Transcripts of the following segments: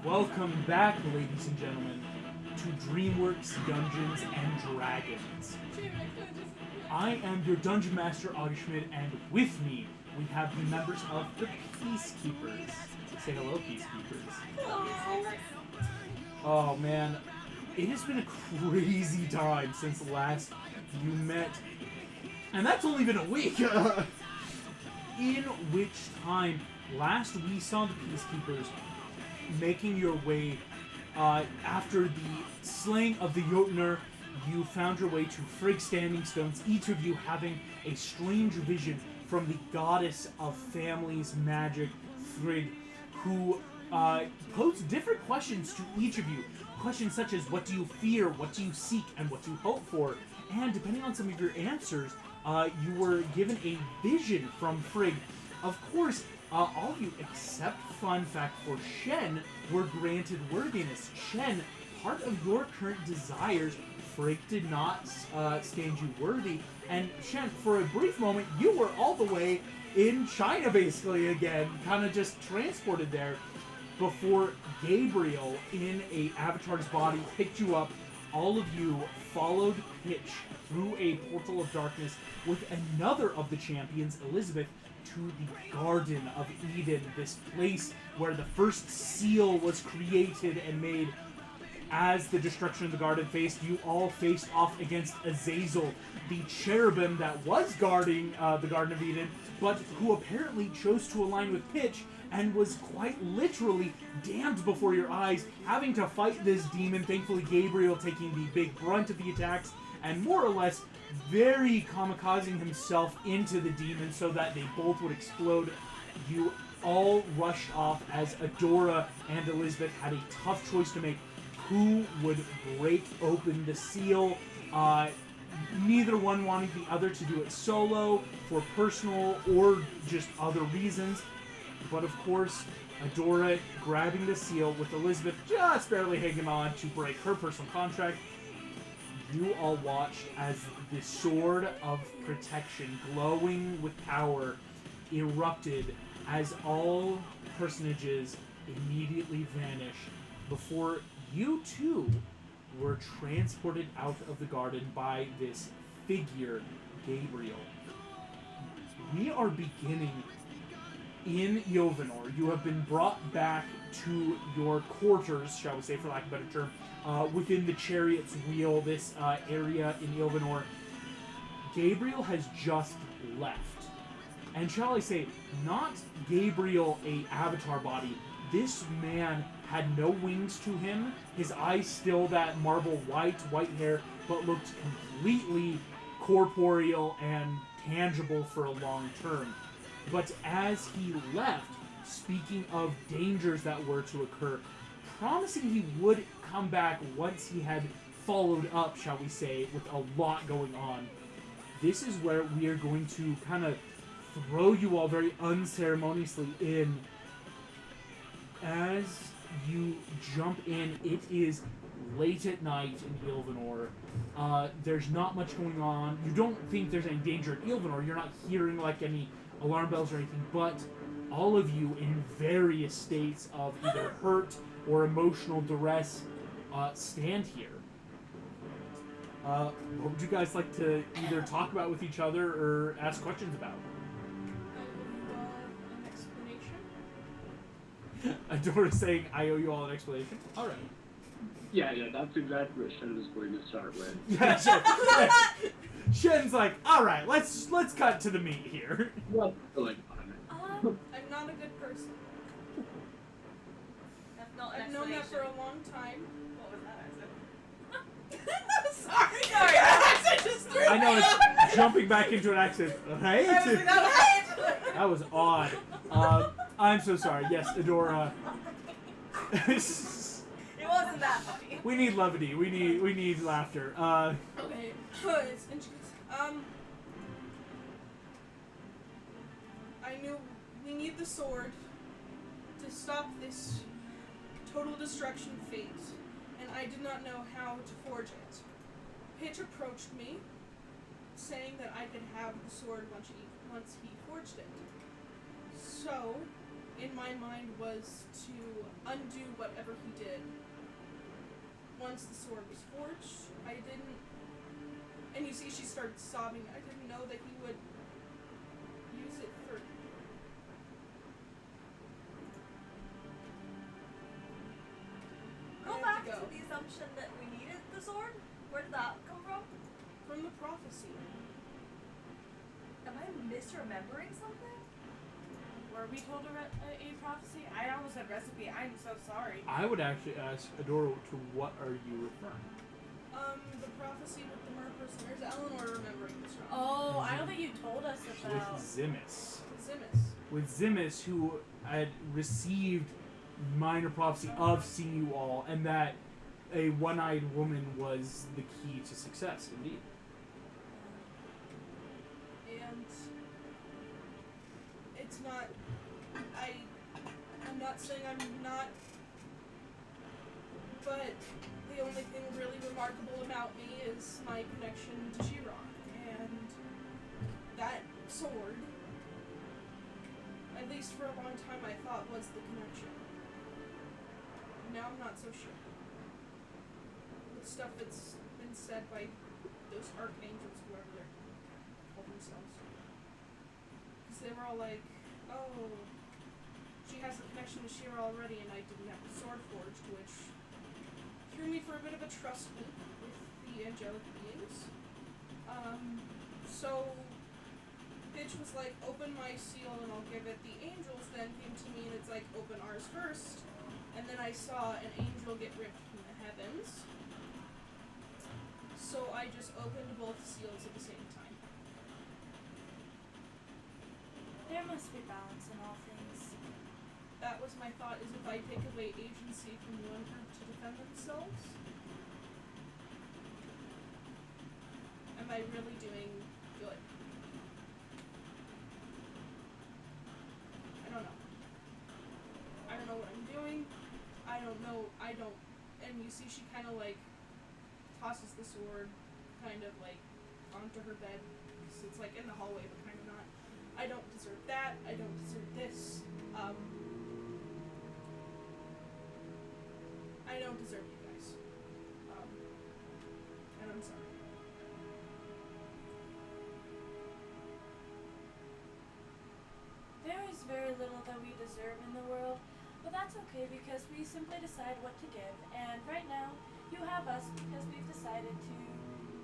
Welcome back, ladies and gentlemen, to Dreamworks Dungeons and Dragons. I am your Dungeon Master, Augie Schmidt, and with me, we have the members of the Peacekeepers. Say hello, Peacekeepers. Hello. Oh man, it has been a crazy time since last you met, and that's only been a week. In which time, last we saw the Peacekeepers making your way after the slaying of the Jotner. You found your way to Frigg Standing Stones, each of you having a strange vision from the goddess of families magic, Frigg, who posed different questions to each of you. Questions such as, what do you fear, what do you seek, and what do you hope for? And depending on some of your answers, you were given a vision from Frigg. Of course, all of you, except, fun fact for Shen, were granted worthiness. Shen, part of your current desires, Frigg did not stand you worthy. And Shen, for a brief moment, you were all the way in China, basically, again, kind of just transported there, before Gabriel, in a avatar's body, picked you up. All of you followed Pitch through a portal of darkness with another of the champions, Elizabeth, to the Garden of Eden, this place where the first seal was created and made. As the destruction of the garden faced, you all faced off against Azazel, the cherubim that was guarding the Garden of Eden, but who apparently chose to align with Pitch and was quite literally damned before your eyes, having to fight this demon. Thankfully, Gabriel taking the big brunt of the attacks, and more or less very kamikazing himself into the demon so that they both would explode. You all rushed off as Adora and Elizabeth had a tough choice to make. Who would break open the seal? Neither one wanting the other to do it solo for personal or just other reasons. But of course, Adora grabbing the seal with Elizabeth just barely hanging on to break her personal contract. You all watched as the sword of protection, glowing with power, erupted as all personages immediately vanished before you too were transported out of the garden by this figure, Gabriel. We are beginning in Yovanor. You have been brought back to your quarters, shall we say, for lack of a better term, within the chariot's wheel, this area in Yovanor. Gabriel has just left. And shall I say, not Gabriel, a avatar body. This man had no wings to him. His eyes still that marble white hair, but looked completely corporeal and tangible for a long term. But as he left, speaking of dangers that were to occur, promising he would come back once he had followed up, shall we say, with a lot going on. This is where we are going to kind of throw you all very unceremoniously in. As you jump in, it is late at night in Ilvanor. There's not much going on. You don't think there's any danger in Ilvanor. You're not hearing like any alarm bells or anything, but all of you in various states of either hurt or emotional duress stand here. What would you guys like to either talk about with each other or ask questions about? Adora saying, I owe you all an explanation. Alright. Yeah, that's exactly what Shen was going to start with. Yeah, Shen. Shen's like, alright, let's cut to the meat here. What's going on? I'm not a good person. That's not I've known that for a long time. What was that? Sorry. I just threw I know, me it's jumping back into an accent. Right? I was like, that That was odd. I'm so sorry. Yes, Adora. It wasn't that funny. We need levity. We need laughter. Okay. It's interesting. I knew we need the sword to stop this total destruction fate, and I did not know how to forge it. Pitch approached me, saying that I could have the sword once he forged it. So, in my mind was to undo whatever he did. Once the sword was forged, I didn't... And you see she started sobbing. I didn't know that he would use it for... Go back to the assumption that we needed the sword. Where did that come from? From the prophecy. Am I misremembering something? Were we told a prophecy? I almost said recipe. I'm so sorry. I would actually ask Adora, to what are you referring? The prophecy with the murder person. There's Eleanor remembering this wrong. Oh, I don't think you told us about. With Zimus. Zimus. With Zimus, who had received minor prophecy of seeing you all, and that a one-eyed woman was the key to success, indeed. And it's not... I'm not saying I'm not... But the only thing really remarkable about me is my connection to She-Ra. And that sword, at least for a long time, I thought was the connection. Now I'm not so sure. With stuff that's been said by those archangels, whoever they're called themselves. Because they were all like, oh, she has a connection with She-Ra already, and I didn't have the sword forged, which threw me for a bit of a trust loop with the angelic beings. So bitch was like, open my seal and I'll give it. The angels then came to me and it's like, open ours first. And then I saw an angel get ripped from the heavens. So I just opened both seals at the same time. There must be balance in all things. That was my thought, is if I take away agency from one group to defend themselves, am I really doing good? I don't know. I don't know what I'm doing. I don't, and you see she kind of like tosses the sword kind of like onto her bed, so it's like in the hallway but kind of not. I don't deserve that, I don't deserve this, I don't deserve you guys, and I'm sorry. There is very little that we deserve in the world, but that's okay because we simply decide what to give. And right now, you have us because we've decided to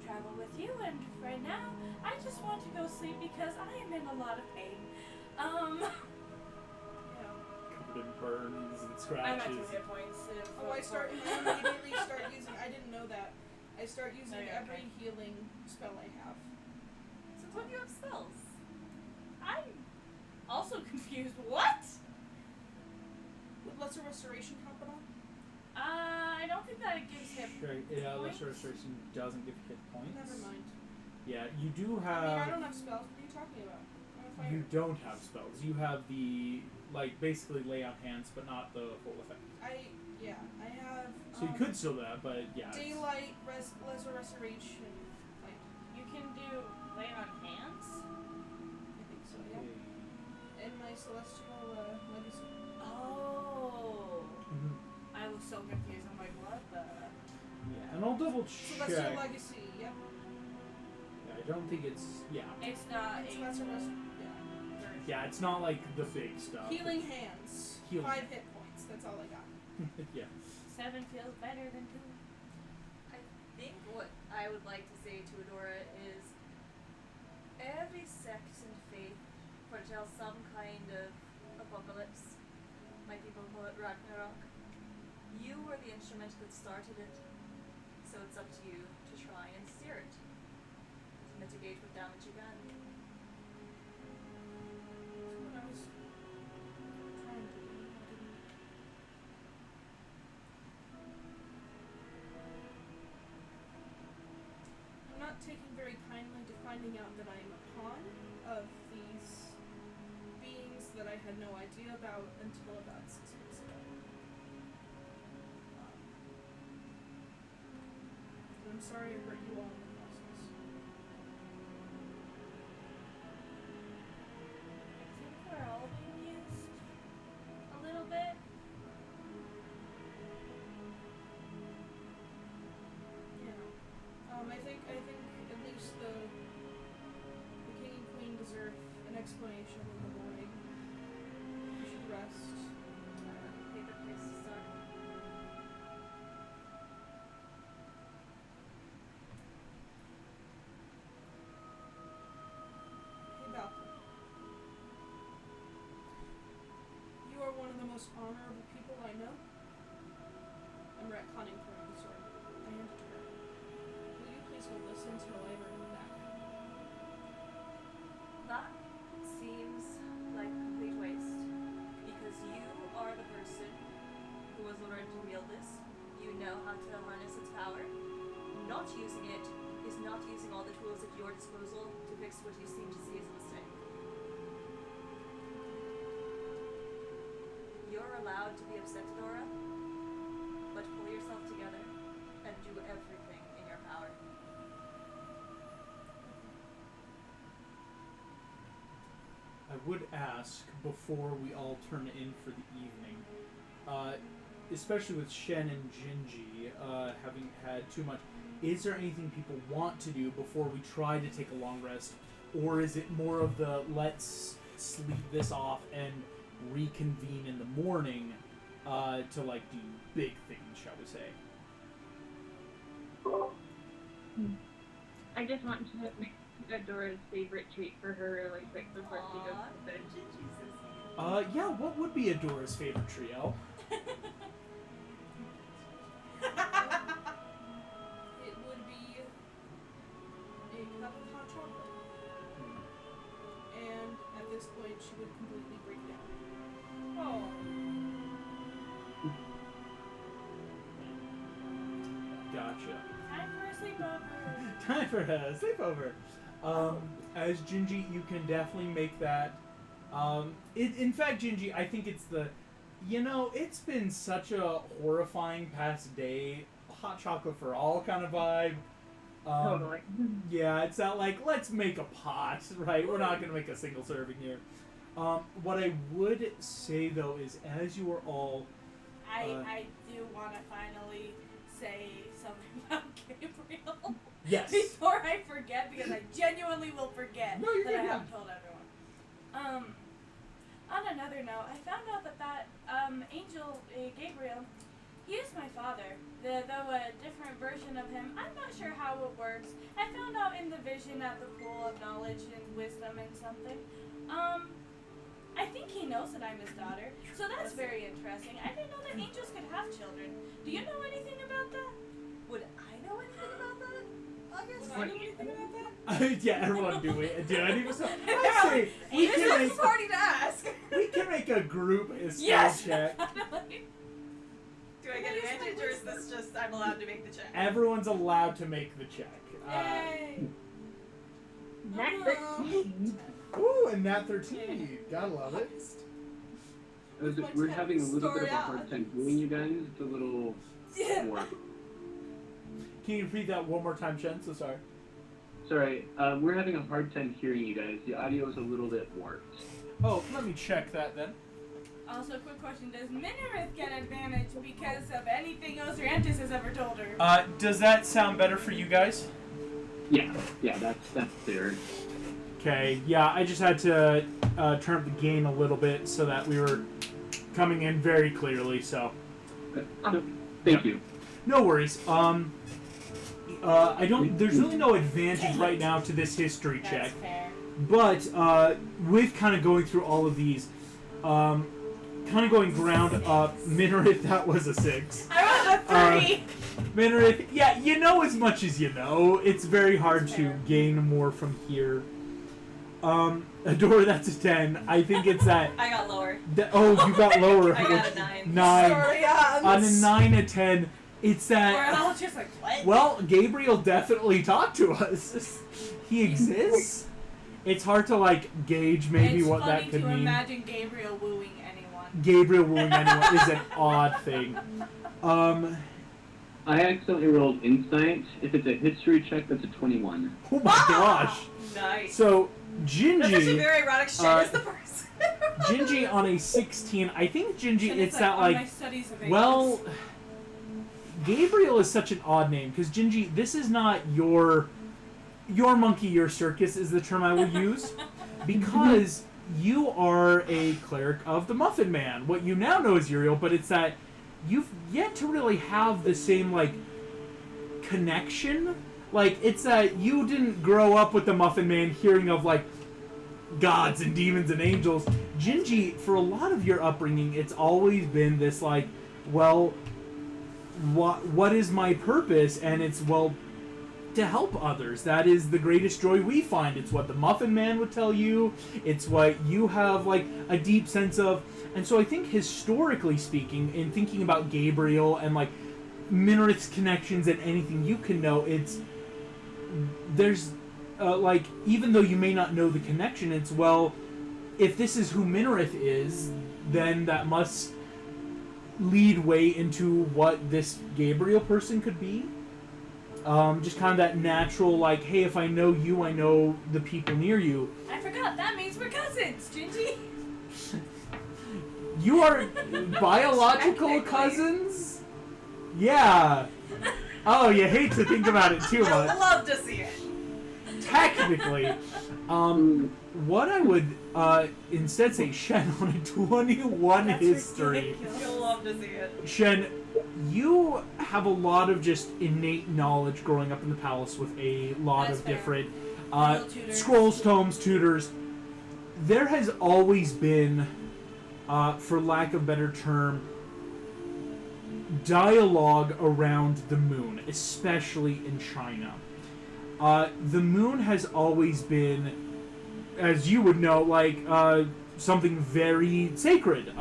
travel with you. And right now, I just want to go sleep because I am in a lot of pain. Yeah. Covered in burns and I'm at 2 scratches. hit points. Oh, I immediately start using, I didn't know that. I start using you're every okay. healing spell I have. Since when do you have spells? I'm also confused. What? Would Lesser Restoration count at all? I don't think that it gives hit Sure, yeah, points. Lesser Restoration doesn't give hit points. Never mind. Yeah, you do I mean, I have... don't have spells. What are you talking about? I'm a fighter. You don't have spells. You have the, like, basically lay on hands, but not the full effect. I have. So you could still do that, but yeah. it's- Daylight, Lesser Restoration, like, You can do lay on hands? I think so, yeah. And my Celestial Legacy. Oh. Mhm. I was so confused. I'm like, what the? Yeah, and I'll double check. Celestial Legacy, yep. Yeah, I don't think it's... Yeah. It's not It's a Lesser full Restoration, yeah. version. Yeah, it's not like the big stuff. Healing Hands. Healing. 5 hit points. That's all I got. Yeah. 7 feels better than 2. I think what I would like to say to Adora is every sect and faith foretells some kind of apocalypse. My people call it Ragnarok. You were the instrument that started it, so it's up to you to try and steer it, to mitigate what damage you can. That's what I was trying to do. I'm not taking very kindly to finding out that I am a pawn of these beings that I had no idea about until about 6 months ago. And I'm sorry I hurt you all in the process. I think we're all being used. most honorable people I know. I'm retconning for the sword. I hand it to her. Will you please hold this until I bring it back? That seems like complete waste, because you are the person who was ordered to wield this. You know how to harness its power. Not using it is not using all the tools at your disposal to fix what you seem to see as a mistake. You're allowed to be upset, Dora, but pull yourself together and do everything in your power. I would ask, before we all turn in for the evening, especially with Shen and Gingy having had too much, is there anything people want to do before we try to take a long rest? Or is it more of the let's sleep this off and reconvene in the morning to like do big things, shall we say? I just want to make Adora's favorite treat for her really quick before she goes to bed. Yeah, what would be Adora's favorite trio? It would be a cup of hot chocolate. And at this point, she would completely break down. Oh. Gotcha. Time for a sleepover. Time for a sleepover. As Gingy, you can definitely make that. In fact, Gingy, I think it's the... it's been such a horrifying past day. Hot chocolate for all kind of vibe. Totally. Yeah, it's not like, let's make a pot, right? We're not going to make a single serving here. What I would say, though, is as you are all... I do want to finally say something about Gabriel. Yes. Before I forget, because I genuinely will forget No, you're that good, I yeah. haven't told everyone. On another note, I found out that angel, Gabriel, he is my father. Though a different version of him, I'm not sure how it works. I found out in the vision at the pool of knowledge and wisdom and something. I think he knows that I'm his daughter, so that's very interesting. I didn't know that angels could have children. Do you know anything about that? Would I know anything about that? I guess Would I know anything about that? Yeah, everyone do it. Do I even say we This can is make the party to ask. we can make a group spell Yes! check. Finally. Do I get advantage, or is this just I'm allowed to make the check? Everyone's allowed to make the check. Yay! Nat 13. Ooh, and nat 13. Gotta love it. We're having a little bit of a hard time hearing you guys. It's a little more. Can you repeat that one more time, Shen? So sorry. Sorry, we're having a hard time hearing you guys. The audio is a little bit warped. Oh, let me check that then. Also, quick question: does Minarith get advantage because of anything Osrantis has ever told her? Does that sound better for you guys? Yeah, that's clear. Okay, yeah, I just had to turn up the gain a little bit so that we were coming in very clearly, so. Thank you. No worries. There's really no advantage right now to this history check. That's fair. But, with kind of going through all of these, kind of going ground up, Minarith, that was a 6. I was a 3! Minarith, yeah, you know as much as you know. It's very hard That's to fair. gain more from here. Adora, that's a 10. I think it's that... I got lower. Oh, you got lower. I got a which- 9. 9. Sorry, Hans. On a 9 to 10, it's that... I was just like, what? Well, Gabriel definitely talked to us. He exists. It's hard to, like, gauge maybe it's what funny that could to mean. imagine Gabriel wooing anyone. Gabriel wooing anyone is an odd thing. I accidentally rolled insight. If it's a history check, that's a 21. Oh my gosh. Nice. So, That's actually Gingy... very erotic. Shen is the person. Gingy on a 16. I think Gingy, And it's like, that, on like... my studies of Well, angels. Gabriel is such an odd name, because Gingy, this is not your monkey, your circus is the term I will use, because you are a cleric of the Muffin Man. What you now know is Uriel, but it's that you've yet to really have the same, like, connection. Like, it's that you didn't grow up with the Muffin Man hearing of, like, gods and demons and angels. Gingy, for a lot of your upbringing, it's always been this like, well, what is my purpose? And it's, well, to help others. That is the greatest joy we find. It's what the Muffin Man would tell you. It's what you have like a deep sense of. And so I think historically speaking, in thinking about Gabriel and like Minareth's connections and anything you can know, there's like, even though you may not know the connection, it's, well, if this is who Minareth is, then that must lead way into what this Gabriel person could be. Just kind of that natural, like, hey, if I know you, I know the people near you. I forgot, that means we're cousins, Gingy. You are biological cousins? Yeah. Oh, you hate to think about it too I much. love to see it. Technically. What I would instead say, Shen, on a 21 That's history. ridiculous. You'll love to see it. Shen, you have a lot of just innate knowledge growing up in the palace with a lot That's of fair. different Little tutors. scrolls, tomes, tutors. There has always been, for lack of a better term, dialogue around the moon, especially in China. The moon has always been, as you would know, like something very sacred.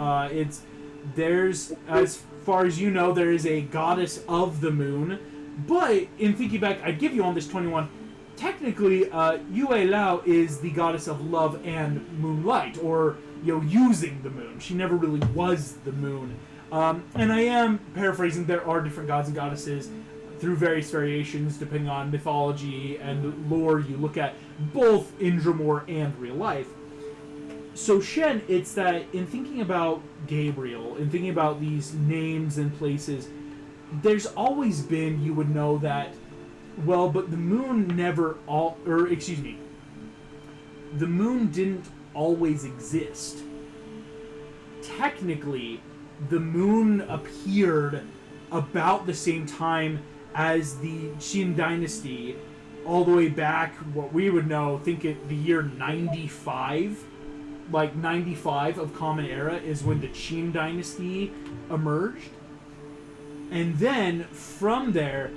There's, as far as you know, there is a goddess of the moon. But in thinking back, I'd give you on this 21. Technically, Yue Lao is the goddess of love and moonlight, or using the moon. She never really was the moon. And I am paraphrasing. There are different gods and goddesses through various variations, depending on mythology and lore you look at, both in Dremore and real life. So Shen, it's that in thinking about Gabriel, in thinking about these names and places, there's always been, you would know that, well, but the moon the moon didn't always exist. Technically, the moon appeared about the same time as the Qin dynasty, all the way back, what we would know, think it the year 95, like 95 of Common Era is when the Qin dynasty emerged. And then, from there,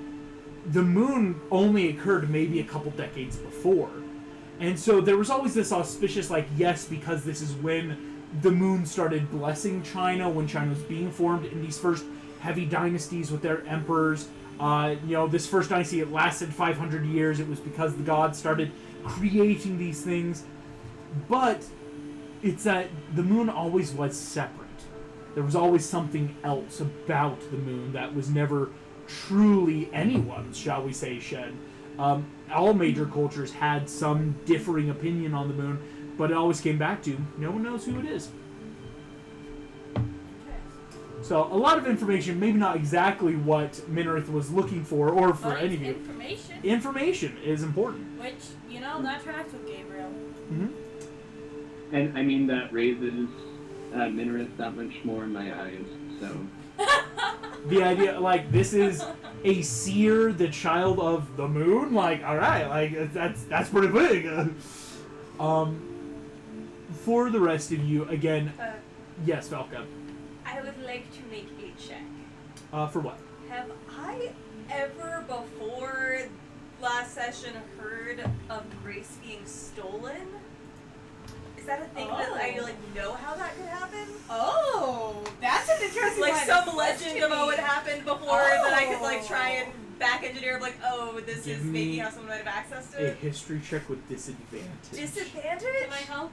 the moon only occurred maybe a couple decades before. And so there was always this auspicious, like, yes, because this is when the moon started blessing China, when China was being formed in these first heavy dynasties with their emperors. This first dynasty, it lasted 500 years. It was because the gods started creating these things. But it's that the moon always was separate. There was always something else about the moon that was never truly anyone's, shall we say, Shen. All major cultures had some differing opinion on the moon, but it always came back to, no one knows who it is. So, a lot of information, maybe not exactly what Minareth was looking for, or for But any of you. information. Information is important. Which, that tracks with Gabriel. Mm-hmm. And I mean, that raises Minareth that much more in my eyes, so. The idea, like, this is a seer, the child of the moon? Like, alright, like, that's pretty big. For the rest of you, again, yes, Valka. I would like to make a check. For what? Have I ever before last session heard of Grace being stolen? Is that a thing that I know how that could happen? Oh, that's an interesting Like line some of legend about what happened before that I could try and back engineer of this Give is me maybe how someone might have access to A it. history check with disadvantage. Disadvantage? Can I help?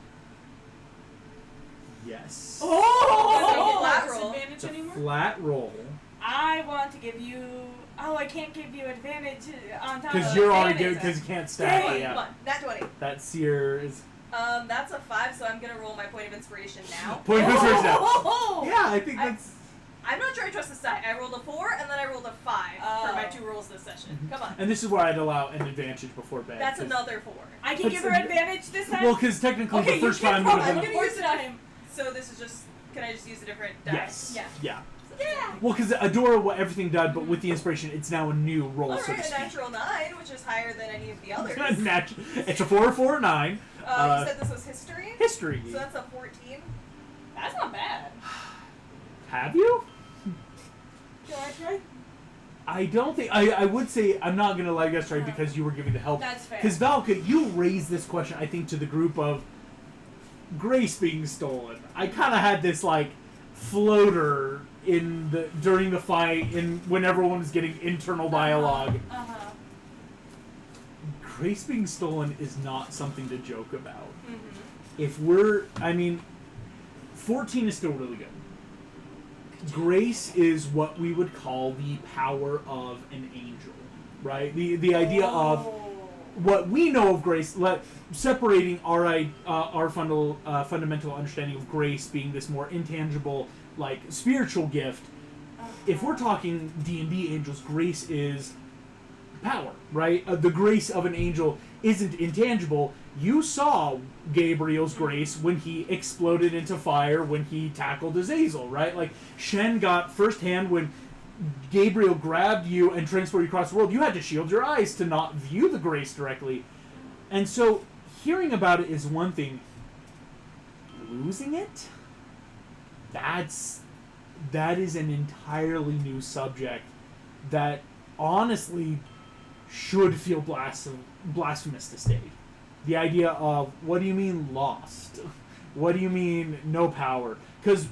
Yes. Oh, Flat roll. disadvantage It's a anymore? flat roll. I want to give you... Oh, I can't give you advantage on top of Because you're already good, advantage. because you can't stack it, Come yeah. on, nat 20. That seer is... That's a 5, so I'm gonna roll my point of inspiration now. Point of inspiration. Oh! Yeah, I think that's... I'm not sure I trust this die. I rolled a 4 and then I rolled a 5 for my 2 rolls this session. Come on. And this is where I'd allow an advantage before bed. That's 'cause- another 4. I can But give her some- advantage this time? Well, because technically Okay, the first you can time would have I'm been... gonna Fourth use time. So this is just. Can I just use a different die? Yes. Yeah. Yeah. Yeah. Well, because Adora, what everything done, but with the inspiration, it's now a new roll, so to Alright, a speak. natural 9, which is higher than any of the others. It's a 4 or 4 or 9. You said this was history? History. So that's a 14. That's not bad. Have you? Can I try? I don't think... I would say I'm not going to let you guys try because you were giving the help. That's fair. Because Valka, you raised this question, I think, to the group of Grace being stolen. I kind of had this, like, floater during the fight when everyone was getting internal dialogue. Grace being stolen is not something to joke about. If 14 is still really good. Grace is what we would call the power of an angel, right? The idea of what we know of grace, separating our fundamental understanding of grace being this more intangible, like, spiritual gift. If we're talking D&D angels, grace is power, right? The grace of an angel isn't intangible. You saw Gabriel's grace when he exploded into fire when he tackled Azazel, right? Like, Shen got firsthand when Gabriel grabbed you and transported you across the world. You had to shield your eyes to not view the grace directly. And so, hearing about it is one thing. Losing it? That is an entirely new subject that honestly should feel blasphemous to state. The idea of, what do you mean lost? What do you mean no power? Because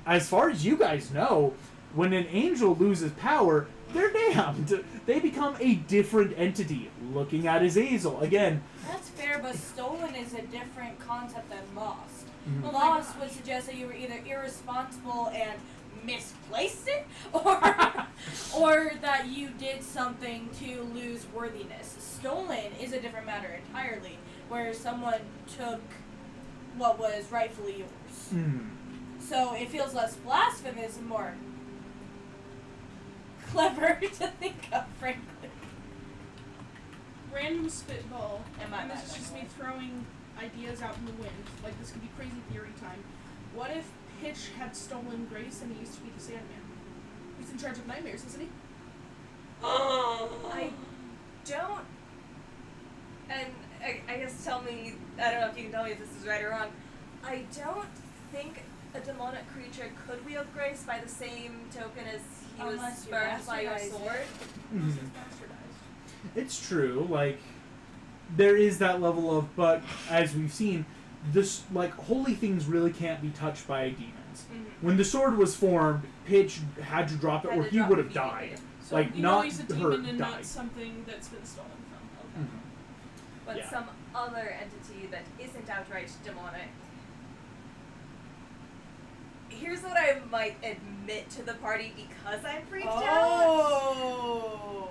as far as you guys know, when an angel loses power, they're damned. They become a different entity. Looking at Azazel, again. That's fair, but stolen is a different concept than lost. Mhm. Lost would suggest that you were either irresponsible and misplaced it, or that you did something to lose worthiness. Stolen is a different matter entirely, where someone took what was rightfully yours. So it feels less blasphemous and more clever to think of, frankly. Random spitball. Am I And bad? this is just me throwing ideas out in the wind. Like, this could be crazy theory time. What if Hitch had stolen Grace and he used to be the Sandman? He's in charge of nightmares, isn't he? I don't. And I guess tell me, I don't know if you can tell me if this is right or wrong. I don't think a demonic creature could wield grace by the same token as he Unless was you burned by your bastardize it. sword. Mhm. It's bastardized. It's true, like, there is that level of, but as we've seen, this, like, holy things really can't be touched by demons. When the sword was formed, Pitch had to drop it Had or to he drop would it have died. immediately. So Like, you know not he's a hurt, demon and died. not something that's been stolen from. Okay. But Yeah. some other entity that isn't outright demonic. Here's what I might admit to the party because I'm freaked out. Oh.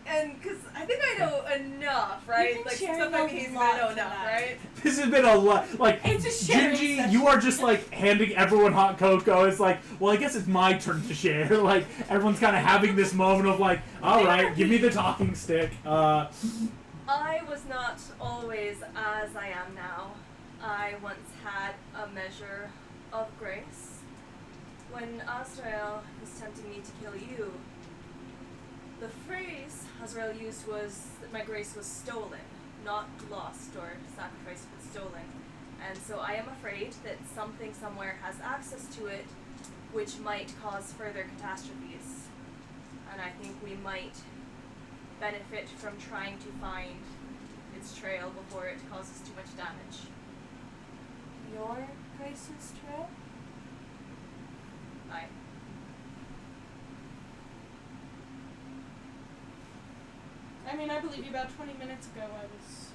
And because I think I know enough, right? been Like, sharing stuff like a he's lot gonna know enough, tonight. right? This has been a lot. Like, It's a sharing Gingy, session. you are just, like, handing everyone hot cocoa. It's like, well, I guess it's my turn to share. Like, everyone's kind of having this moment of, like, all right, give me the talking stick. I was not always as I am now. I once had a measure of grace. When Azrael was tempting me to kill you, the phrase Azrael used was that my grace was stolen, not lost or sacrificed, but stolen. And so I am afraid that something somewhere has access to it, which might cause further catastrophes. And I think we might benefit from trying to find its trail before it causes too much damage. Your grace's trail? I. I mean, I believe you. About 20 minutes ago, I was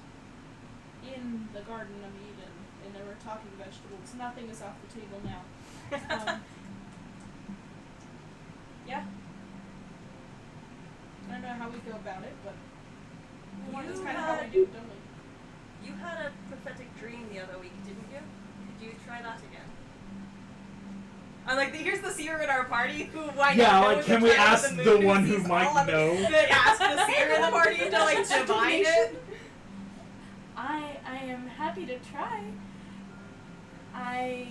in the Garden of Eden, and there were talking vegetables. Nothing is off the table now. Yeah. I don't know how we go about it, but that's kind of how we do it, don't we? You had a prophetic dream the other week, didn't you? Could you try that again? I'm like, here's the seer in our party who I Yeah, know like, is can the we child of ask the the moon who one who sees might all of it. know? They ask the seer in the party to, like, divine it. I am happy to try. I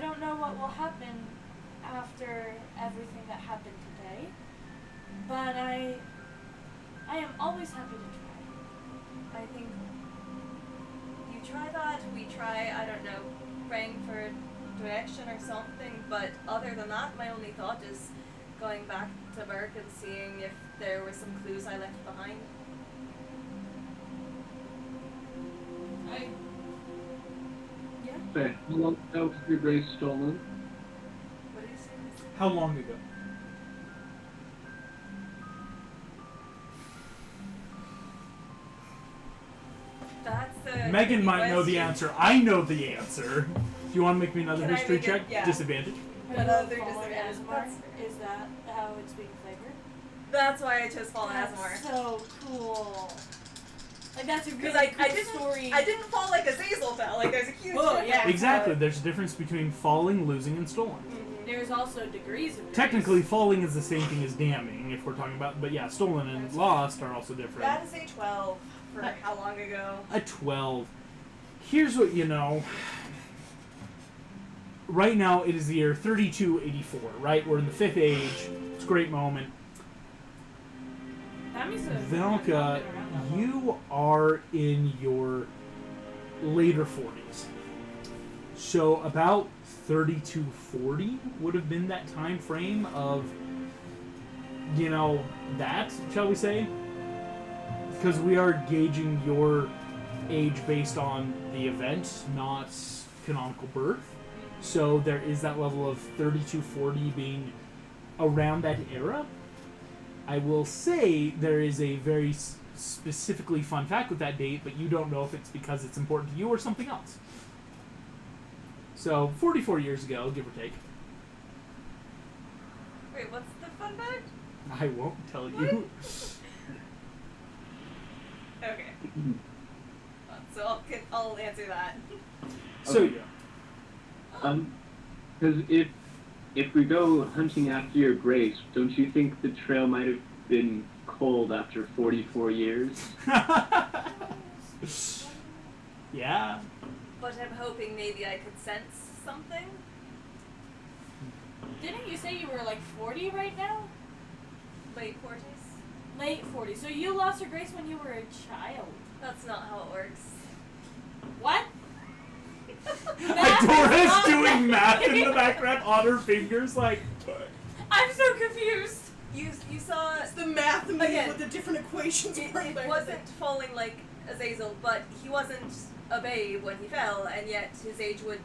don't know what will happen after everything that happened today, but I am always happy to try. I think try that. We try, I don't know, praying for direction or something. But other than that, my only thought is going back to Burke and seeing if there were some clues I left behind. Yeah. Okay, how long ago was your grace stolen? What did you say? How long ago? That's the Megan might know the question. answer. I know the answer. Do you want to make me another Can I history make it- check? yeah. Disadvantage. Another Fallen disadvantage. Asmar? Is that how it's being flavored? That's why I chose Fallen That's Asmar. so cool. Like that's a really Because cool I didn't, story. I didn't fall like Azazel fell. Like there's a huge Whoa, difference. yeah. Exactly. There's a difference between falling, losing, and stolen. Mhm. There's also degrees of grace. Technically, falling is the same thing as damning, if we're talking about. But yeah, stolen and That's lost are also different. That is a 12 for how long ago? A 12. Here's what you know. Right now, it is the year 3284, right? We're in the 5th age. It's a great moment. That means that Velka, I've been around that long. you are in your later 40s. So about 3240 would have been that time frame of, you know, that, shall we say? Because we are gauging your age based on the event, not canonical birth. So there is that level of 3240 being around that era. I will say there is a very specifically fun fact with that date, but you don't know if it's because it's important to you or something else. So 44 years ago, give or take. Wait, what's the fun fact? I won't tell you. Okay. So I'll answer that. So Okay. yeah. Because if we go hunting after your grace, don't you think the trail might have been cold after 44 years? Yeah. But I'm hoping maybe I could sense something. Didn't you say you were like 40 right now? Late 40s. Late 40. So you lost your grace when you were a child. That's not how it works. What? Dora's doing math in the background on her fingers, like. I'm so confused. You saw It's the math meeting Again, with the different equations. it wasn't falling like Azazel, but he wasn't a babe when he fell, and yet his age would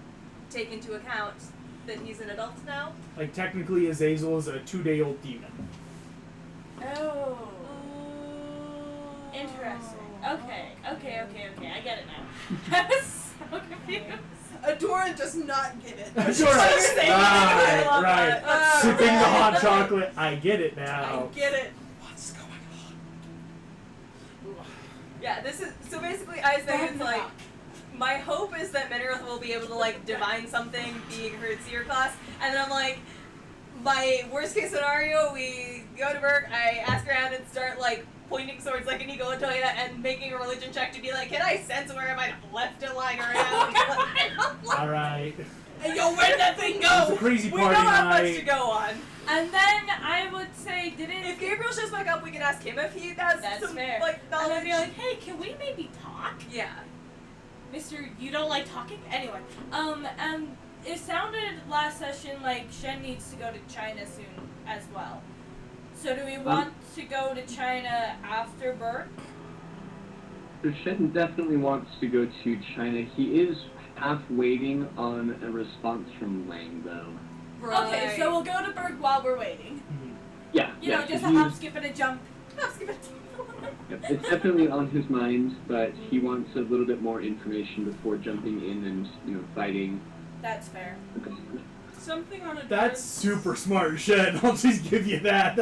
take into account that he's an adult now. Like, technically, Azazel is a 2-day-old demon. Oh. Interesting. Okay. I get it now. I was so confused. Adora does not get it. Sure. understanding. I love Right. that. Sipping the hot chocolate. I get it now. I get it. What's going on? Yeah, this is so basically I was thinking it's like my hope is that Minerva will be able to like divine something being her seer class, and then I'm like my worst case scenario, we go to Burke, I ask around and start like pointing swords like an ego Toya and making a religion check to be like, can I sense where I might have left it lying around? Alright. Hey, yo, where'd that thing It's a go? crazy We party don't have much to night. go on. And then I would say, If Gabriel shows back up, we can ask him if he has That's some fair. like And knowledge. I'd be like, hey, can we maybe talk? yeah. Mr. You don't like talking? Anyway, it sounded last session like Shen needs to go to China soon as well. So do we want to go to China after Burke? So Shen definitely wants to go to China. He is half waiting on a response from Lang, though. Okay, so we'll go to Burke while we're waiting. Yeah, You yeah, know, just a 'cause hop, he's- skip, and a jump. Yep, it's definitely on his mind, but he wants a little bit more information before jumping in and, fighting. That's fair. Something on a That's super smart shit. I'll just give you that.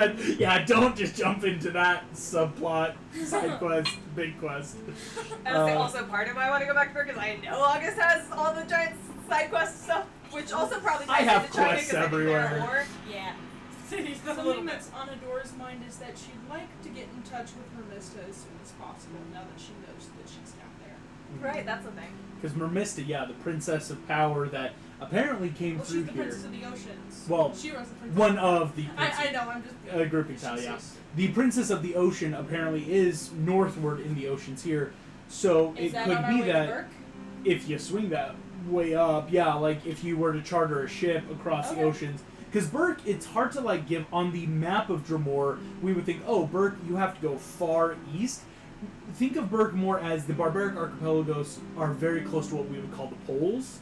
Don't just jump into that subplot, side quest, big quest. And I say also part of why I want to go back to Burke is I know August has all the giant side quest stuff, which also probably I ties have into China quests because I think there are everywhere. more. Yeah. Something that's on Adora's mind is that she'd like to get in touch with Mermista as soon as possible now that she knows that she's down there. Right, that's the thing. Because Mermista, the princess of power that apparently came Well, through she's the here. princess of the oceans. Well, She-Ra's the princess. One of the I know, I'm just... grouping style, yeah. The princess of the ocean apparently is northward in the oceans here, so Is it that could on our be way to that. Burke? if you swing that way up, yeah, like if you were to charter a ship across the Okay. oceans. Because Burke, it's hard to like give on the map of Dremor. We would think, oh, Burke, you have to go far east. Think of Burke more as the barbaric archipelagos are very close to what we would call the poles,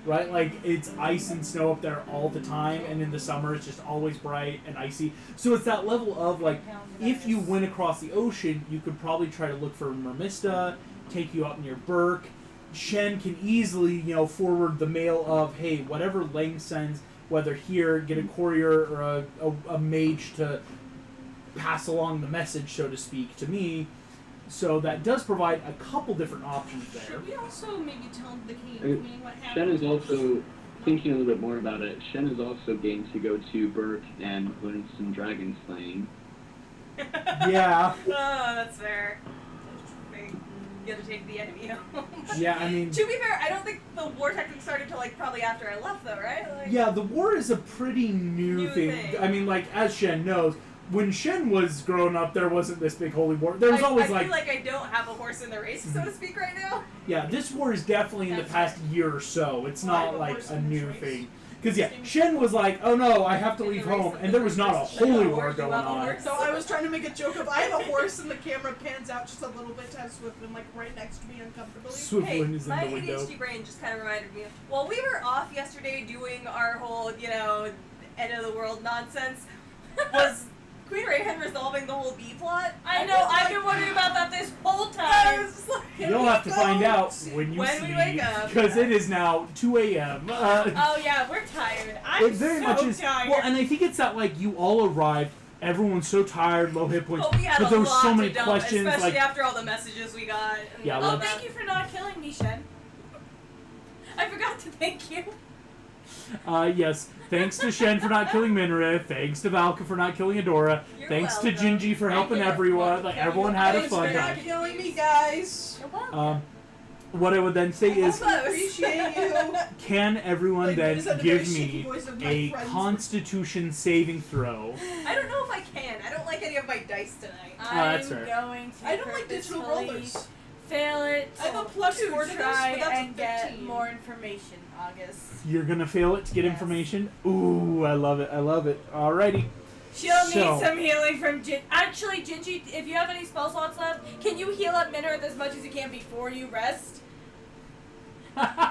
right? Like it's ice and snow up there all the time, and in the summer it's just always bright and icy. So it's that level of like, if you went across the ocean, you could probably try to look for Mermista, take you up near Burke. Shen can easily, forward the mail of, hey, whatever Lang sends, whether here, get a courier or a mage to pass along the message, so to speak, to me. So that does provide a couple different options there. Should we also maybe tell the king and queen what happened? Shen is also, thinking a little bit more about it, Shen is also game to go to Burke and learn some dragon slaying. Yeah. Oh, that's fair. You gotta take the enemy home. Yeah, I mean... To be fair, I don't think the war technique started till like probably after I left, though, right? Like, Yeah, the war is a pretty new thing. I mean, like, as Shen knows, when Shen was growing up, there wasn't this big holy war. There was always I feel like I don't have a horse in the race, so to speak, right now. Yeah, this war is definitely in the That's past year or so. It's Well, I have not a like horse a in this new race. thing. Because, yeah, Shen was like, oh no, I have to In the leave race home. of And the there was not a horse. holy You war have a going on. horse. So I was trying to make a joke of I have a horse and the camera pans out just a little bit to have Swiftman like right next to me uncomfortably. Hey, Swiftwind is in my the window. ADHD brain just kind of reminded me. While we were off yesterday doing our whole, end of the world nonsense, was Queen Rayhan resolving the whole B plot? I know, I've been wondering about that this whole I time. was just like, You'll have to find out when you When we wake up. Because it is now 2 a.m. Oh yeah, we're tired. I'm It very so much is. tired. Well, and I think it's that like you all arrived, everyone's so tired, low hit points, Oh, we had but a there was lot so to many dump, questions. especially Like, after all the messages we got. And Yeah, all Oh, let's- that. thank you for not killing me, Shen. I forgot to thank you. yes, thanks to Shen for not killing Minra, thanks to Valka for not killing Adora, You're thanks welcome. to Gingy for helping Thank you. everyone. Like everyone had a Thanks fun for not time. killing me, guys. You're welcome. What I would then say is, Close. Appreciate you. can everyone Like, then that is a give very shaky me voice of my a friends. Constitution saving throw? I don't know if I can. I don't like any of my dice tonight. that's I'm fair. going to I don't like digital purposefully rollers. fail it. I have a plus to 4 to this, try but that's a and get 15. more information, August. You're gonna fail it to get Yes. information? Ooh, I love it, I love it. Alrighty. She'll So- need some healing from Gin. Actually, Gingy, if you have any spell slots left, can you heal up Minareth as much as you can before you rest?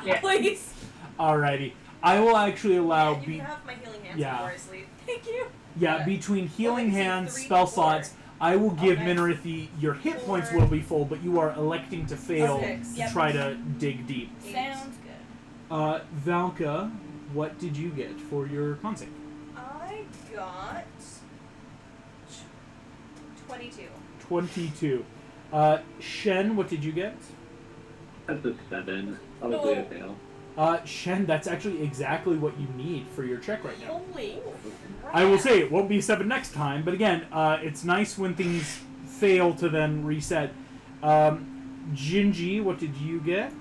Yeah. Please. Alrighty. I will actually allow Yeah, you can have my healing hands yeah. before I sleep. Thank you. between healing Only hands, 3 spell to 4. slots, I will give Okay. Minarith your hit points 4. will be full, but you are electing to fail Okay. to Yep. try to dig deep. Sounds good. Valka, what did you get for your con save? I got 22. 22. Shen, what did you get? That's a 7. Probably a fail. Shen, that's actually exactly what you need for your check right now. Holy. I will say it won't be 7 next time, but again, it's nice when things fail to then reset. Gingy, what did you get?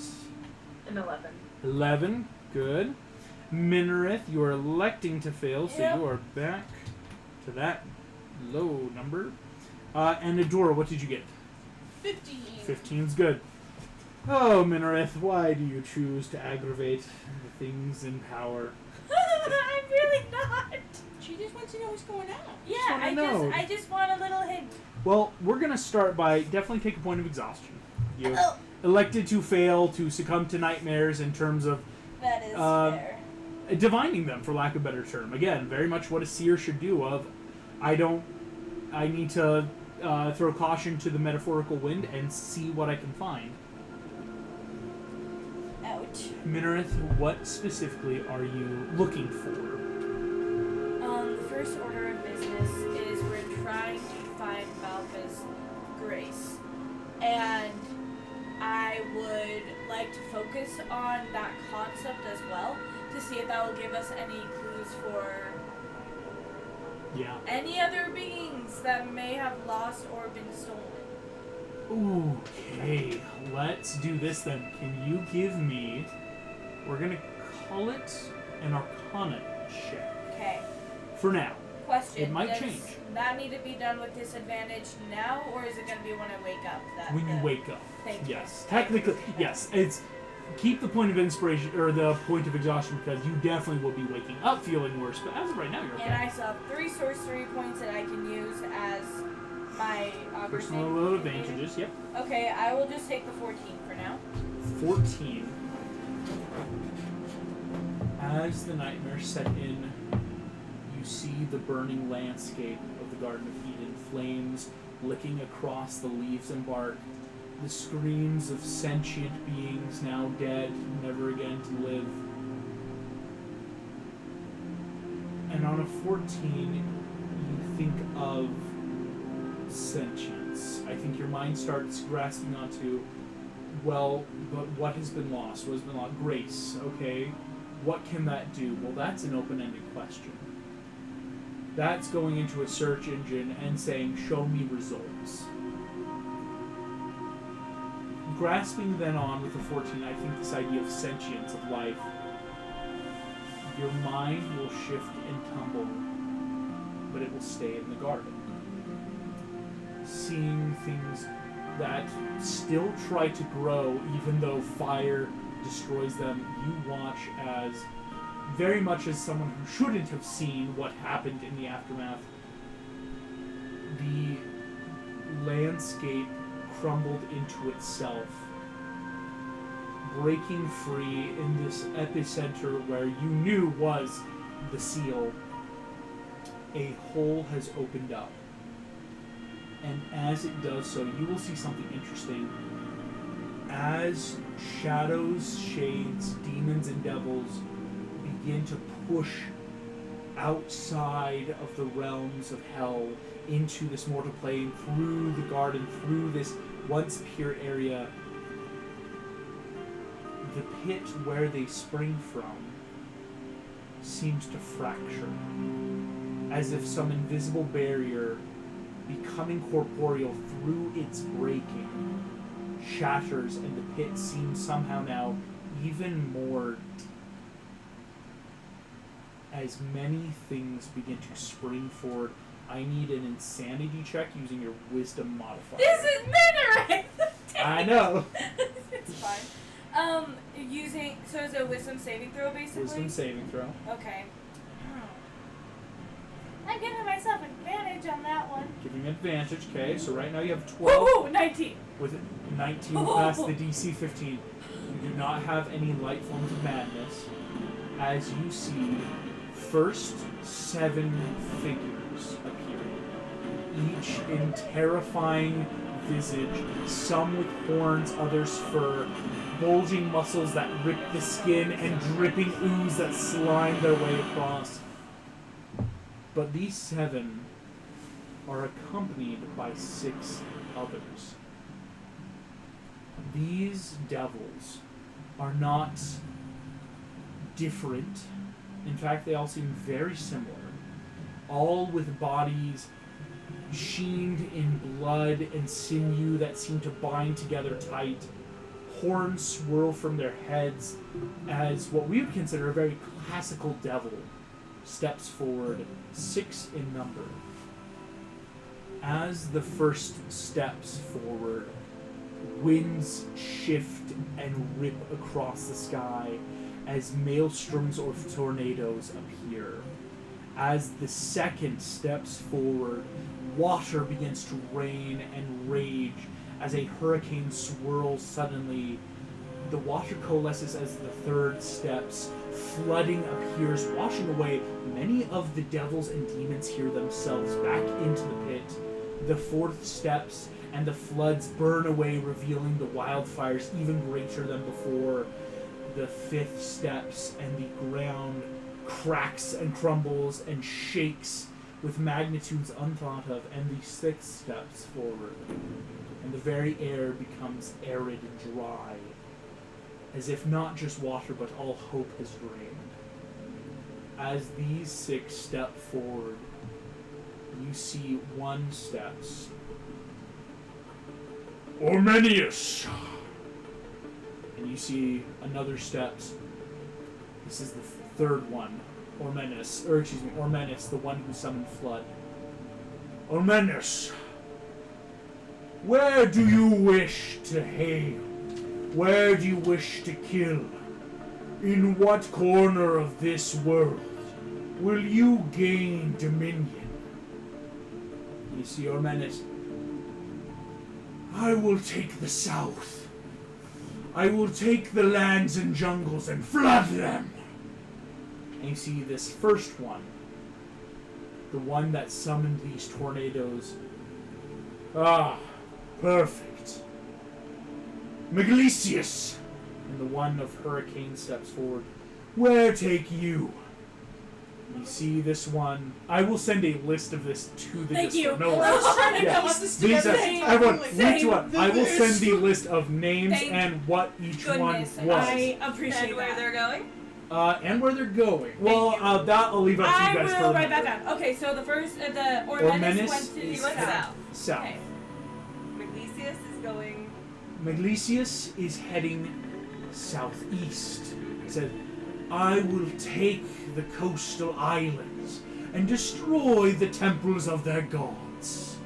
An 11. 11, good. Minareth, you are electing to fail, so Yep. you are back to that low number. And Adora, what did you get? 15. 15's good. Oh, Minareth, why do you choose to aggravate the things in power? I'm really not. She just wants to know what's going on. Yeah, wanna I know. just want a little hint. Well, we're going to start by definitely take a point of exhaustion. You Oh, elected to fail, to succumb to nightmares in terms of that is fair. divining them, for lack of a better term. Again, very much what a seer should do of, I need to throw caution to the metaphorical wind and see what I can find. Ouch. Minareth, what specifically are you looking for? The first order of business is we're trying to find Valka's grace. And I would like to focus on that concept as well to see if that will give us any clues for Yeah. any other beings that may have lost or been stolen. Okay, let's do this then. Can you give me, we're going to call it an Arcana check. Okay. For now. Question. It might Does change. that need to be done with disadvantage now, or is it going to be when I wake up? When you wake up. Thank you. Yes. Technically, yes. It's keep the point of inspiration, or the point of exhaustion, because you definitely will be waking up feeling worse, but as of right now, you're okay. And I still have 3 sorcery points that I can use as my augur Personal saving load advantage. advantages, yep. Okay, I will just take the 14 for now. 14. As the nightmares set in, you see the burning landscape of the Garden of Eden, flames licking across the leaves and bark, the screams of sentient beings now dead, never again to live. And on a 14, you think of sentience. I think your mind starts grasping onto, well, but what has been lost? What has been lost? Grace, okay. What can that do? Well, that's an open-ended question. That's going into a search engine and saying, show me results. Grasping then on with the 14, I think this idea of sentience, of life, your mind will shift and tumble, but it will stay in the garden. Seeing things that still try to grow, even though fire destroys them, you watch as, very much as someone who shouldn't have seen what happened in the aftermath, the landscape crumbled into itself, breaking free in this epicenter where you knew was the seal. A hole has opened up. And as it does so, you will see something interesting. As shadows, shades, demons, and devils begin to push outside of the realms of hell into this mortal plane, through the garden, through this once pure area, the pit where they spring from seems to fracture, as if some invisible barrier, becoming corporeal through its breaking, shatters, and the pit seems somehow now even more. As many things begin to spring forward, I need an insanity check using your wisdom modifier. This is Minerai! I know. It's fine. Using, so is it a wisdom saving throw, basically? Wisdom saving throw. Okay. I'm giving myself advantage on that one. Giving advantage, okay, so right now you have 12. Woohoo! 19! With 19 past the DC 15. You do not have any light forms of madness. As you see, first 7 figures appearing, each in terrifying visage, some with horns, others fur, bulging muscles that rip the skin, and dripping ooze that slime their way across. But these 7 are accompanied by 6 others. These devils are not different. In fact, they all seem very similar. All with bodies sheened in blood and sinew that seem to bind together tight. Horns swirl from their heads as what we would consider a very classical devil steps forward, 6 in number. As the first steps forward, winds shift and rip across the sky as maelstroms or tornadoes appear. As the second steps forward, water begins to rain and rage as a hurricane swirls suddenly. The water coalesces as the third steps. Flooding appears, washing away many of the devils and demons here themselves back into the pit. The fourth steps, and the floods burn away, revealing the wildfires even greater than before. The fifth steps, and the ground cracks and crumbles and shakes with magnitudes unthought of, and the sixth steps forward, and the very air becomes arid and dry, as if not just water, but all hope has drained. As these 6 step forward, you see one steps. Ormenius! And you see another steps. This is the third one. Ormenus, the one who summoned Flood. Ormenus! Where do you wish to hail? Where do you wish to kill? In what corner of this world will you gain dominion? You see Ormenes. I will take the south. I will take the lands and jungles and flood them. And you see this first one, the one that summoned these tornadoes. Ah, perfect. Maglesius. And the one of Hurricane steps forward. Where take you? You see this one. I will send a list of this to the Thank Discord. you. No I worries. was trying to Yeah. come up this These together. everyone, Same. which one? I will send the Same. list of names Thank and what each Goodness, one was. I appreciate And where that. they're going? And where they're going. Well, you. that I'll leave up to I you guys will for write that down. Okay, so the first, the Ormenes went to He the went south. South. Okay. Maglesias is going. Maglesius is heading southeast. He said, I will take the coastal islands and destroy the temples of their gods.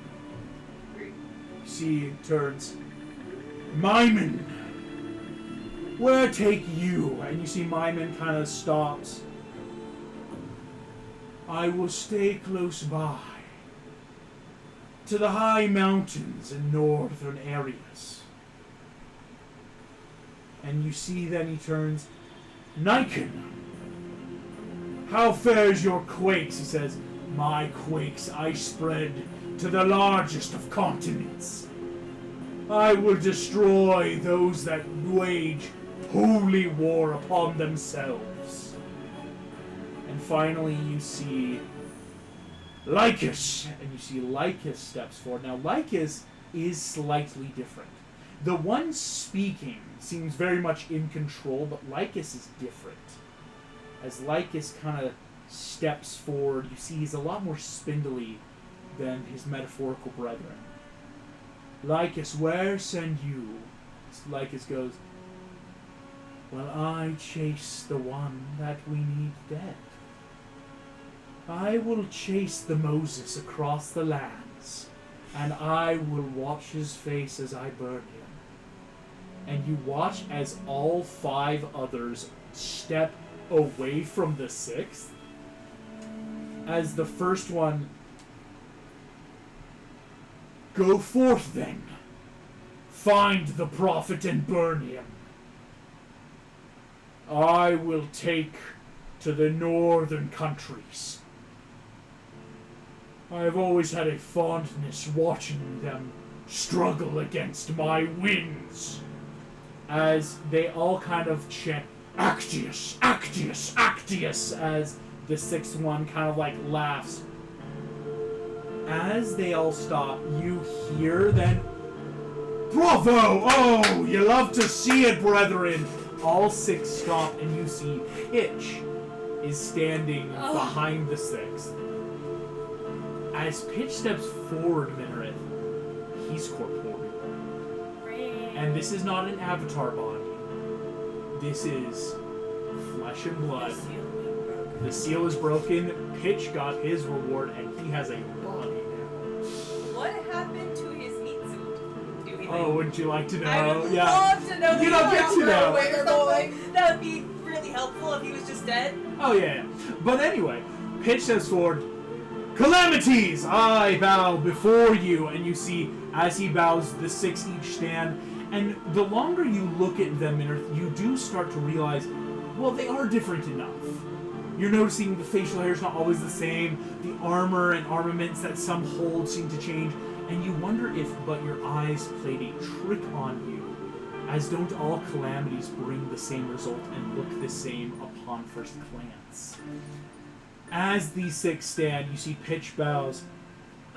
See, it turns. Myman, where take you? And you see Myman kind of stops. I will stay close by to the high mountains in northern areas. And you see then he turns. Nikon, how fares your quakes? He says, my quakes I spread to the largest of continents. I will destroy those that wage holy war upon themselves. And finally you see Lycus, and you see Lycus steps forward. Now Lycus is slightly different. The one speaking seems very much in control, but Lycus is different. As Lycus kind of steps forward, you see he's a lot more spindly than his metaphorical brethren. Lycus, where send you? Lycus goes, well, I chase the one that we need dead. I will chase the Moses across the lands, and I will watch his face as I burn him. And you watch as all 5 others step away from the 6th. As the first one, go forth then, find the prophet and burn him. I will take to the northern countries. I have always had a fondness watching them struggle against my winds. As they all kind of chant, Actius, Actius, Actius, as the 6th one kind of like laughs. As they all stop, you hear then, bravo! Oh, you love to see it, brethren! All 6 stop, and you see Pitch is standing behind the 6th. As Pitch steps forward, Minareth, he's corporeal. And this is not an avatar body. This is flesh and blood. The seal is broken. Pitch got his reward, and he has a body now. What happened to his meat suit? Do we think? Oh, wouldn't you like to know? I would Yeah. love to know. You don't get to know. Where they're going. That would be really helpful if he was just dead. Oh, yeah. But anyway, Pitch steps forward. Calamities! I bow before you. And you see, as he bows, the 6 each stand. And the longer you look at them, you do start to realize, well, they are different enough. You're noticing the facial hair is not always the same. The armor and armaments that some hold seem to change. And you wonder if but your eyes played a trick on you. As don't all calamities bring the same result and look the same upon first glance. As these 6 stand, you see Pitch bows.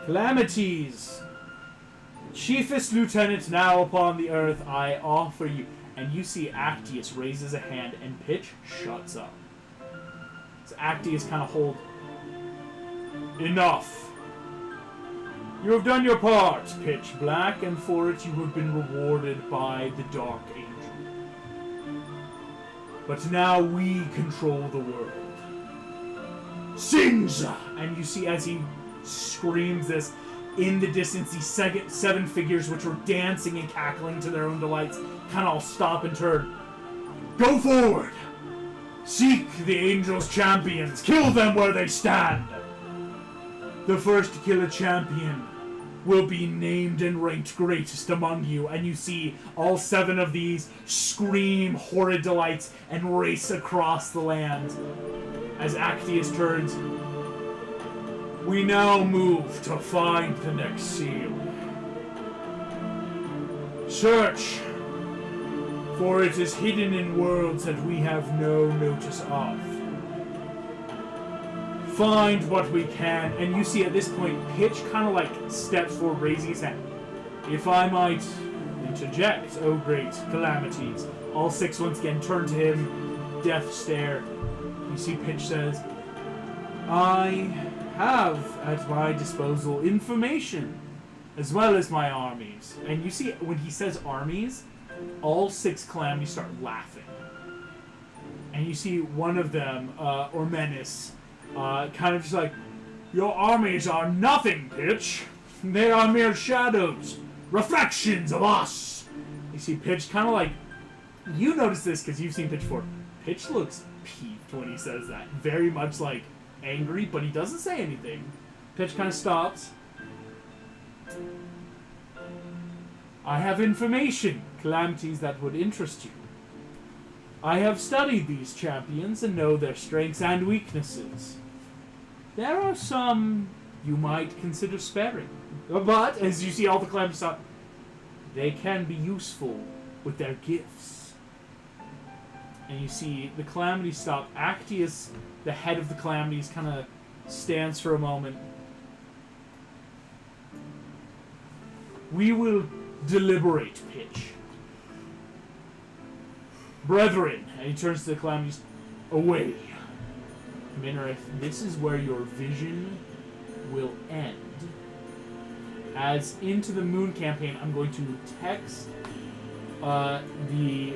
Calamities! Chiefest lieutenant now upon the earth, I offer you. And you see Actius raises a hand, and Pitch shuts up. So Actius kind of hold. Enough. You have done your part, Pitch Black, and for it you have been rewarded by the Dark Angel. But now we control the world. Sings! And you see as he screams this, in the distance, these seven figures which were dancing and cackling to their own delights kind of all stop and turn. Go forward! Seek the angels' champions! Kill them where they stand! The first to kill a champion will be named and ranked greatest among you. And you see all 7 of these scream horrid delights and race across the land. As Actius turns, we now move to find the next seal. Search, for it is hidden in worlds that we have no notice of. Find what we can, and you see at this point, Pitch kind of like steps forward, raising his hand. If I might interject, oh great calamities. All 6 once again turn to him, death stare. You see Pitch says, I have at my disposal information, as well as my armies. And you see, when he says armies, all 6 calamities start laughing. And you see one of them, Ormenis, kind of just like, your armies are nothing, Pitch. They are mere shadows, reflections of us. You see Pitch kind of like, you notice this because you've seen Pitch before. Pitch looks peeved when he says that. Very much like angry, but he doesn't say anything. Pitch kind of stops. I have information, calamities that would interest you. I have studied these champions and know their strengths and weaknesses. There are some you might consider sparing. But, as you see all the calamities stop, they can be useful with their gifts. And you see the calamities stop. Actius, the head of the calamities, kind of stands for a moment. We will deliberate, Pitch. Brethren, and he turns to the calamities, away. Minareth, this is where your vision will end. As into the moon campaign, I'm going to text the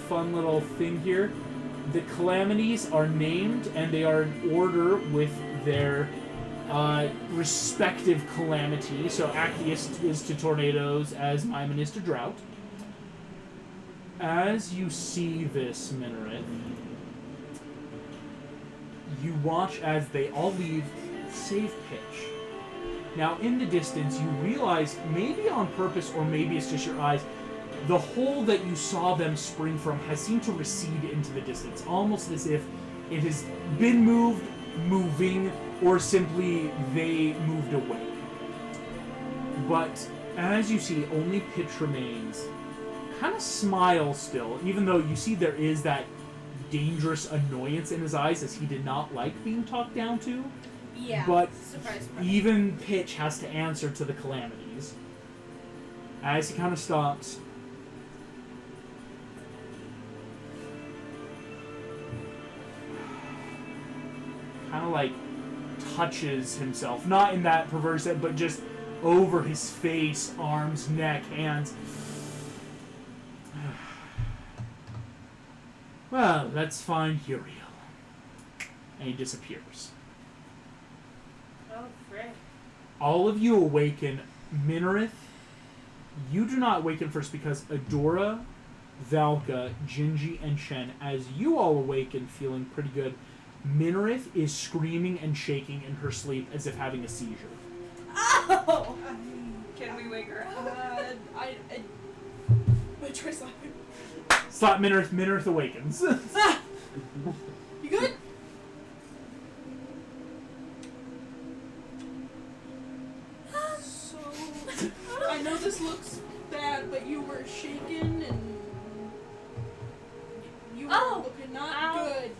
fun little thing here. The calamities are named, and they are in order with their respective calamity. So Actius is to tornadoes, as Maimon is to drought. As you see this, Minareth, you watch as they all leave, save Pitch. Now, in the distance, you realize, maybe on purpose or maybe it's just your eyes, the hole that you saw them spring from has seemed to recede into the distance, almost as if it has been moved, moving, or simply they moved away. But as you see, only Pitch remains. Kind of smiles still, even though you see there is that dangerous annoyance in his eyes as he did not like being talked down to. Yeah. But surprise. even Pitch has to answer to the calamities. As he kind of stops. Kind of like touches himself. Not in that perverse way, but just over his face, arms, neck, hands. Well, let's find Uriel. And he disappears. Oh, frick. All of you awaken. Minareth, you do not awaken first because Adora, Valka, Gingy, and Shen, as you all awaken feeling pretty good, Minareth is screaming and shaking in her sleep as if having a seizure. Oh! Can we wake her up? I try slapping. Slap Minareth. Minareth awakens. You good? So, I know this looks bad, but you were shaken and you were looking not good.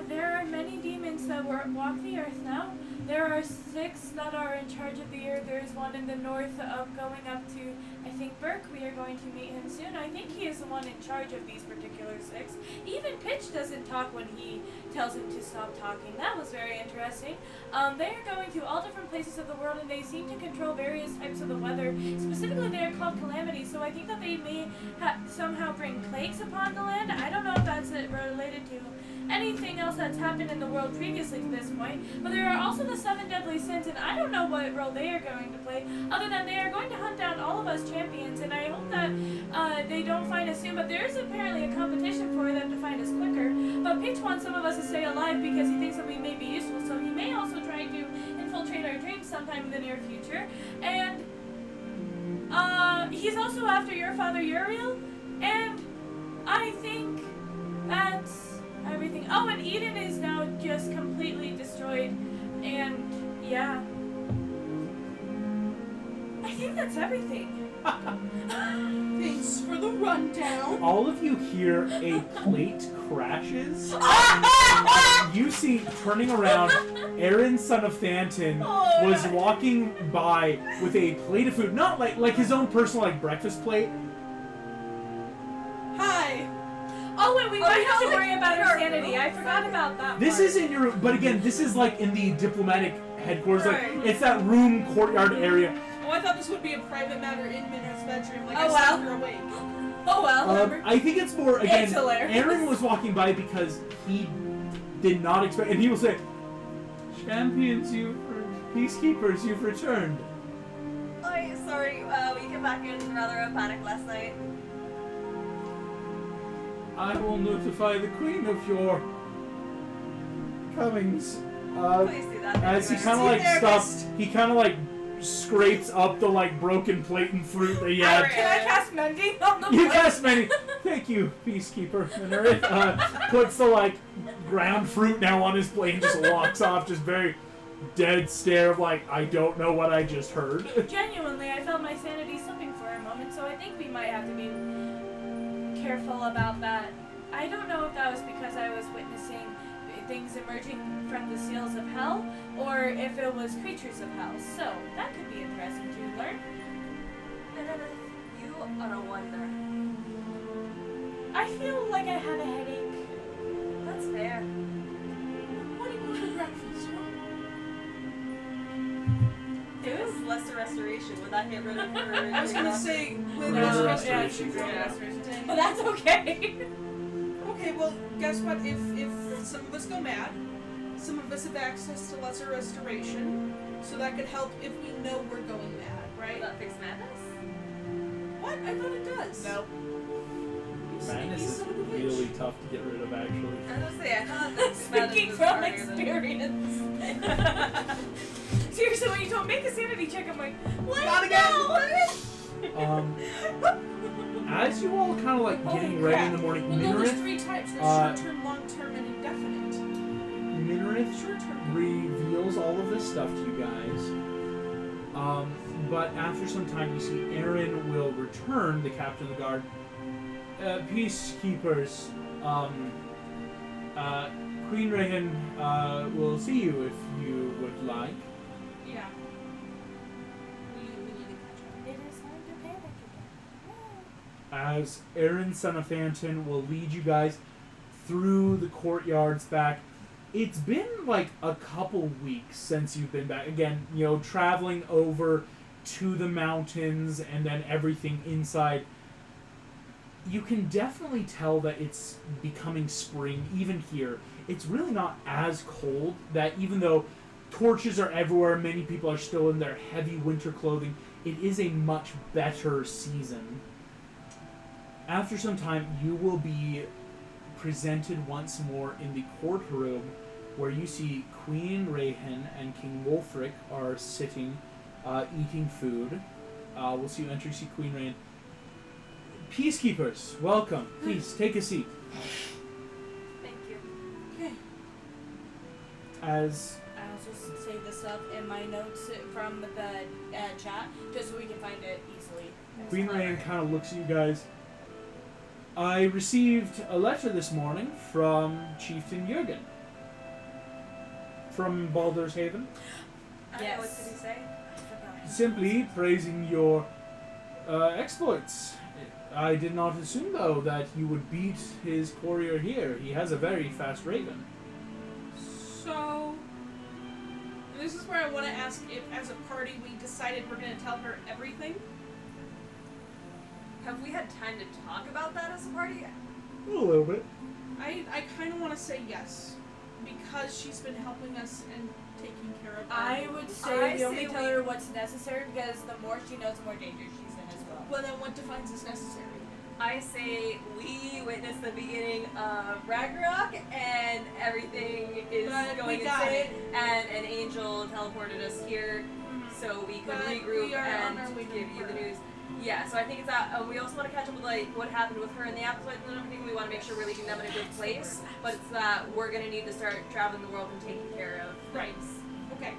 There are many demons that walk the earth now. There are 6 that are in charge of the earth. There is one in the north going up to, I think, Burke. We are going to meet him soon. I think he is the one in charge of these particular 6. Even Pitch doesn't talk when he tells him to stop talking. That was very interesting. They are going to all different places of the world, and they seem to control various types of the weather. Specifically, they are called Calamity, so I think that they may somehow bring plagues upon the land. I don't know if that's related to anything else that's happened in the world previously to this point, but there are also the 7 deadly sins, and I don't know what role they are going to play, other than they are going to hunt down all of us champions, and I hope that they don't find us soon, but there is apparently a competition for them to find us quicker. But Pitch wants some of us to stay alive because he thinks that we may be useful, so he may also try to infiltrate our dreams sometime in the near future, and he's also after your father Uriel, and I think that's everything. Oh, and Eden is now just completely destroyed, and yeah. I think that's everything. Thanks for the rundown. All of you hear a plate crashes. You see, turning around, Aaron, son of Thanton, was walking by with a plate of food, not like his own personal breakfast plate. Hi. Oh, and we might have to worry about our sanity. I forgot about that. This part. is in your, but again, this is in the diplomatic headquarters. Right. It's that room courtyard area. Oh, I thought this would be a private matter in Minna's bedroom. Oh, I wow. saw her awake. Oh well. I think it's more again. It's hilarious. Aaron was walking by because he did not expect, and he will say, "Champions, Peacekeepers, you've returned." Oh, sorry, we came back in rather a panic last night. I will notify the Queen of your comings. Please do that. As he kind of stops, he kind of scrapes up the broken plate and fruit that he had. Can I cast mending on the You plate? cast many. Thank you, Peacekeeper. And Earth puts the ground fruit now on his plate and just walks off, just very dead stare of I don't know what I just heard. Genuinely, I felt my sanity slipping for a moment, so I think we might have to be careful about that. I don't know if that was because I was witnessing things emerging from the seals of hell, or if it was creatures of hell. So that could be interesting to learn. And then you are a wonder. I feel like I have a headache. That's fair. What do you want for breakfast? If it was lesser restoration, would that get rid of her? I was gonna say with No, this yeah, restoration. she's Dang. But that's okay. Okay, well, guess what? If some of us go mad, some of us have access to lesser restoration, so that could help if we know we're going mad, Will right? that fix madness? What? I thought it does. Nope. You Madness sneaky is son of a bitch. really tough to get rid of, actually. I was gonna say, I thought that Speaking madness was from harder than- experience. Seriously, when you told make a sanity check, I'm like, what? Not again. As you all kind of getting ready in the morning, Well, no, there's Minarith 3 types. There's short-term, long-term, and indefinite. Minarith Short-term. reveals all of this stuff to you guys. But after some time, you see Aaron will return, the captain of the guard. Peacekeepers, Queen Rehan will see you if you would like. Yeah. We need to catch up. It is time to panic again. As Aaron, son of Thanton, will lead you guys through the courtyards back. It's been a couple weeks since you've been back. Again, traveling over to the mountains and then everything inside. You can definitely tell that it's becoming spring, even here. It's really not as cold, that even though torches are everywhere, many people are still in their heavy winter clothing, it is a much better season. After some time, you will be presented once more in the courtroom, where you see Queen Rehan and King Wolfric are sitting, eating food. We'll see you enter. You see Queen Rehan. Peacekeepers, welcome. Please take a seat. Thank you. Okay. As I'll just save this up in my notes from the chat, just so we can find it easily. Queen Rehan kind of looks at you guys. I received a letter this morning from Chieftain Jürgen from Baldur's Haven, I don't know, what did he say? I forgot. simply praising your Exploits. I did not assume, though, that you would beat his courier here. He has a very fast raven. So, this is where I want to ask if, as a party, we decided we're going to tell her everything. Have we had time to talk about that as a party? A little bit. I kind of want to say yes, because she's been helping us and taking care of I her. would say I we only say tell we- her what's necessary because the more she knows, the more danger she's in as well. Well, then what defines as necessary? I say we witnessed the beginning of Ragnarok and everything is But going we got insane and an angel teleported us here so we could But regroup we are and on our way to give you the work. news. Yeah, so I think it's that. We also want to catch up with like what happened with her and the appetite and everything. We want to make sure we're leaving them in a good place, but it's that we're gonna need to start traveling the world and taking care of Right. things. Okay.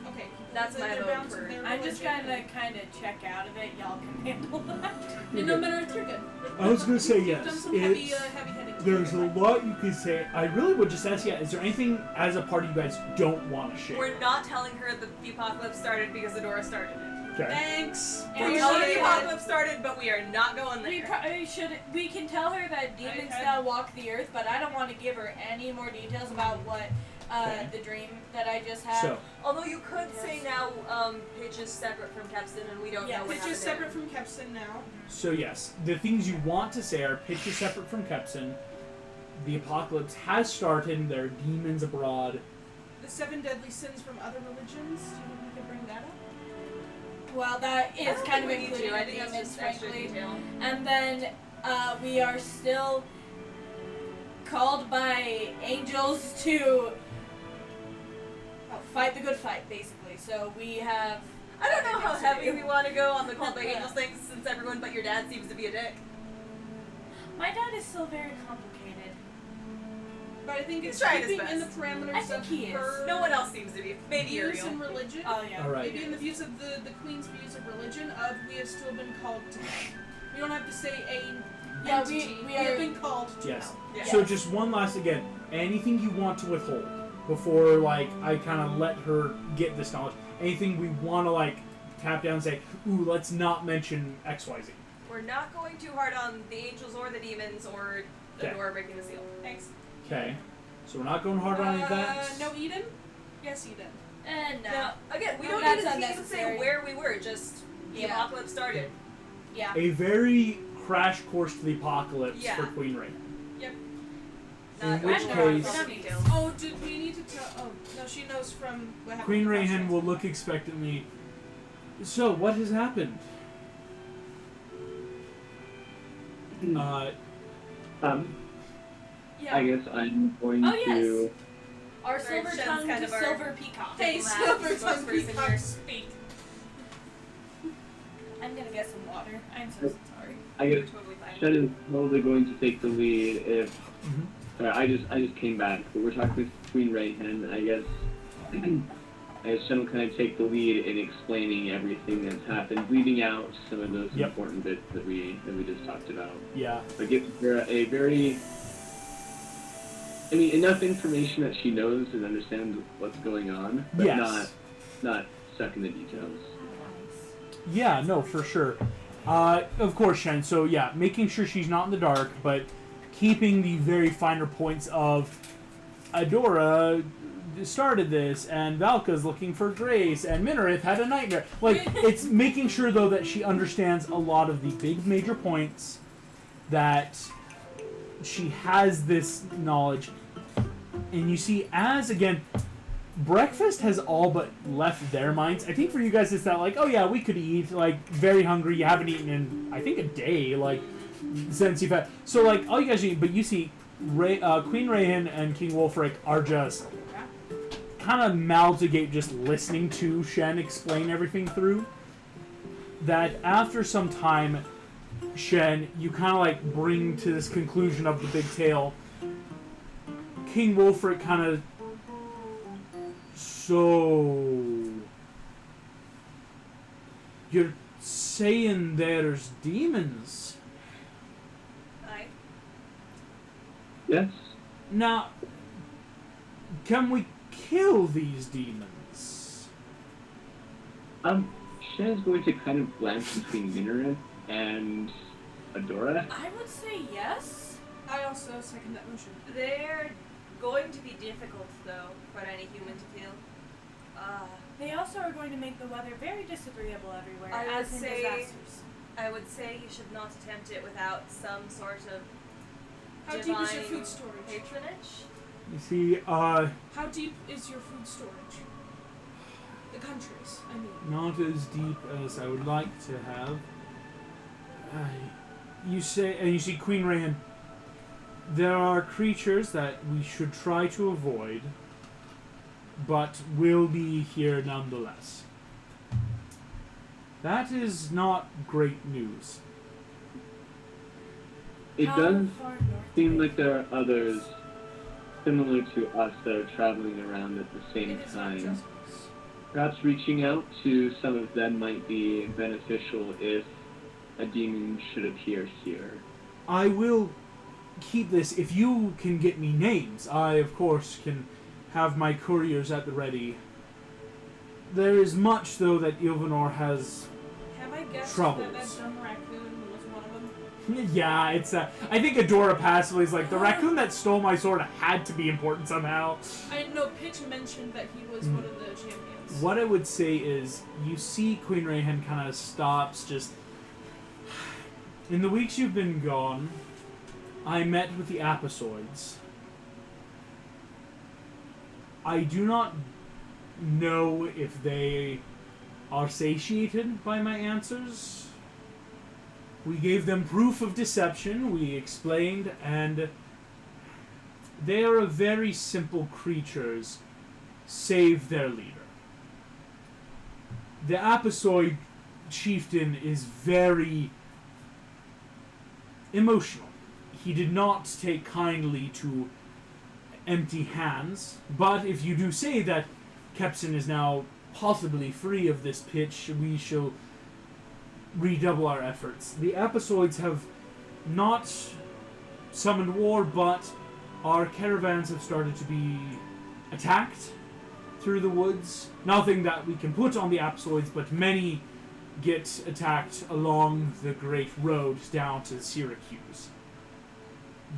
Okay. That's my They're vote bound to for- their I'm just religion. kind of check out of it. Y'all can handle that. No, Minorith, you're good. I was going to say You've done yes. some heavy, It's, heavy hitting. there's a lot you could say. I really would just ask, is there anything as a party you guys don't want to share? We're not telling her that the apocalypse started because Adora started it. Okay. Thanks. We're telling her the apocalypse started, but we are not going We there. probably should. We can tell her that demons I- now walk the earth, but I don't want to give her any more details about what Okay. the dream that I just had. So, Although you could say now, Pitch is separate from Capstan, and we don't Yeah, know what Which happened is separate from Kepson now. so yes, the things you want to say are pitch is separate from Kepson. The apocalypse has started. There are demons abroad. The 7 deadly sins from other religions. Do you think we could bring that up? Well, that there. is kind of I don't think we need included to. I in think that's demons, just extra frankly. detail. And then we are still called by angels to fight the good fight, basically. So we have. I don't know how things to heavy do. we want to go on the called by angels thing, since everyone but your dad seems to be a dick. My dad is still very complicated. But I think He's it's trying his keeping in the best. parameters I think of he is. her No one else seems to be. Maybe views Ariel. in religion. Oh yeah. All right. Maybe in the views of the Queen's views of religion, of we have still been called to hell. We don't have to say a Yeah, entity. we have are- been called to Yes. hell. Yeah. So just one last again. Anything you want to withhold before like I kind of let her get this knowledge. Anything we want to like tap down and say, ooh, let's not mention XYZ. We're not going too hard on the angels or the demons or the Okay. door breaking the seal. Thanks. Okay. So we're not going hard on any of that. No Eden? Yes, Eden. And Now, again, we No, don't that's need to even unnecessary. say where we were, just the Yeah. apocalypse started. yeah. A very crash course to the apocalypse Yeah. for Queen Ray. Not In which not case- all the details. Oh, did we need to tell? Oh, no, she knows from what happened. Queen with Rayhan Asha. will look expectantly. So, what has happened? Uh, Yeah. I guess I'm going Oh, yes. to. Our Sorry, silver Shen's tongued kind of our- silver peacock. Hey, Diplomat, Silver he's the Tongue spokesperson Peacock, here. speak. I'm gonna get some water. I'm so sorry. I You're guess totally fine. Shen is probably going to take the lead if. Mhm. Sorry, I just came back, but we're talking with Queen Rayhan. I guess. I guess Shen will kind of take the lead in explaining everything that's happened, leaving out some of those Yep. important bits that we just talked about. yeah. But give her a very. I mean, enough information that she knows and understands what's going on, but Yes. not stuck in the details. Yeah, no, for sure. Of course, Shen. So, yeah, making sure she's not in the dark, but keeping the very finer points of Adora started this, and Valka's looking for Grace, and Minorith had a nightmare. Like, it's making sure, though, that she understands a lot of the big major points, that she has this knowledge. And you see, as, again, breakfast has all but left their minds. I think for you guys it's that, like, oh yeah, we could eat, like, very hungry, you haven't eaten in, I think, a day, like, since you've had... So, like, all you guys eat, but you see, Queen Rayhan and King Wolfric are just kind of mouths agape just listening to Shen explain everything through. That after some time, Shen, you kind of, like, bring to this conclusion of the big tale. King Wolfric kind of... So... You're saying there's demons? Aye. Yes. Now, can we kill these demons? Shen's going to kind of glance between Minareth and Adora. I would say yes. I also second that motion. They're going to be difficult, though, for any human to feel. They also are going to make the weather very disagreeable everywhere, I would as in say- disasters. I would say you should not attempt it without some sort of How deep divine is your food storage? patronage. You see, How deep is your food storage? The countries, I mean. not as deep as I would like to have. You see, Queen Rayan, there are creatures that we should try to avoid, but will be here nonetheless. That is not great news. It How does far north seem do like there are others similar to us that are traveling around at the same It is not time. just us. Perhaps reaching out to some of them might be beneficial if a demon should appear here. I will keep this. If you can get me names, I, of course, can have my couriers at the ready. There is much, though, that Ilvanor has... Have I guessed Troubles. that dumb raccoon was one of them? Yeah, it's I think Adora passively is like, the raccoon that stole my sword had to be important somehow. I know Pitch mentioned that he was one of the champions. What I would say is, you see Queen Rayhan kind of stops, just... In the weeks you've been gone, I met with the Apisoids. I do not know if they are satiated by my answers. We gave them proof of deception, we explained, and they are very simple creatures, save their leader. The Apisoid chieftain is very emotional. He did not take kindly to empty hands, but if you do say that Kepson is now possibly free of this pitch, we shall redouble our efforts. The Apisoids have not summoned war, but our caravans have started to be attacked through the woods. Nothing that we can put on the Apisoids, but many get attacked along the great road down to Syracuse.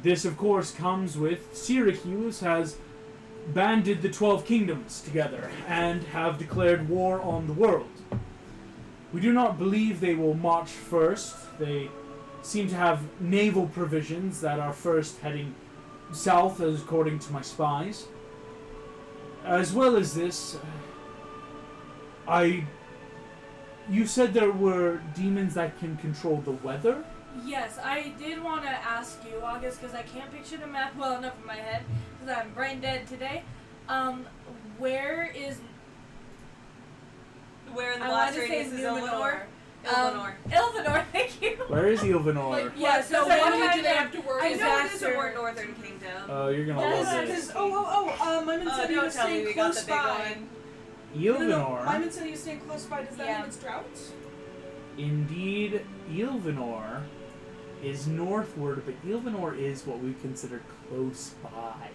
This, of course, comes with Syracuse has banded the 12 kingdoms together and have declared war on the world. We do not believe they will march first. They seem to have naval provisions that are first heading south, as according to my spies. As well as this, you said there were demons that can control the weather? Yes, I did want to ask you, August, because I can't picture the map well enough in my head, because I'm brain dead today. Where is... Where in the I blast wanted to say radius is Numenor. Ilvanor? Ilvanor, thank you. Where is Ilvanor? Like, Yeah, what so exactly what do kind they of have to worry I know about? it is a more northern kingdom. Oh, you're gonna That love is- this. Because, Myman said he Don't was tell me staying we got close the big by. one. Ilvanor. Myman said he was staying close by. Does that Yeah. mean it's drought? Indeed, Ilvanor is northward, but Ilvanor is what we consider close by.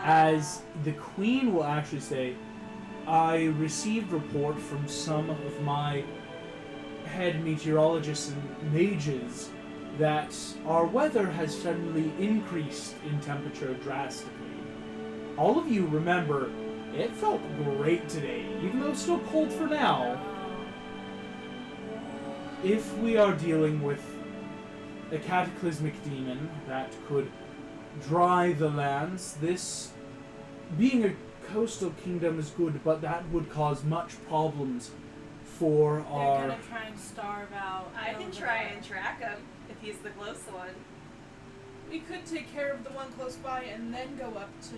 As the Queen will actually say, I received report from some of my head meteorologists and mages that our weather has suddenly increased in temperature drastically. All of you remember, it felt great today, even though it's still cold for now. If we are dealing with a cataclysmic demon that could dry the lands, this being a coastal kingdom is good, but that would cause much problems for They're our... gonna try and starve out. I can Ilvanor. try and track him if he's the close one. We could take care of the one close by and then go up to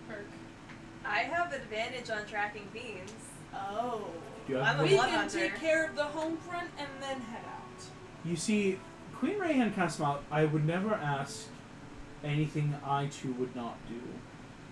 Perk. I have advantage on tracking fiends. Oh. You have I'm a We the- blood can hunter. take care of the home front and then head out. You see, Queen Rayhan kind of smiled. I would never ask anything I too would not do.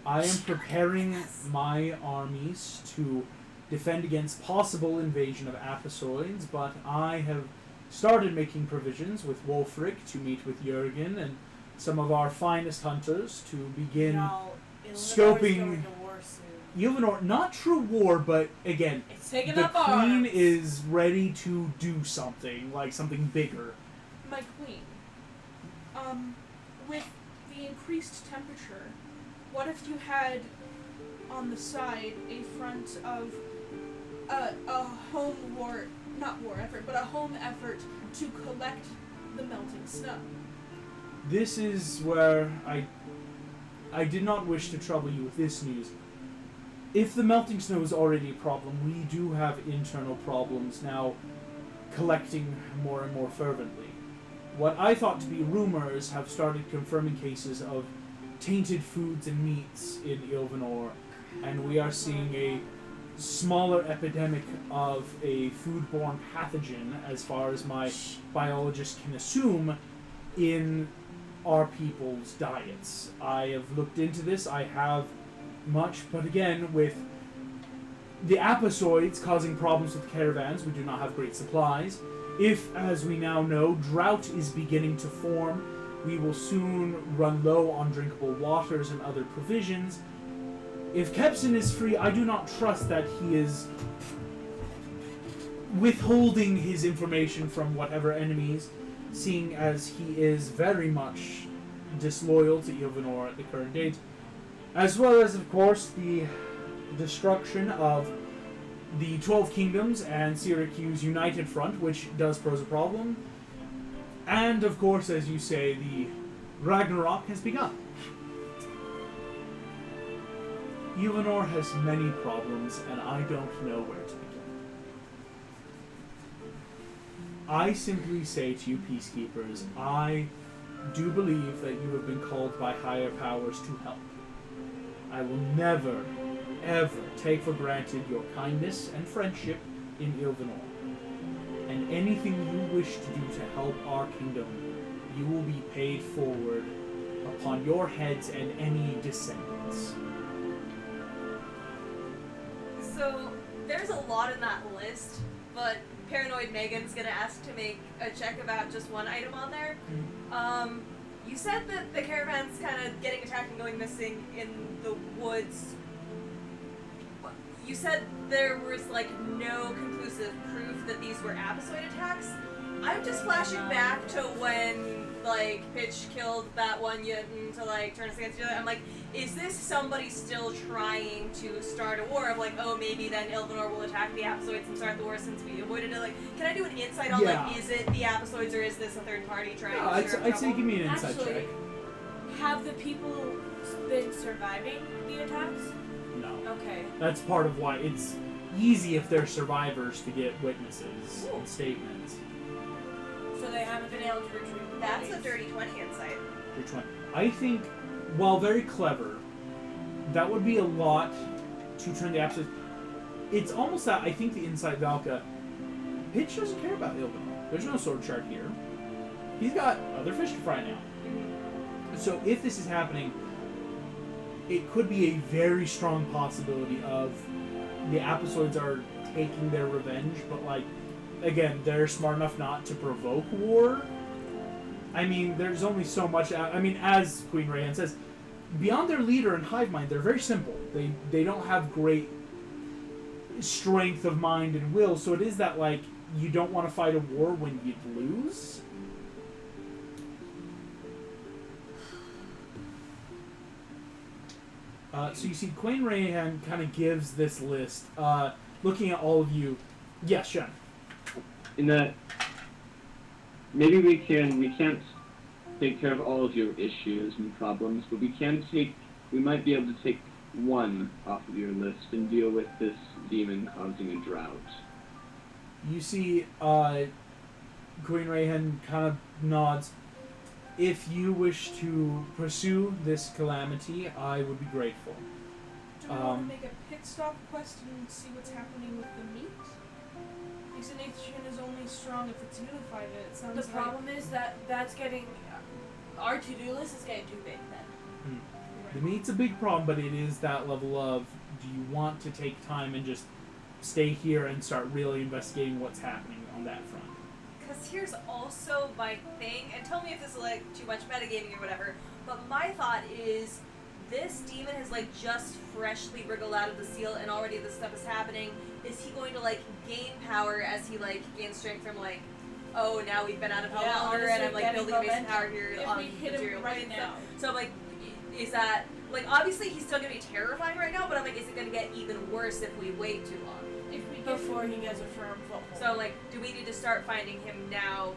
I am preparing my armies to defend against possible invasion of Apisoids, but I have started making provisions with Wolfric to meet with Jurgen and some of our finest hunters to begin No, Ilvanor's scoping- going to war soon. Yelvanor, not true war, but again, It's taking the up queen arms. is ready to do something, like something bigger. My queen. With the increased temperature, what if you had on the side a front of a home war, not war effort, but a home effort to collect the melting snow? This is where I did not wish to trouble you with this news. If the melting snow is already a problem, we do have internal problems now collecting more and more fervently. What I thought to be rumors have started confirming cases of tainted foods and meats in Ilvanor, and we are seeing a smaller epidemic of a foodborne pathogen, as far as my biologist can assume, in our people's diets. I have looked into this, I have much, but again, with the aposoids causing problems with caravans, we do not have great supplies. If, as we now know, drought is beginning to form, we will soon run low on drinkable waters and other provisions. If Kepson is free, I do not trust that he is withholding his information from whatever enemies, seeing as he is very much disloyal to Ilvanor at the current date. As well as, of course, the destruction of the 12 Kingdoms and Syracuse United Front, which does pose a problem. And, of course, as you say, the Ragnarok has begun. Ilvanor has many problems, and I don't know where to begin. I simply say to you, Peacekeepers, I do believe that you have been called by higher powers to help. I will never, ever take for granted your kindness and friendship in Ilvanor. And anything you wish to do to help our kingdom, you will be paid forward upon your heads and any descendants. So, there's a lot in that list, but Paranoid Megan's gonna ask to make a check about just one item on there. You said that the caravan's kind of getting attacked and going missing in the woods. You said there was, like, no conclusive proof that these were aposoid attacks. I'm just flashing back to when, like, Pitch killed that one Yutton to, like, turn us against each other. I'm like, is this somebody still trying to start a war of, like, oh, maybe then Ilvanor will attack the aposoids and start the war since we avoided it? Like, can I do an insight on, like, is it the aposoids or is this a third party trying to stir up I'd say trouble? give me an insight Actually, check. have the people been surviving the attacks? No. Okay. That's part of why it's easy if they're survivors to get witnesses and statements. So they haven't been able to retrieve the That's a bodies. dirty 20 insight. Which one? I think, while very clever, that would be a lot to turn the episode. It's almost that I think the Insight Valka, Pitch doesn't care about Ilvanor. There's no sword shard here. He's got other fish to fry now. So if this is happening, it could be a very strong possibility of the aposoids are taking their revenge, but like, again, they're smart enough not to provoke war. I mean, there's only so much. I mean, as Queen Rayhan says, beyond their leader and hive mind, they're very simple. They don't have great strength of mind and will. So it is that, like, you don't want to fight a war when you'd lose. So you see, Queen Rayhan kind of gives this list, looking at all of you. Yes, Shen. In that, maybe we can't take care of all of your issues and problems, but we might be able to take one off of your list and deal with this demon causing a drought. You see, Queen Rayhan kind of nods. If you wish to pursue this calamity, I would be grateful. Do we want to make a pit stop quest and see what's happening with the meat? Exonation is only strong if it's unified. It sounds The like problem is that that's getting... Our to-do list is getting too big then. The meat's a big problem, but it is that level of, do you want to take time and just stay here and start really investigating what's happening on that front? Because here's also my thing, and tell me if this is like too much metagaming or whatever, but my thought is this demon has like just freshly wriggled out of the seal and already this stuff is happening, is he going to like gain power as he like gains strength from like, oh, now we've been out of power Yeah, longer and I'm like honestly, building base getting power here If on we hit him material right planes and now. stuff. So I'm like, is that like obviously he's still gonna be terrifying right now, but I'm like, is it gonna get even worse if we wait too long? If we get Before he gets a firm foothold. So like, do we need to start finding him now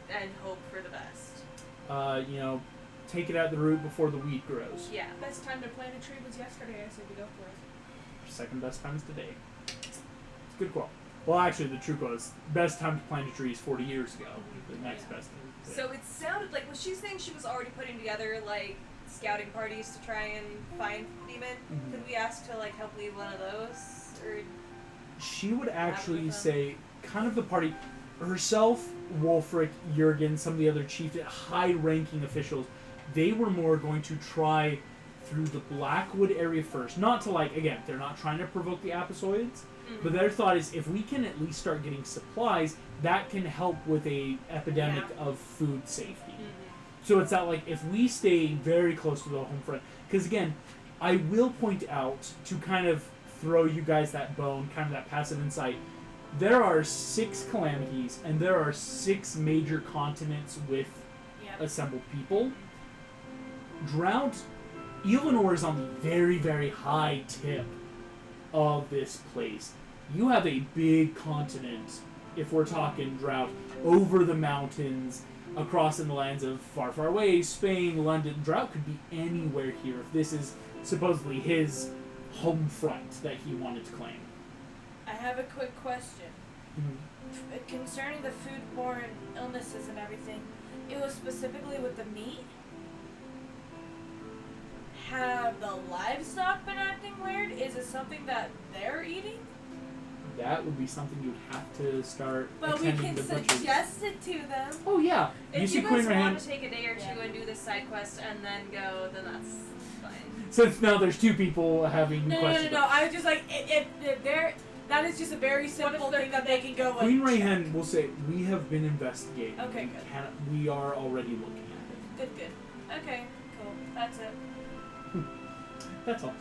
and hope for the best? You know, take it at the root before the weed grows. Yeah. best time to plant a tree was yesterday, I said we go for it. Second best time is today. It's a good quote. Well, actually, the true quote is best time to plant a tree is 40 years ago. The next Yeah. best. Is So it sounded like, was she saying she was already putting together like scouting parties to try and find demon? Mhm. Could we ask to like help lead one of those? Or she would actually with them. say, kind of the party, herself, Wolfric, Jurgen, some of the other chieftain, high-ranking officials, they were more going to try through the Blackwood area first. Not to like, again, they're not trying to provoke the Aposoids, but their thought is if we can at least start getting supplies, that can help with a epidemic of food safety. So it's that like if we stay very close to the home front, because again, I will point out to kind of throw you guys that bone, kind of that passive insight. There are 6 calamities, and there are 6 major continents with Yep. assembled people. Drought, Eleanor is on the very, very high tip of this place. You have a big continent, if we're talking drought, over the mountains, across in the lands of far, far away, Spain, London. Drought could be anywhere here if this is supposedly his home front that he wanted to claim. I have a quick question. Concerning the foodborne illnesses and everything, it was specifically with the meat. Have the livestock been acting weird? Is it something that they're eating? That would be something you'd have to start But we attending can the butchers. suggest it to them. Oh yeah, if you see guys Queen want Rahan. to take a day or two Yeah. and do this side quest and then go, then that's fine. Since now there's 2 people having No, questions. I was just like, if they're, that is just a very simple they're thing that they can go and Queen check. Rahan will say, we have been investigating. Okay, We good. We are already looking at it. Good. Okay, cool. That's it. That's all.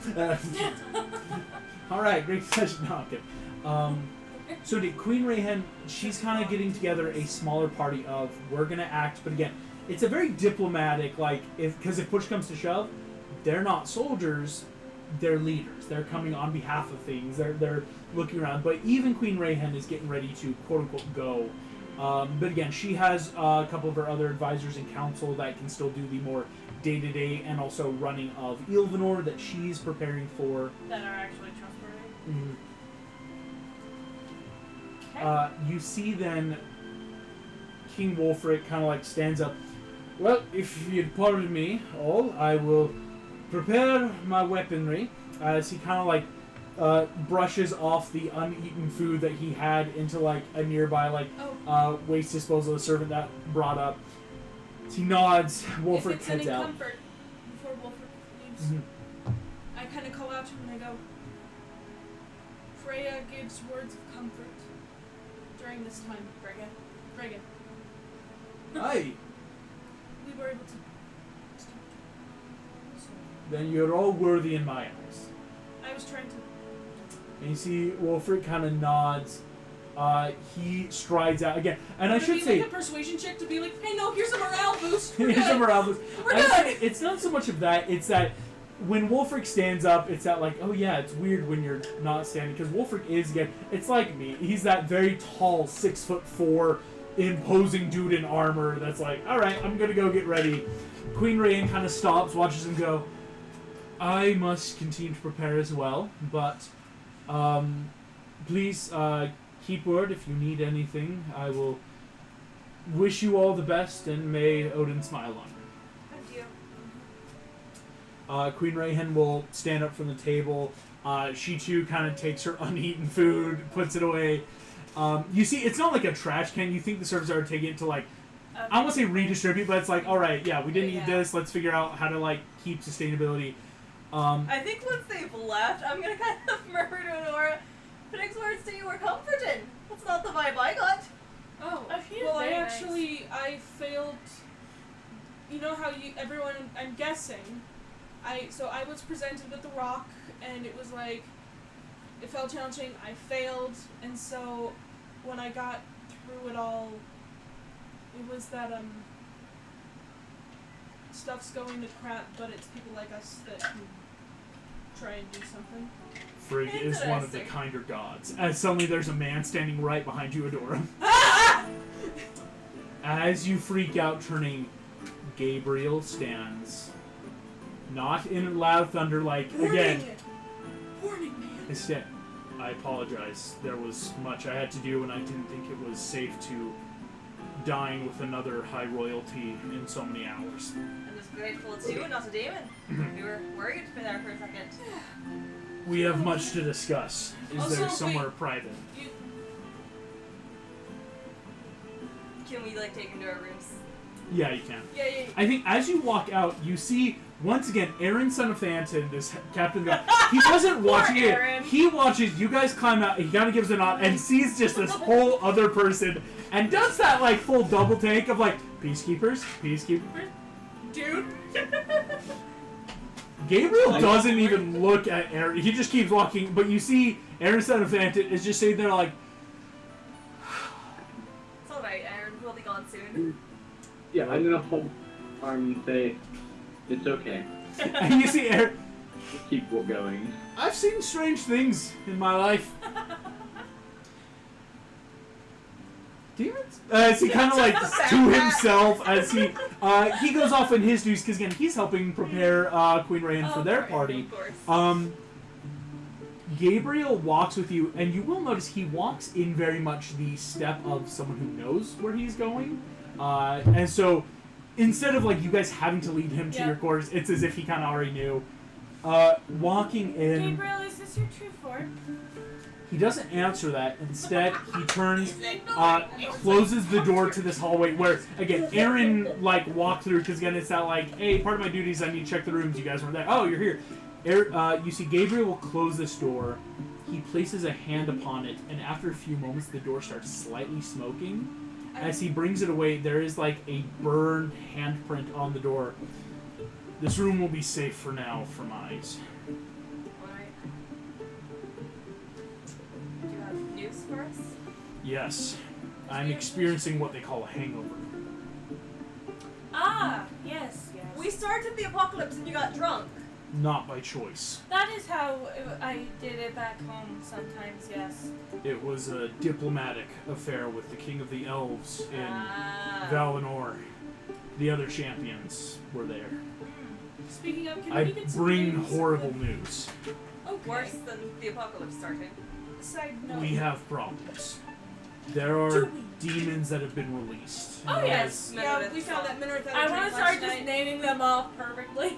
Alright, great session. No, I'm kidding. So did Queen Rahan, she's kind of getting together a smaller party of, we're going to act, but again, it's a very diplomatic, like, because if push comes to shove, they're not soldiers, they're leaders. They're coming on behalf of things. They're looking around. But even Queen Rahan is getting ready to, quote-unquote, go. But again, she has a couple of her other advisors in council that can still do the more day-to-day and also running of Ilvanor that she's preparing for. That are actually trustworthy. Okay. You see then King Wolfric kind of like stands up. Well, if you'd pardon me all, I will prepare my weaponry as he kind of like brushes off the uneaten food that he had into like a nearby like waste disposal. A servant that brought up. As he nods, If Wolfric it's heads any out. comfort, before Wolfric leaves, I kind of call out to him and I go, Freya gives words of comfort during this time. Bregan. Aye, We were able to stop it. So then you're all worthy in my eyes. I was trying to. And you see Wolfric kind of nods. He strides out again, and I Would it should be say, like a persuasion check to be like, hey, no, here's a morale boost. We're here's good. a morale boost. We're I would good. say it's not so much of that. It's that when Wolfric stands up, it's that like, oh yeah, it's weird when you're not standing because Wolfric is again. It's like me. He's that very tall, 6'4", imposing dude in armor. That's like, all right, I'm gonna go get ready. Queen Rahan kind of stops, watches him go. I must continue to prepare as well, but please keep word if you need anything. I will wish you all the best, and may Odin smile on you. Thank you. Queen Rahan will stand up from the table. She too kind of takes her uneaten food, puts it away. You see, it's not like a trash can. You think the servers are taking it to like, I won't say redistribute, but it's like, all right, yeah, we didn't eat this. Let's figure out how to like keep sustainability. I think once they've left, I'm gonna kind of murmur to Honora, Phoenix words to you were comforting. That's not the vibe I got. Oh, he is well, very nice. I failed. You know how everyone, I'm guessing, I was presented with the rock, and it was like, it felt challenging. I failed, and so when I got through it all, it was that stuff's going to crap, but it's people like us that can try and do something. Frigg is one of the Interesting. kinder gods. As suddenly there's a man standing right behind you, Adora. As you freak out, turning, Gabriel stands. Not in loud thunder, like, again. Warning, man. Instead, I apologize. There was much I had to do, and I didn't think it was safe to dine with another high royalty in so many hours. I'm just grateful it's you, not a demon. We were worried for there for a second. We have much to discuss. Is Also, there somewhere wait. private? Can we like take him to our rooms? Yeah, you can. Yeah. I think as you walk out, you see, once again, Aaron, son of Thanton, this Captain guy, he wasn't watching it. Aaron. He watches you guys climb out, he kind of gives a nod, and sees just this whole other person, and does that, like, full double take of, like, Peacekeepers? Dude. Gabriel doesn't even look at Aaron. He just keeps walking, but you see Aaron, son of Thanton, is just sitting there like, It's alright, Aaron. We'll be gone soon. Yeah, I'm gonna hold arm and say, it's okay. and you see Aaron, Keep going. I've seen strange things in my life. Demons? As he kind of like to himself, as he goes off in his duties, because again he's helping prepare Queen Rayan for their party. Of course. Gabriel walks with you, and you will notice he walks in very much the step of someone who knows where he's going, and so instead of like you guys having to lead him to your quarters, it's as if he kind of already knew. Walking in. Gabriel, is this your true form? He doesn't answer that. Instead, he turns, closes the door to this hallway where, again, Aaron, like, walked through, because, again, it's that, like, hey, part of my duties, I need to check the rooms. You guys weren't there. Oh, you're here. You see Gabriel will close this door. He places a hand upon it, and after a few moments, the door starts slightly smoking. As he brings it away, there is, like, a burned handprint on the door. This room will be safe for now, from eyes. Alright. Do you have news for us? Yes. I'm experiencing what they call a hangover. Ah, yes. We started the apocalypse and you got drunk. Not by choice. That is how I did it back home sometimes, yes. It was a diplomatic affair with the King of the Elves in Valinor. The other champions were there. Speaking of, can I we get some bring news? horrible news. Okay. Worse than the apocalypse starting. Side note. We have problems. There are demons that have been released. Oh, yes. Yeah, we found that Minorith I want to start just naming them off perfectly.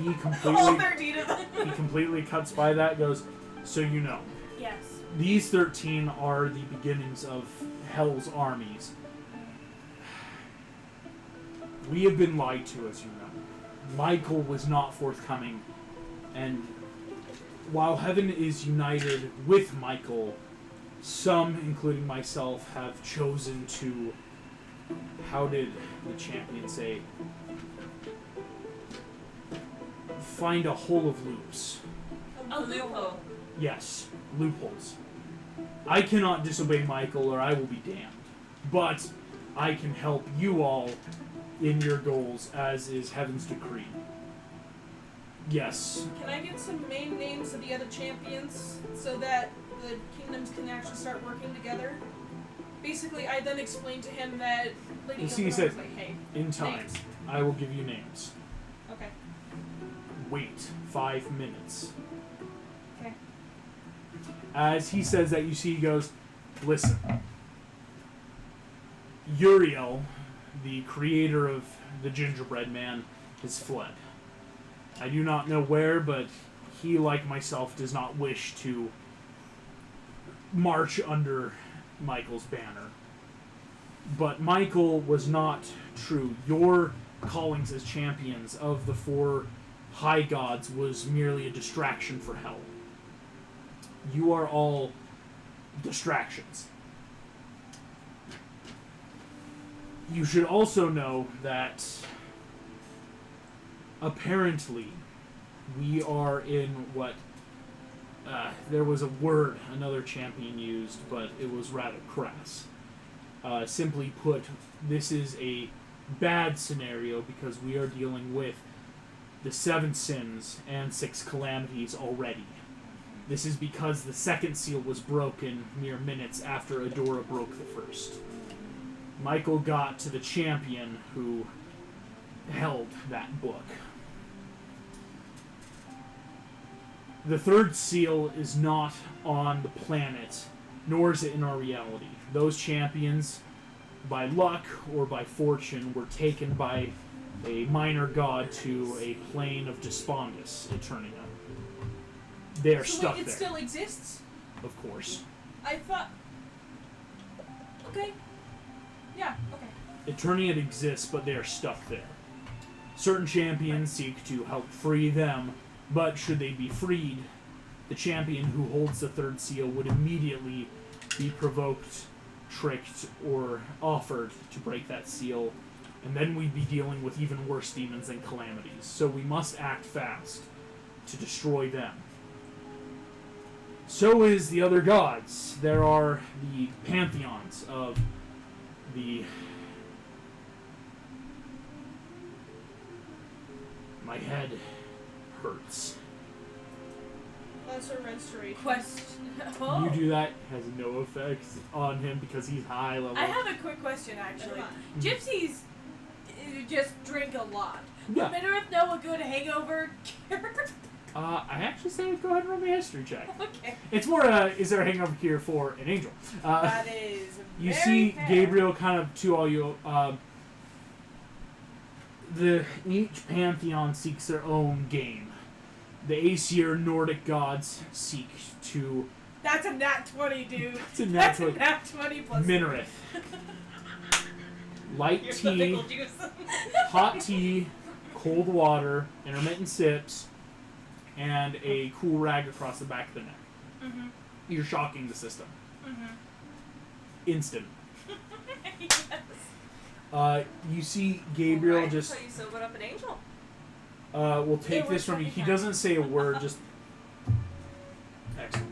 He All completely 13 of them. he completely cuts by that, goes, so you know. Yes. These 13 are the beginnings of Hell's armies. We have been lied to, as you know. Michael was not forthcoming, and while Heaven is united with Michael, some, including myself, have chosen to, how did the champion say, find a hole of loops. A loophole. Yes, loopholes. I cannot disobey Michael or I will be damned. But I can help you all in your goals, as is Heaven's decree. Yes. Can I get some main names of the other champions so that the kingdoms can actually start working together? Basically, I then explained to him that Lady You see, he Gilmore said, was like, hey, in time, names. I will give you names. Okay. Wait 5 minutes. Okay. As he says that, you see he goes, listen. Uriel, the creator of the gingerbread man, has fled. I do not know where, but he, like myself, does not wish to march under Michael's banner. But Michael was not true. Your callings as champions of the 4 high gods was merely a distraction for hell. You are all distractions. You should also know that apparently We are in what... there was a word another champion used, but it was rather crass. Simply put, this is a bad scenario because we are dealing with the 7 sins and 6 calamities already. This is because the second seal was broken mere minutes after Adora broke the first. Michael got to the champion who held that book. The third seal is not on the planet, nor is it in our reality. Those champions, by luck or by fortune, were taken by a minor god to a plane of Despondus, Eternia. They are So stuck wait, it there, still exists? of course. I thought... Okay. Yeah, okay. Eternia exists, but they are stuck there. Certain champions seek to help free them, but should they be freed, the champion who holds the third seal would immediately be provoked, tricked, or offered to break that seal, and then we'd be dealing with even worse demons than calamities. So we must act fast to destroy them. So is the other gods. There are the pantheons of the... My head hurts. That's a restoration. Question. Oh. You do that, has no effect on him because he's high level. I have a quick question, actually. Never mind. Gypsies just drink a lot. Yeah. Would Minareth know a good hangover cure? I actually say go ahead and roll me a history check. Okay. It's more, is there a hangover cure for an angel? That is You very see fair. Gabriel kind of to all you. Each pantheon seeks their own game. The Aesir Nordic gods seek to... That's a nat 20, dude. It's a nat That's 20. a nat 20 plus. Minareth. Light Here's the tea, pickle juice. hot tea, cold water, intermittent sips, and a cool rag across the back of the neck. Mm-hmm. You're shocking the system. Mm-hmm. Instant. Yes. You see Gabriel Right, just... So you sobered up an angel. We'll take It this works from you. every He time. doesn't say a word, just... Excellent.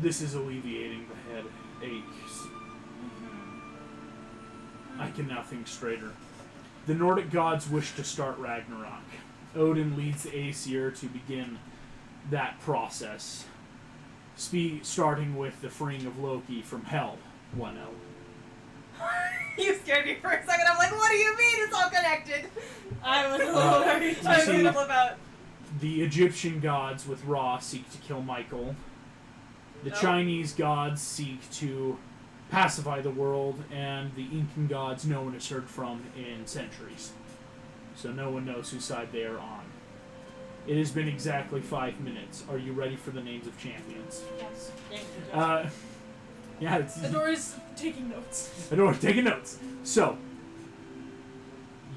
This is alleviating the head aches. I can now think straighter. The Nordic gods wish to start Ragnarok. Odin leads the Aesir to begin that process, starting with the freeing of Loki from Hell, 1L. You scared me for a second. I'm like, what do you mean it's all connected? I was a little worried. You I was see- gonna flip out. The Egyptian gods with Ra seek to kill Michael. The Oh. Chinese gods seek to pacify the world, and the Incan gods no one has heard from in centuries. So no one knows whose side they are on. It has been exactly 5 minutes. Are you ready for the names of champions? Yes. Yeah, it's... Adora's taking notes. Adora, taking notes. So,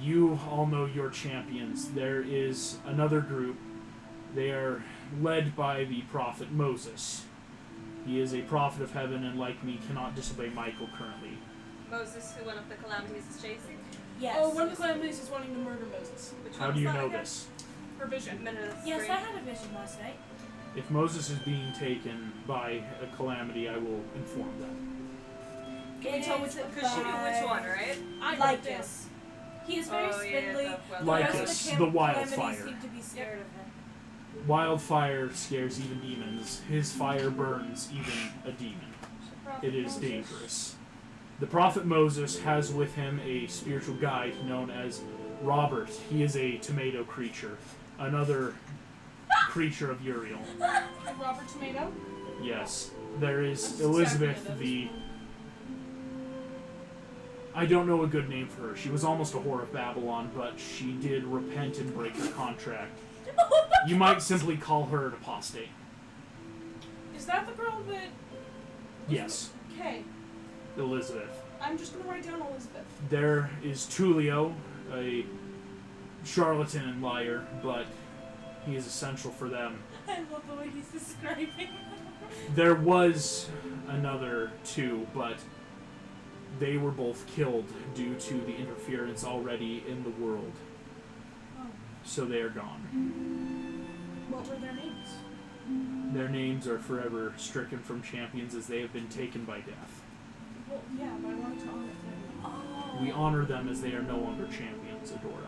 you all know your champions. There is another group. They are led by the prophet Moses. He is a prophet of heaven and, like me, cannot disobey Michael currently. Moses, who one of the calamities is chasing? Yes. Oh, one of the calamities is wanting to murder Moses. Which How one's do you that know again? this? Her vision. Minute of the Yes, screen. I had a vision last night. If Moses is being taken by a calamity, I will inform them. Can we tell which one? Because she knew which one, right? I Lycus. He is very Oh, yeah, spindly. the well- The rest of Lycus, the the calamities wildfire. seem to be scared of him. Wildfire scares even demons. His fire burns even a demon. It is dangerous. The prophet Moses has with him a spiritual guide known as Robert. He is a tomato creature, another creature of Uriel. Robert Tomato. Yes. There is That's Elizabeth, exactly the... I don't know a good name for her. She was almost a whore of Babylon, but she did repent and break her contract. You might simply call her an apostate. Is that the girl that... Yes, Okay. Elizabeth. I'm just gonna write down Elizabeth. There is Tulio, a charlatan and liar, but he is essential for them. I love the way he's describing. There was another two, but they were both killed due to the interference already in the world. so they are gone. What were their names? Their names are forever stricken from champions as they have been taken by death. Well, yeah, but I wanted to honor them. Oh. We honor them as they are no longer champions, Adora.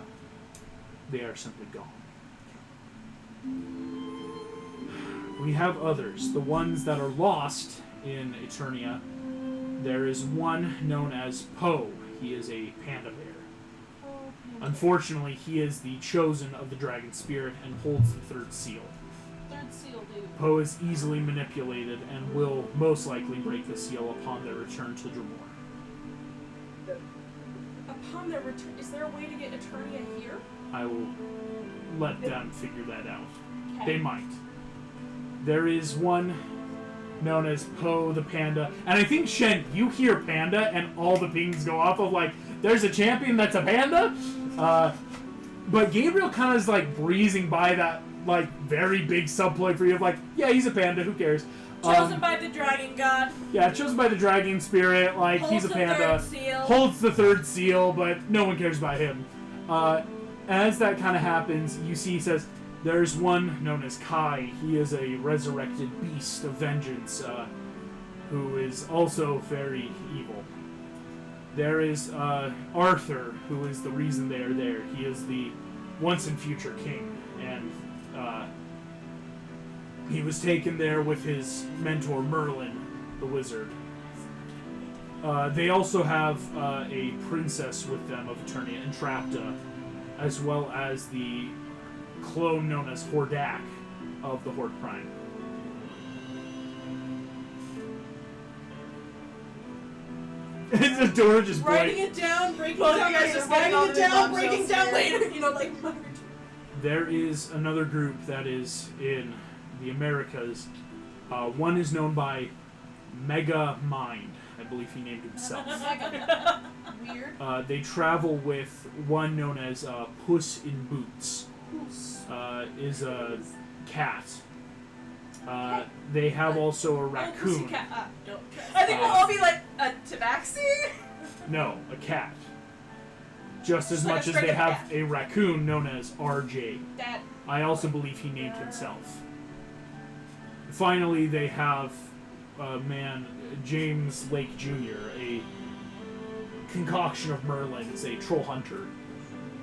They are simply gone. We have others, the ones that are lost in Eternia. There is one known as Poe. He is a panda bear. Oh, Unfortunately, he is the chosen of the dragon spirit and holds the third seal. third seal, dude. Poe is easily manipulated and will most likely break the seal upon their return to Dremor. Upon their return, is there a way to get Eternia here? I will let them figure that out. Okay. They might. There is one known as Poe the Panda. And I think, Shen, you hear panda and all the pings go off of, like, there's a champion that's a panda? But Gabriel kind of is, like, breezing by that, like, very big subplot for you of, like, yeah, he's a panda, who cares? Chosen by the dragon god. Yeah, chosen by the dragon spirit, like, Holds he's a the panda. third seal. Holds the third seal, but no one cares about him. As that kind of happens, you see he says, there's one known as Kai. He is a resurrected beast of vengeance, who is also very evil. There is Arthur, who is the reason they are there. He is the once and future king, and he was taken there with his mentor Merlin, the wizard. They also have a princess with them of Eternia, Entrapta, as well as the clone known as Hordak of the Horde Prime. Adora just Writing it down, breaking Well, it down you guys later. just getting all Writing it the down, bombshells breaking down here. later. You know, like. There is another group that is in the Americas. One is known by Mega Mind. I believe he named himself. Weird. They travel with one known as Puss in Boots. Is a cat. They have also a raccoon. Don't I think we'll all be like a tabaxi. No, a cat. Just as Just like much a as they straight-up have a raccoon known as RJ. That. I also believe he named himself. Finally, they have a man, James Lake Jr., a concoction of Merlin's, a troll hunter.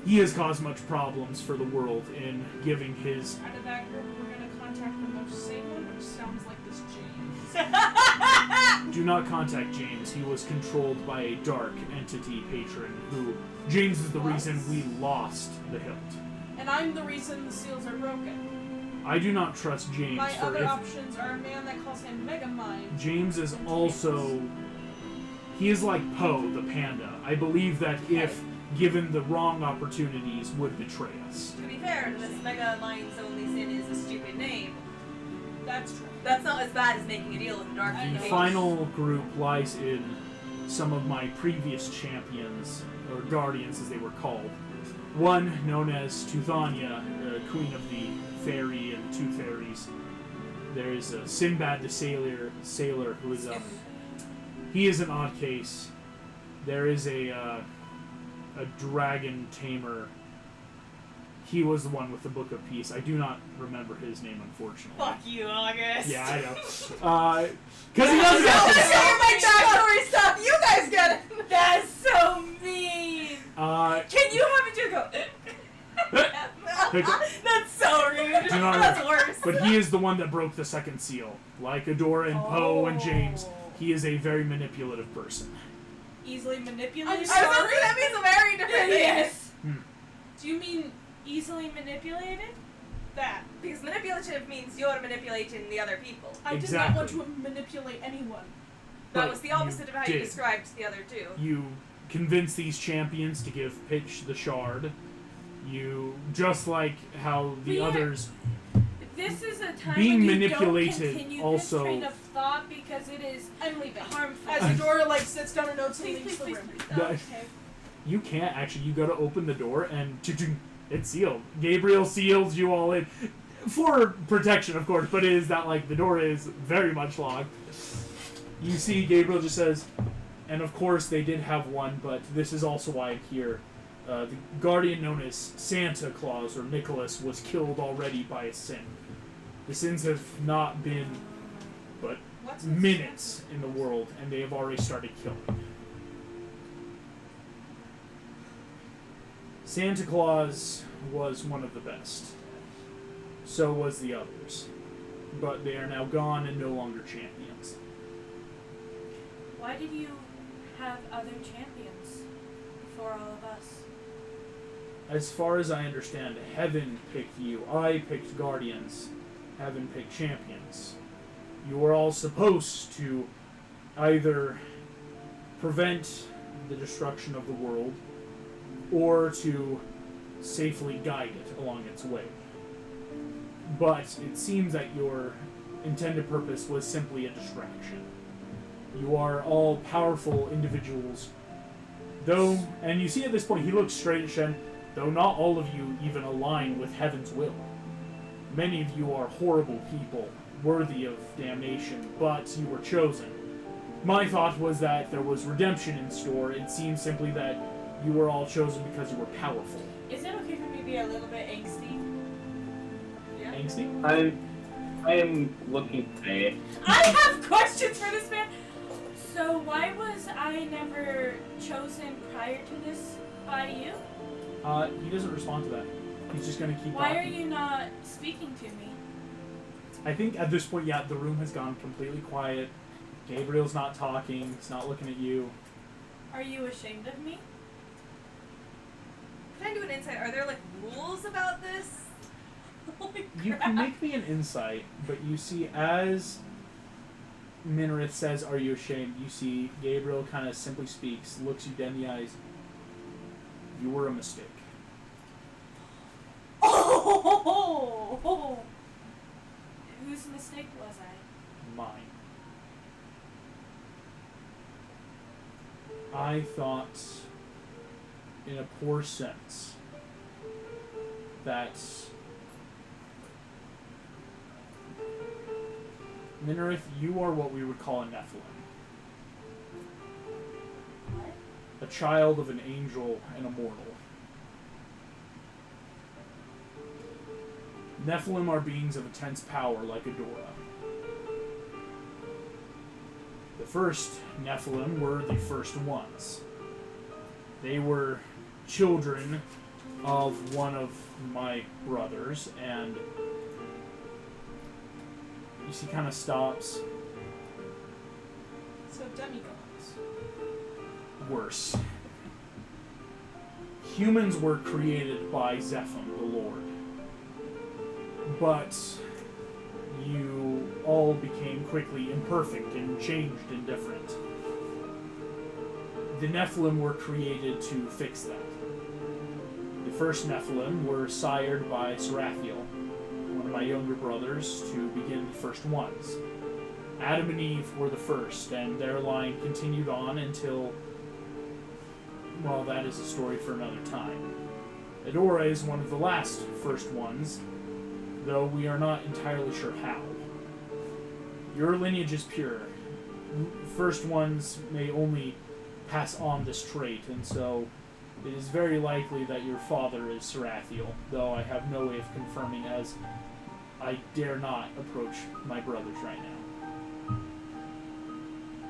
He has caused much problems for the world in giving his... Out of that group, we're gonna contact the most sane one, which sounds like this James. Do not contact James. He was controlled by a dark entity patron who... James is the reason we lost the hilt. And I'm the reason the seals are broken. I do not trust James My for other if... options are a man that calls him Megamind. James is also... He is like Poe, the panda. I believe that if given the wrong opportunities, would betray us. To be fair, this Mega Mind's only sin is a stupid name. That's true. That's not as bad as making a deal with the Dark The Phoenix. final group lies in some of my previous champions, or guardians as they were called. One known as Tuthania, queen of the fairy and two fairies. There is a Sinbad the sailor who is he is an odd case. There is a dragon tamer. He was the one with the Book of Peace. I do not remember his name, unfortunately. Fuck you, August. Yeah, I know. Because he doesn't No, have this to is all my backstory stuff. You guys get it. That's so mean. Can you have it to go? That's so rude. Do not That's worse. But he is the one that broke the second seal. Like Adora and Poe and James, he is a very manipulative person. Easily I'm manipulated. I was gonna say that means a very different thing. Yes. Do you mean Easily manipulated? that? Because manipulative means you're manipulating the other people. I did not want to manipulate anyone. That But was the opposite of how you did. described the other two. You convince these champions to give Pitch the shard. You, just like how the We are- others... This is a time Being when you manipulated don't continue also- this train of thought because it is I'm leaving. harmful. As Adora like sits down and notes and Please, leaves please, the please, room. please. The- Okay. You can't, actually. You gotta open the door and... It's sealed. Gabriel seals you all in. For protection, of course, but it is that, like, the door is very much locked. You see Gabriel just says, and of course they did have one, but this is also why I'm here. The guardian known as Santa Claus or Nicholas was killed already by a sin. The sins have not been but What's minutes in the world, and they have already started killing. Santa Claus was one of the best. So was the others. But they are now gone and no longer champions. Why did you have other champions before all of us? As far as I understand, Heaven picked you. I picked Guardians. Heaven picked champions. You were all supposed to either prevent the destruction of the world or to safely guide it along its way. But it seems that your intended purpose was simply a distraction. You are all powerful individuals, though, and you see at this point, he looks straight at Shen, though not all of you even align with Heaven's will. Many of you are horrible people, worthy of damnation, but you were chosen. My thought was that there was redemption in store. It seems simply that you were all chosen because you were powerful. Is it okay for me to be a little bit angsty? Yeah. Angsty? I am looking today. I have questions for this man! So why was I never chosen prior to this by you? He doesn't respond to that. He's just gonna keep Why talking. are you not speaking to me? I think at this point, yeah, the room has gone completely quiet. Gabriel's not talking. He's not looking at you. Are you ashamed of me? Can I do an insight? Are there like rules about this? Holy You crap. can make me an insight, but you see as Minarith says, "Are you ashamed?" You see Gabriel kind of simply speaks, looks you dead in the eyes. You were a mistake. Oh! Whose mistake was I? Mine. I thought, in a poor sense, that Minarith, you are what we would call a Nephilim. What? A child of an angel and a mortal. Nephilim are beings of intense power like Adora. The first Nephilim were the first ones. They were children of one of my brothers, and you see kind of stops. So demigods. Worse. Humans were created by Zephim, the Lord. But you all became quickly imperfect and changed and different. The Nephilim were created to fix that. The first Nephilim were sired by Sarathiel, one of my younger brothers, to begin the first ones. Adam and Eve were the first, and their line continued on until, well, that is a story for another time. Adora is one of the last first ones, though we are not entirely sure how. Your lineage is pure. First ones may only pass on this trait, and so it is very likely that your father is Sarathiel, though I have no way of confirming, as I dare not approach my brothers right now.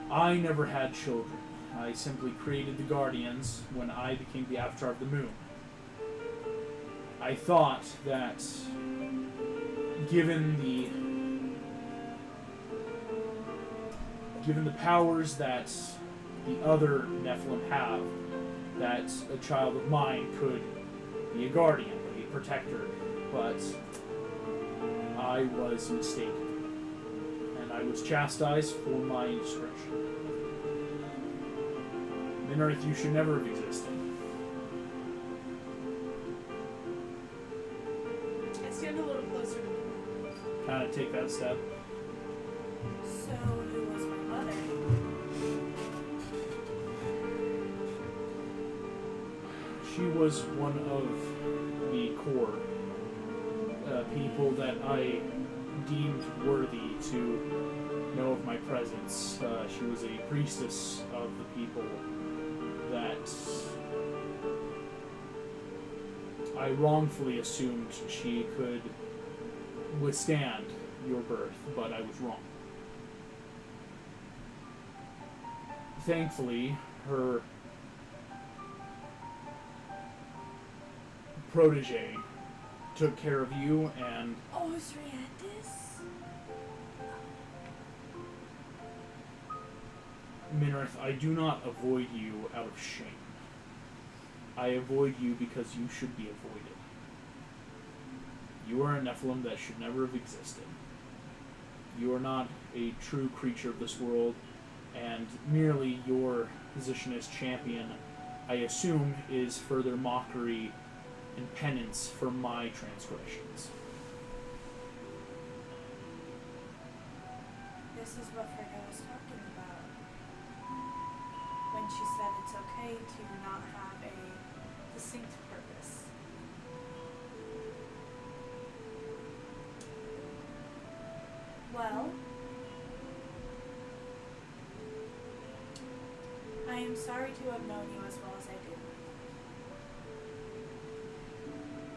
I never had children. I simply created the Guardians when I became the Avatar of the Moon. I thought that given the powers that the other Nephilim have, that a child of mine could be a guardian, a protector, but I was mistaken, and I was chastised for my indiscretion. Minarith, you should never have existed. I stand a little closer to me. Kind of take that step. So who was my mother? She was one of the core people that I deemed worthy to know of my presence. She was a priestess of the people that I wrongfully assumed she could withstand your birth, but I was wrong. Thankfully, her protege took care of you, and Osriandis? Minrith, I do not avoid you out of shame. I avoid you because you should be avoided. You are a Nephilim that should never have existed. You are not a true creature of this world, and merely your position as champion, I assume, is further mockery and penance for my transgressions. This is what Frigga was talking about when she said it's okay to not have a distinct purpose. Well, I am sorry to have known you as well as I do.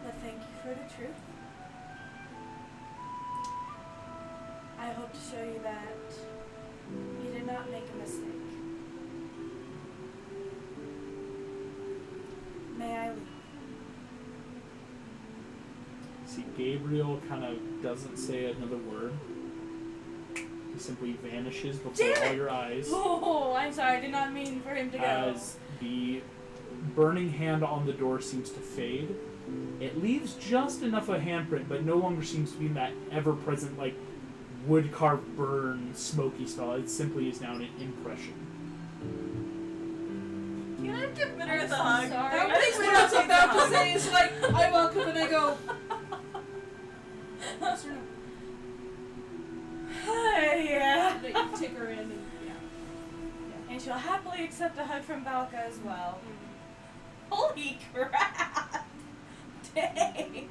But thank you for the truth. I hope to show you that you did not make a mistake. May I leave? See, Gabriel kind of doesn't say another word. He simply vanishes before all your eyes. Oh, I'm sorry. I did not mean for him to go. As the burning hand on the door seems to fade. It leaves just enough of a handprint, but no longer seems to be in that ever-present, like, wood-carved burn, smoky smell. It simply is now an impression. Can I give Minrith a so hug? sorry. I think what I was about to say is like, I welcome and I go. Yes or no? Yeah. That you take her in and And she'll happily accept a hug from Valka as well. Holy crap! Dang.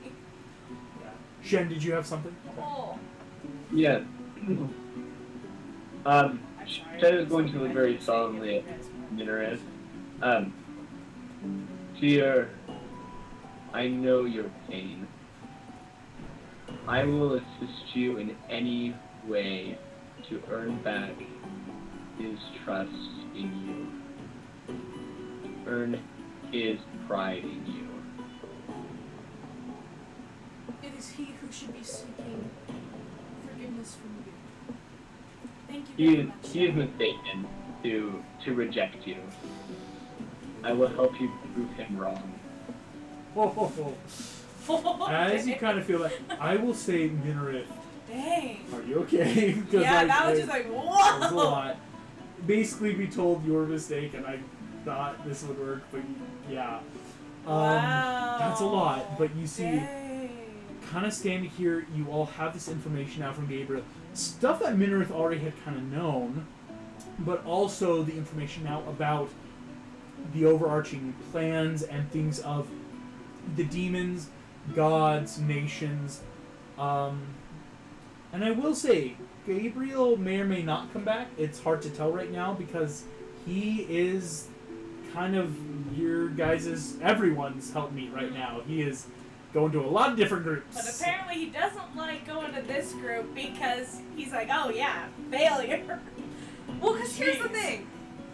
Shen, did you have something? Oh. Yeah. Shed is going to look very solemnly at Minareth. Dear, I know your pain. I will assist you in any way to earn back his trust in you. Earn his pride in you. it is he who should be seeking forgiveness from you. Thank you very much. He is mistaken to reject you. I will help you prove him wrong. As you kind of feel that, I will say, Minarith, Dang. are you okay? 'Cause Yeah, that was just like, that was a whoa! lot. Basically, be told your mistake, and I thought this would work, but yeah. Wow. That's a lot, but you see, Dang. kind of standing here, you all have this information now from Gabriel. Stuff that Minarith already had kind of known, but also the information now about the overarching plans and things of the demons, gods, nations. And I will say, Gabriel may or may not come back. It's hard to tell right now because he is kind of your guys' everyone's helpmeet right now. He is going to a lot of different groups. But apparently he doesn't like going to this group because he's like, oh yeah, failure. Well, because here's the Jeez. thing.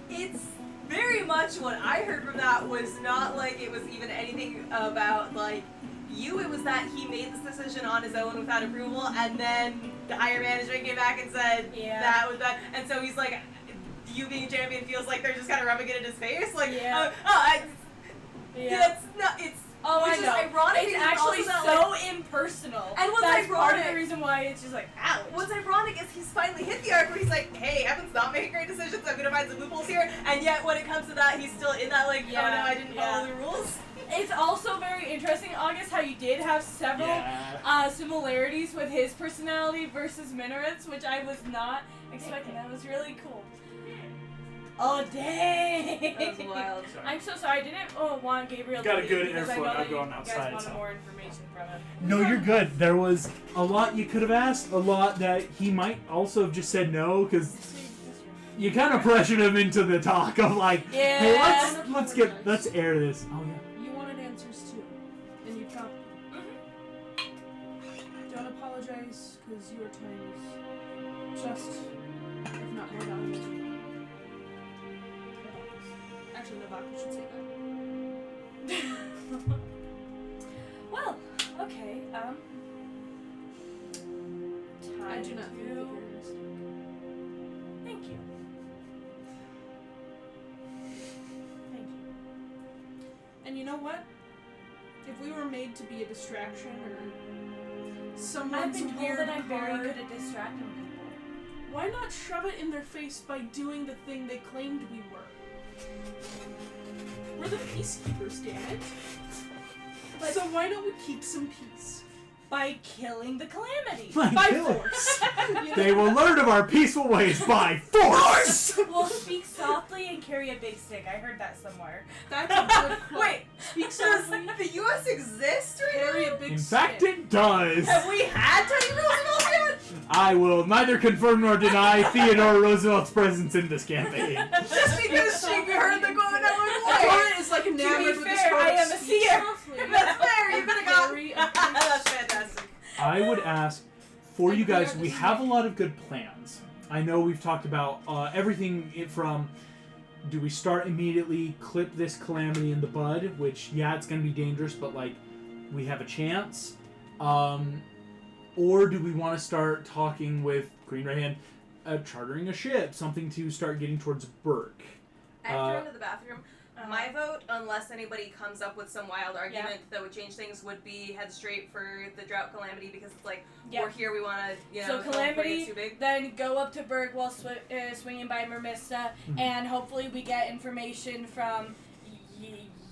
It's very much what I heard from that was not like it was even anything about like you. It was that he made this decision on his own without approval, and then the higher management came back and said Yeah. that was that. And so he's like, you being a champion feels like they're just kind of rubbing it in his face. Like, Yeah. yeah, it's not. It's Oh, which I is know. ironic. It's because actually also so like, impersonal. And what's that's part of the ironic- reason why it's just like, ouch. What's ironic is he's finally hit the arc where he's like, hey, Evan's not making great decisions, I'm gonna find some loopholes here, and yet when it comes to that, he's still in that, like, oh no, I didn't follow the rules. It's also very interesting, August, how you did have several similarities with his personality versus Minareth's, which I was not expecting. That was really cool. Oh, dang! That was wild. I'm so sorry. I didn't want Gabriel Got to a good leave because I airflow know now that going you outside, guys wanted so. more information from him. No, you're good. There was a lot you could have asked, a lot that he might also have just said no, because you kind of pressured him into the talk of like, hey, Yeah. let's air this. Oh yeah. You wanted answers too, and you tried apologize because your time is just, if not more valuable to me. Actually, Nabaka should say that. Well, okay, time I do not think that you're a mistake. Thank you. Thank you. And you know what? If we were made to be a distraction or I've someone's been told weird that I'm very card, good at distracting people. why not shove it in their face by doing the thing they claimed we were? We're the Peacekeepers, damn it. But- So why don't we keep some peace? By killing the Calamity. By kill it. force. You They know? will learn of our peaceful ways by force! We'll speak softly and carry a big stick. I heard that somewhere. That's a good quote. Wait, Speak does softly, the U.S. exist right carry now? a big In stick. fact, it does. Have we had Teddy Roosevelt yet? I will neither confirm nor deny Theodore Roosevelt's presence in this campaign. Just because she heard the quote, I'm like, Dora is like enamored with this fair, quote. I am a Speak seer. softly. That's fair, you could've got- Carry a big That's fantastic. I would ask for you guys, we Regardless. have a lot of good plans. I know we've talked about everything from do we start immediately, clip this Calamity in the bud, which, yeah, it's going to be dangerous, but, like, we have a chance. Or do we want to start talking with Green Ray Hand, chartering a ship, something to start getting towards Burke? I have to run to the bathroom. My vote, unless anybody comes up with some wild argument that would change things, would be head straight for the Drought Calamity because it's like, we're here, we want to, you know, So don't before it Calamity, gets too big. then go up to Berg while swinging by Mermista, and hopefully we get information from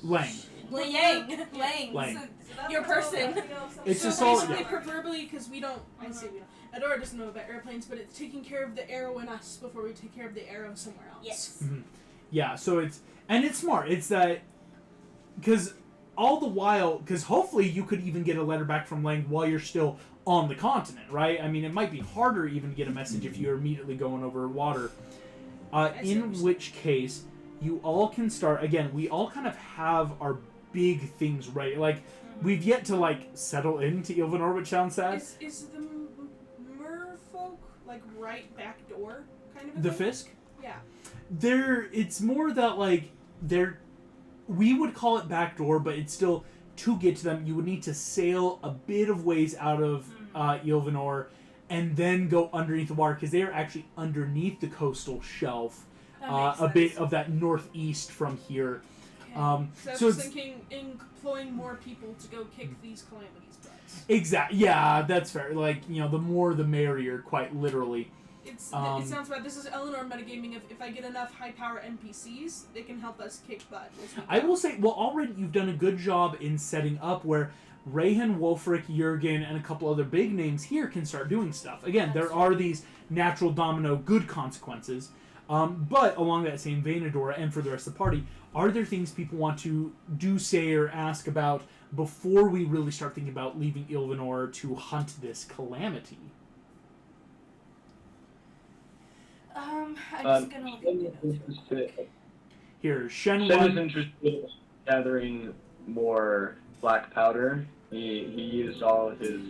Lang. Lang. So that's Your what I'll person. let you know if something- It's So just all- basically, yeah. proverbially, because we don't, I say we don't. Adora doesn't know about airplanes, but it's taking care of the arrow in us before we take care of the arrow somewhere else. Yes. Yeah, so it's smart. It's that because all the while, because hopefully you could even get a letter back from Lang while you're still on the continent, right? I mean, it might be harder even to get a message if you're immediately going over water. In which case, you all can start again. We all kind of have our big things right. Like we've yet to like settle into Ilvanor, which sounds sad. Is the merfolk like right back door kind of a The thing? Fisk. Yeah. It's more that like we would call it backdoor, but it's still to get to them. You would need to sail a bit of ways out of Ilvanor, and then go underneath the water because they are actually underneath the coastal shelf, a bit of that northeast from here. So I so was it's thinking employing more people to go kick these calamities' butts. exactly yeah, that's fair. Like the more the merrier, quite literally. It sounds bad. This is Eleanor metagaming. If I get enough high power NPCs, they can help us kick butt. I will say, well, already you've done a good job in setting up where Rayhan, Wolfric, Jurgen, and a couple other big names here can start doing stuff. Again, there are these natural domino good consequences, but along that same vein, Adora, and for the rest of the party, are there things people want to do, say, or ask about before we really start thinking about leaving Ilvanor to hunt this Calamity? I'm just gonna look at the Here, Shen Shen is one. interested in gathering more black powder. He used all of his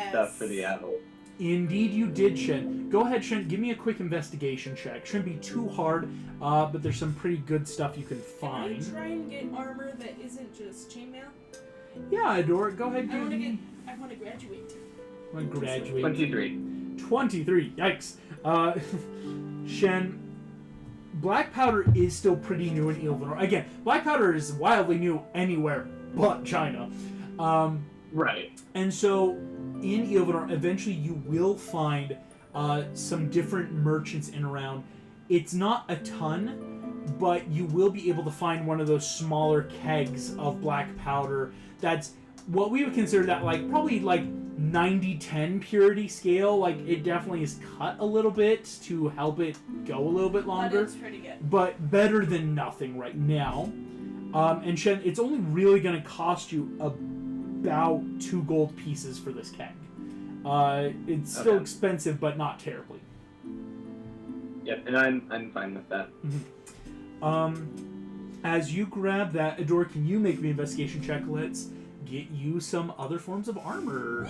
stuff for the adult. Indeed you did, Shen. Go ahead, Shen. Give me a quick investigation check. Shouldn't be too hard, but there's some pretty good stuff you can find. Can I try and get armor that isn't just chainmail? Yeah, Adora, go ahead. I want to graduate. I want to graduate. 23. 23. Yikes. Shen, black powder is still pretty new in Ilvanor. Again, black powder is wildly new anywhere but China. Right. And so, in Ilvanor, eventually you will find some different merchants in around. It's not a ton, but you will be able to find one of those smaller kegs of black powder that's what we would consider that probably 90-10 purity scale. Like, it definitely is cut a little bit to help it go a little bit longer. That's pretty good. But better than nothing right now. And Shen, it's only really going to cost you about 2 gold pieces for this keg. It's still expensive, but not terribly. Yep, and I'm fine with that. As you grab that, Adora, can you make me an investigation check? Let's get you some other forms of armor.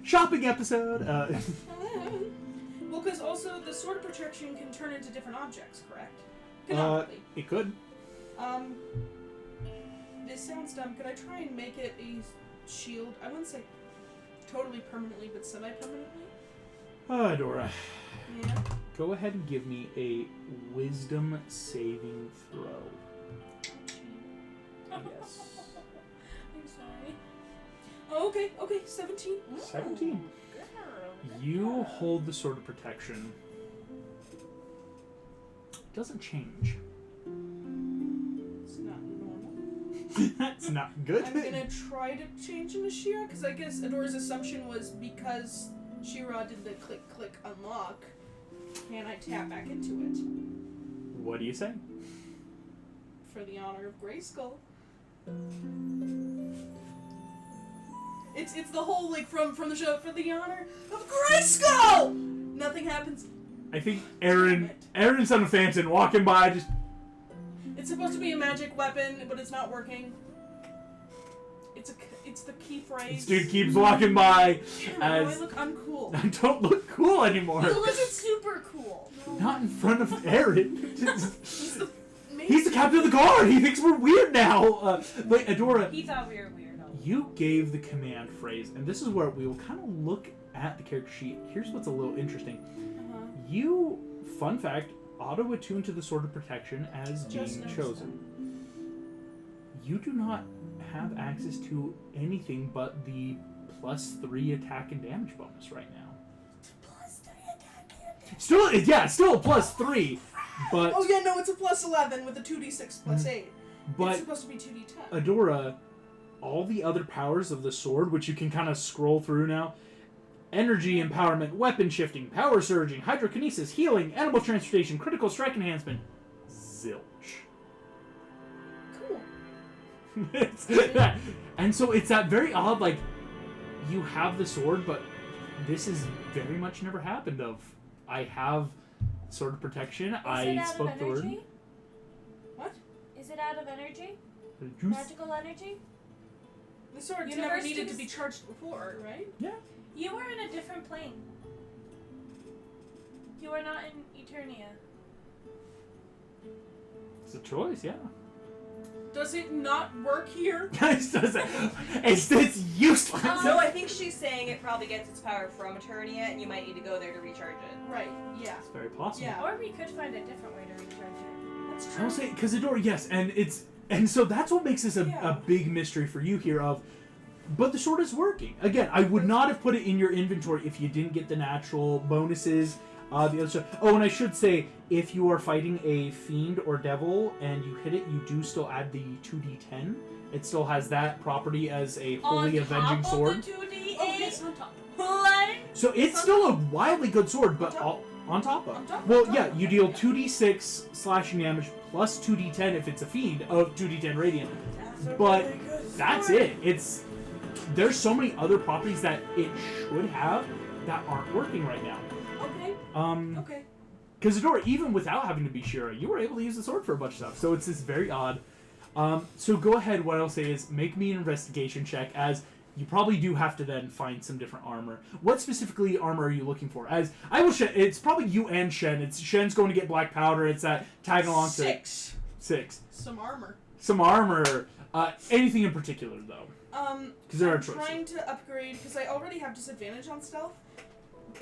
Shopping episode. Well, because also the sword of protection can turn into different objects, correct? Canonically. It could. This sounds dumb. Could I try and make it a shield? I wouldn't say totally permanently, but semi-permanently. Dora. Yeah. Go ahead and give me a wisdom saving throw. Yes. I'm sorry. Oh, okay, 17. 17. You hold the sword of protection. It doesn't change. It's not normal. That's not good. I'm gonna try to change into Shira, because I guess Adora's assumption was because Shira did the click unlock, can I tap back into it? What do you say? For the honor of Grayskull. It's the whole, like, from the show, for the honor of Grayskull! Nothing happens. I think Aaron son of Phantom walking by just... It's supposed to be a magic weapon, but it's not working. It's the key phrase. This dude keeps walking by I as... look uncool. I don't look cool anymore. You look super cool. Not in front of Aaron. He's He's the captain of the guard. He thinks we're weird now. Wait, Adora. He thought we were weird. You gave the command phrase, and this is where we will kind of look at the character sheet. Here's what's a little interesting. You, fun fact, auto-attune to the Sword of Protection as being chosen. You do not have access to anything but the +3 attack and damage bonus right now. +3 attack and Still a +3, but... Oh yeah, no, it's a +11 with a 2d6 +8. But it's supposed to be 2d10. Adora, all the other powers of the sword, which you can kind of scroll through now, energy empowerment, weapon shifting, power surging, hydrokinesis, healing, animal transportation, critical strike enhancement, zilch. Cool. And so it's that very odd, like, you have the sword, but this is very much never happened of, I have sword of protection, I spoke the word. What? Is it out of energy? Juice. Magical energy? The sword's never Universe needed to juice? be charged before, right? Yeah. You were in a different plane. You are not in Eternia. It's a choice, yeah. Does it not work here? It's useless. No, I think she's saying it probably gets its power from Eternia, and you might need to go there to recharge it. Right, yeah. It's very possible. Yeah. Or we could find a different way to recharge it. That's I true. will say, because Adora, yes, and so that's what makes this a big mystery for you here of, but the sword is working. Again, I would not have put it in your inventory if you didn't get the natural bonuses, the other stuff. Oh, and I should say, if you are fighting a fiend or devil and you hit it, you do still add the 2d10. It still has that property as a holy avenging sword. On top of the 2d8? Oh, yes, on top. What? So it's still a wildly good sword, but on top of. On top, Well, on yeah, top. you deal 2d6 slashing damage plus 2d10 if it's a fiend of 2d10 radiant. But that's it. There's so many other properties that it should have that aren't working right now. Okay. Okay. Because Adora, even without having to be Shira, you were able to use the sword for a bunch of stuff. So it's this very odd. So go ahead. What I'll say is make me an investigation check, as you probably do have to then find some different armor. What specifically armor are you looking for? As I will, it's probably you and Shen. Shen's going to get black powder. It's that tagging along to 6. 6. Some armor. Some armor. Anything in particular though? Because there are I'm choices. trying to upgrade because I already have disadvantage on stealth,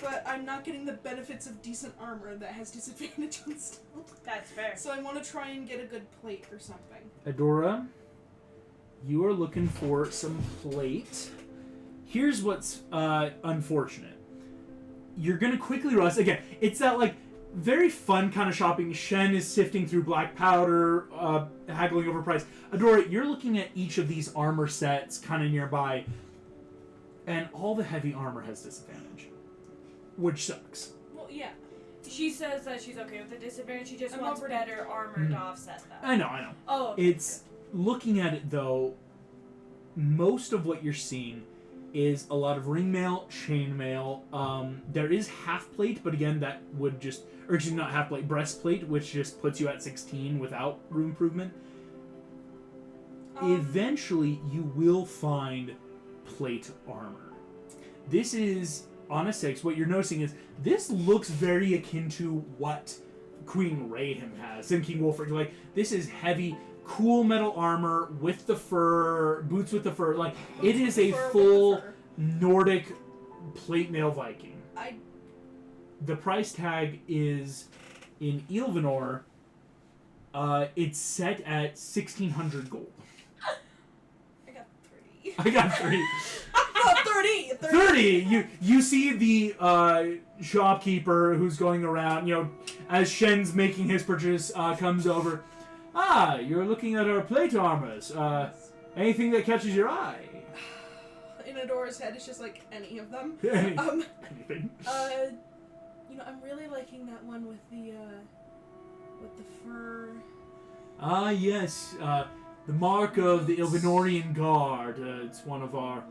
but I'm not getting the benefits of decent armor that has disadvantage on stealth. That's fair. So I want to try and get a good plate or something. Adora, you are looking for some plate. Here's what's unfortunate. You're gonna quickly rust again. It's that like very fun kind of shopping. Shen is sifting through black powder, haggling over price. Adora, you're looking at each of these armor sets kind of nearby, and all the heavy armor has disadvantage, which sucks. Well, yeah. She says that she's okay with the disadvantage. She just I'm wants already- better armor to offset that. I know. Oh, okay, It's looking at it though. Most of what you're seeing is a lot of ring mail, chain mail. There is half plate, but again, that would just, or excuse me, not half plate, breastplate, which just puts you at 16 without room improvement. Eventually, you will find plate armor. This is on a 6. What you're noticing is this looks very akin to what Queen Rayham has and King Wolfric. Like, this is heavy, cool metal armor with the fur, boots with the fur. Like, it is a full Nordic plate mail Viking. The price tag is in Ilvanor. It's set at 1,600 gold. I got 30. I got 3. No, 30! 30! You see the shopkeeper who's going around, as Shen's making his purchase, comes over. Ah, you're looking at our plate armors. Anything that catches your eye? In Adora's head, it's just like any of them. Anything. I'm really liking that one with the fur. Ah, yes. The mark of the Ilvanorian Guard. It's one of our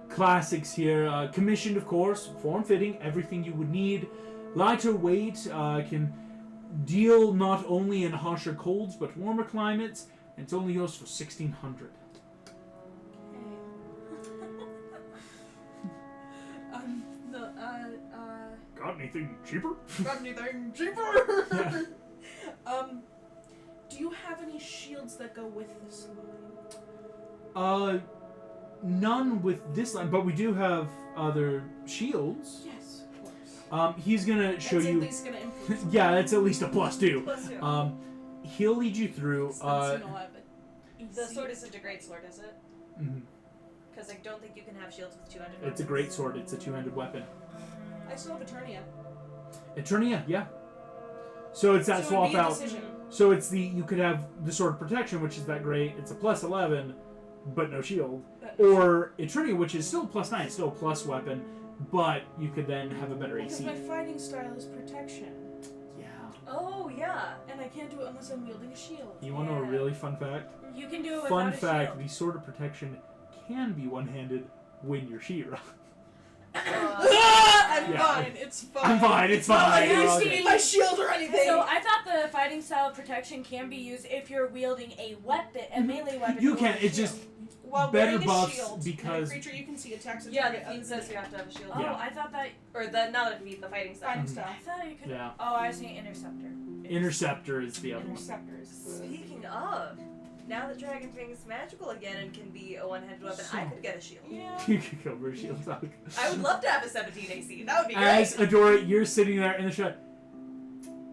classics here. Commissioned, of course, form-fitting, everything you would need. Lighter weight, can deal not only in harsher colds, but warmer climates. And it's only yours for 1,600. Got anything cheaper? Got anything cheaper? Yeah. Do you have any shields that go with this line? None with this line, but we do have other shields. Yes, of course. He's gonna show That's you. at least gonna improve. Yeah, that's at least a +2. +2. He'll lead you through. The sword isn't a great sword, is it? Mhm. Because I don't think you can have shields with 200. It's a great sword. It's a 2-handed weapon. I still have Eternia. Eternia, yeah. So it's that So swap it'd be a out. decision. So it's you could have the sword of protection, which is that great. It's a +11, but no shield. Or Eternia, which is still +9, it's still a plus weapon, but you could then have a better Because AC. my fighting style is protection. Yeah. Oh, yeah. And I can't do it unless I'm wielding a shield. You want to know a really fun fact? You can do it without Fun a fact, shield. the sword of protection can be one-handed when you're She-Ra. I'm Yeah. fine. It's fine. I'm fine, it's not fine. like You're you all see good. my shield or anything. So I thought the fighting style of protection can be used if you're wielding a weapon, a melee weapon. You or can, a it's shield. just While better wearing a buffs shield, because- and a creature you can see attacks a Yeah, target the other feed than says you have to have a shield. Oh, Yeah. I thought that. Or not a feed, the fighting style. fighting Mhm. style. I thought you could. Yeah. Oh, I was saying interceptor. Interceptor is the other one. Interceptors. Speaking of, now that Dragonfang's magical again and can be a one-handed weapon, I So- could get a shield. Yeah. You could go for a shield talk. I would love to have a 17 AC. That would be great. As Adora, you're sitting there in the shot.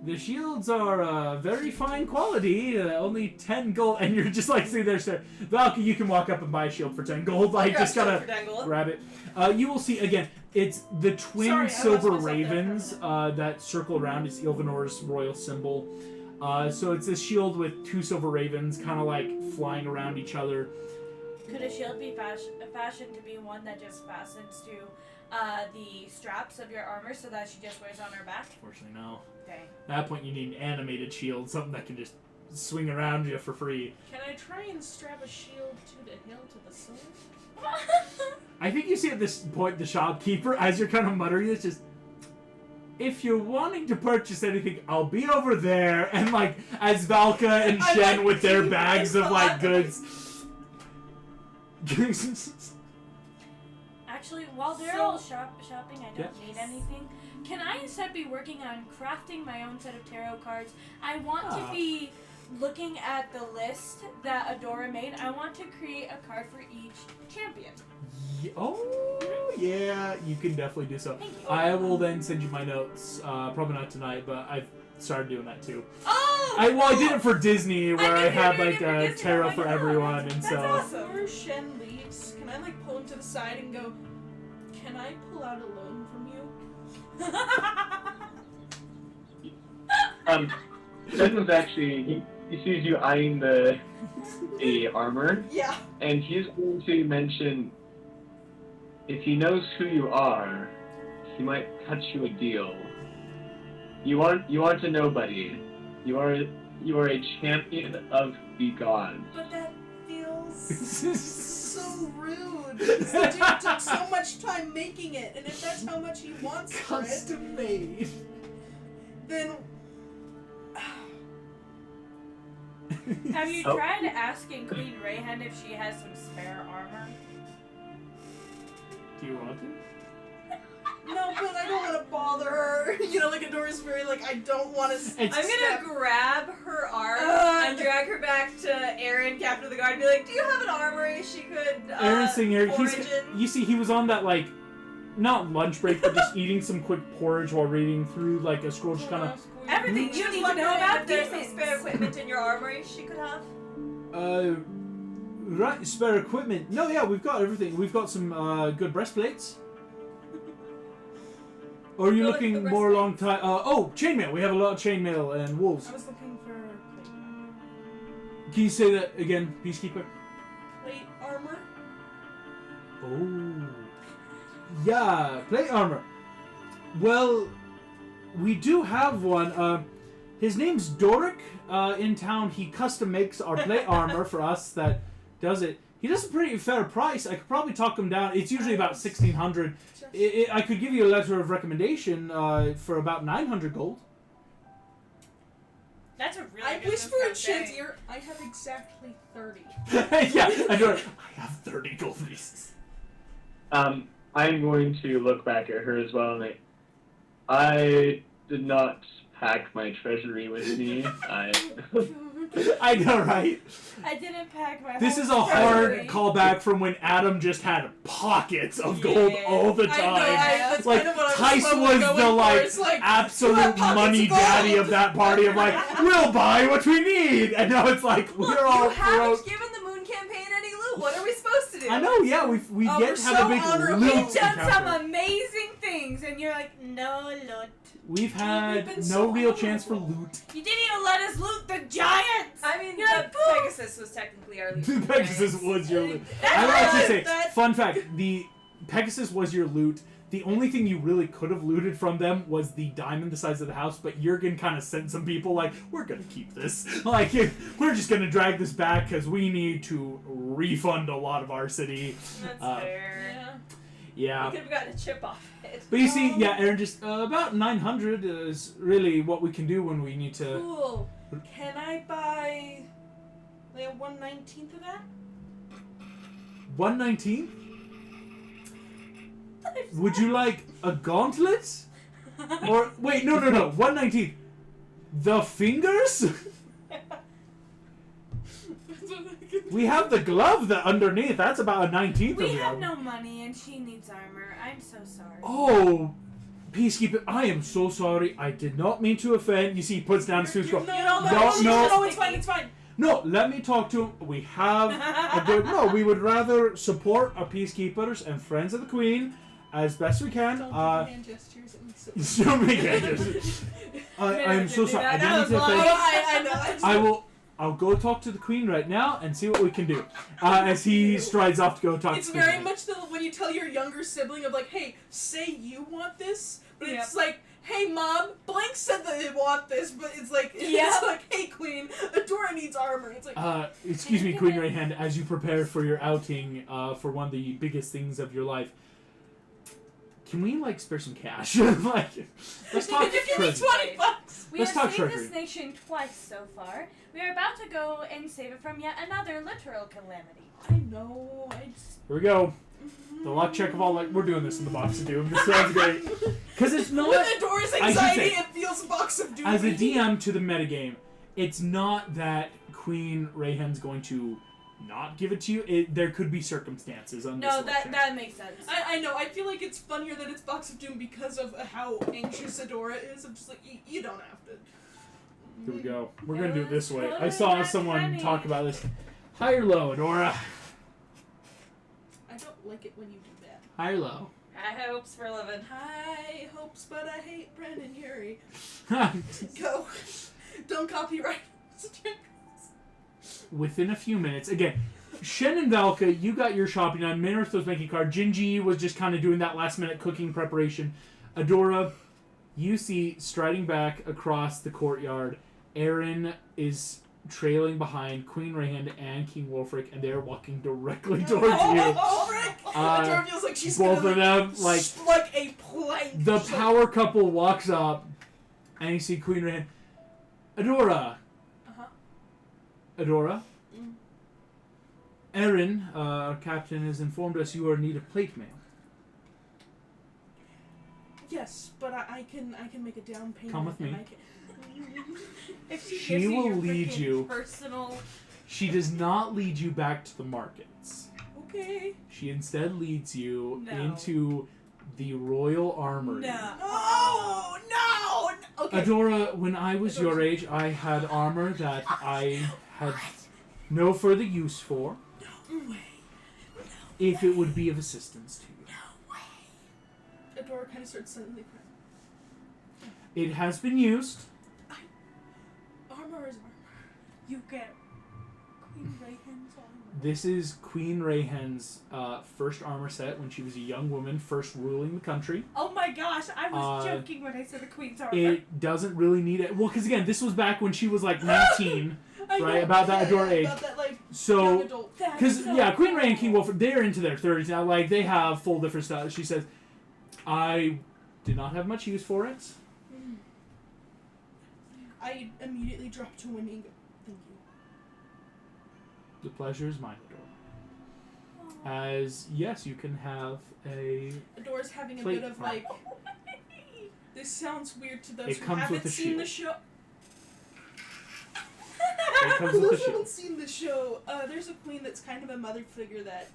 The shields are very fine quality, only 10 gold, and you're just like sitting there saying, Valky, you can walk up and buy a shield for 10 gold, like Grab just shield gotta for 10 gold. grab it. You will see, again, it's the twin Sorry, I lost silver myself there for a ravens that circle around. It's Ilvanor's royal symbol. So it's this shield with 2 silver ravens kind of like flying around each other. Could a shield be fashioned to be one that just fastens to the straps of your armor so that she just wears on her back? Unfortunately, no. Dang. At that point, you need an animated shield, something that can just swing around you for free. Can I try and strap a shield to the hilt of the sword? I think you see at this point the shopkeeper, as you're kind of muttering, it's just, if you're wanting to purchase anything, I'll be over there. And like, as Valka and I Shen like with their keep bags my of like thought. goods. Actually, while they're all shopping, I don't Yeah. need anything. Can I instead be working on crafting my own set of tarot cards? I want Ah. to be looking at the list that Adora made. I want to create a card for each champion. Oh, yeah, you can definitely do so. Thank you. I will then send you my notes. Probably not tonight, but I've started doing that too. Oh! I did it for Disney, where I knew you had were like doing it for a Disney. tarot I'm for like, oh, everyone, and that's so. awesome. Before Shen leaves, can I like pull him to the side and go, can I pull out a loan from you? Shen was actually, he sees you eyeing the armor, Yeah. and he's going to mention, if he knows who you are, he might cut you a deal. You aren't a nobody. You are a champion of the gods. But that feels so rude. Because the dude took so much time making it, and if that's how much he wants for it, Custom made. then Have you Oh. tried asking Queen Rayhan if she has some spare armor? Do you want to? but I don't want to bother her. You know, like Adora's very like, I don't want to. I'm gonna grab her arm and drag her back to Aaron, captain of the guard, and be like, "Do you have an armory she could Aaron's sitting here. forage in?" You see, he was on that like, not lunch break, but just eating some quick porridge while reading through like a scroll. Just kind of. Everything you need to know about if there's some demons. spare equipment in your armory she could have. Right, spare equipment. No, yeah, we've got everything. We've got some good breastplates. Or are you Go looking with the more along breastplates. chainmail. We have a lot of chainmail and wolves. I was looking for plate armor. Can you say that again, Peacekeeper? Plate armor. Oh. Yeah, plate armor. Well, we do have one. His name's Doric. In town, he custom makes our plate armor for us that does it. He does a pretty fair price. I could probably talk him down. It's usually about 1,600. I could give you a letter of recommendation for about 900 gold. That's a really I good whisper in discount, Shen's ear, I have exactly 30. Yeah, I have 30 gold pieces. I'm going to look back at her as well, and I did not pack my treasury with me. I know, right? I didn't pack my This whole is a hard treasury. callback from when Adam just had pockets of gold all the time. That's Like, kind of what I was Tice slowly was going the for. like It's like, absolute you have pockets money of gold. daddy of that party of like, we'll buy what we need, and now it's like Look, we're all you haven't broke. given the moon campaign any loot. What are we supposed to do? I know, yeah, we Oh, yet we're have so a big honorable. loot We've done some encounter. amazing things, and you're like, no loot. We've had been no so real chance for honorable. loot. You didn't even let us loot the giants. I mean, You're the like, "Poof." Pegasus was technically our loot. The Pegasus was your loot. That's I would actually say, that- fun fact, the Pegasus was your loot. The only thing you really could have looted from them was the diamond the size of the house, but Jurgen kind of sent some people like, we're going to keep this. Like, we're just going to drag this back because we need to refund a lot of our city. That's Uh, fair. Yeah. We could have gotten a chip off it. But you see, yeah, Aaron, just about 900 is really what we can do when we need to... Cool. Can I buy like a 1/19 of that? 119? Would you like a gauntlet? Or, wait, no, 119. The fingers? We have the glove that underneath. That's about a 19th We of the have armor. no money, and she needs armor. I'm so sorry. Oh, Peacekeeper, I am so sorry. I did not mean to offend. You see, he puts down his food scroll. No, it's fine, it's fine. No, let me talk to him. We have a good... No, we would rather support our Peacekeepers and Friends of the Queen as best we can. Don't do hand gestures. It makes So many gestures. I am so sorry. I didn't mean to offend. I know. I'll go talk to the Queen right now and see what we can do. As he strides off to go talk It's to the very Queen. much the when you tell your younger sibling of like, hey, say you want this, but Yep. it's like, hey mom, blank said that they want this, but it's like, Yep. it's like, hey queen, Adora needs armor. It's like, Excuse me, Queen Rayhand, as you prepare for your outing for one of the biggest things of your life, can we, like, spare some cash? Like, let's talk give me treasure. $20. We Let's have talk saved treasury. this nation twice so far. We are about to go and save it from yet another literal calamity. I know. I just. Here we go. The luck check of all, like, we're doing this in the Box of Doom. This sounds great. Because it's not... With Adora's I should anxiety, say, it feels a box of doom. as a DM to the metagame, it's not that Queen Rayhan's going to not give it to you. There could be circumstances on No, this that check. that makes sense. I know. I feel like it's funnier that it's Box of Doom because of how anxious Adora is. I'm just like, you don't have to. Here we go. We're going to do it this way. I Totally saw not someone funny. talk about this. High or low, Adora? I don't like it when you do that. High or low? High hopes for living. High hopes, but I hate Brandon Urie. Go. Don't copyright. Within a few minutes, again, Shen and Valka, you got your shopping done. Minarth was making card. Jinji was just kind of doing that last minute cooking preparation. Adora, you see striding back across the courtyard. Aaron is trailing behind Queen Rayhand and King Wolfric, and they're walking directly towards you. Oh, Rick! Adora feels like she's Both gonna, of them, like, like a plank. the She's like, power couple walks up, and you see Queen Rayhand. Adora. Uh-huh. Adora. Mm. Aaron, our captain, has informed us you are in need of plate mail. Yes, but I can make a down payment. Come with me. and I can... If she, She gives you will your lead freaking you. personal. She does not lead you back to the markets. Okay. She instead leads you No. into the Royal Armory. No. Okay. Adora, when I was your age, I had armor that I had no further use for. If it would be of assistance to you. Adora kind of starts suddenly crying. It has been used. Armor is armor. You get Queen Rayhen's armor. This is Queen Rayhen's first armor set when she was a young woman, first ruling the country. Oh my gosh, I was joking when I said the Queen's armor. It doesn't really need it. Well, because again, this was back when she was like 19, right? About that Adora age. About that, like, young So, adult. because, Queen Ray and King Wolf, they're into their 30s now. Like, they have full different styles. She says, I did not have much use for it. I immediately dropped to one and go, thank you. The pleasure is mine, Adora. As, yes, you can have a... Adora's having a Plate bit of farm. like... This sounds weird to those It who comes with haven't a seen shield. the show. It comes For with a those who shield. haven't seen the show, there's a queen that's kind of a mother figure that,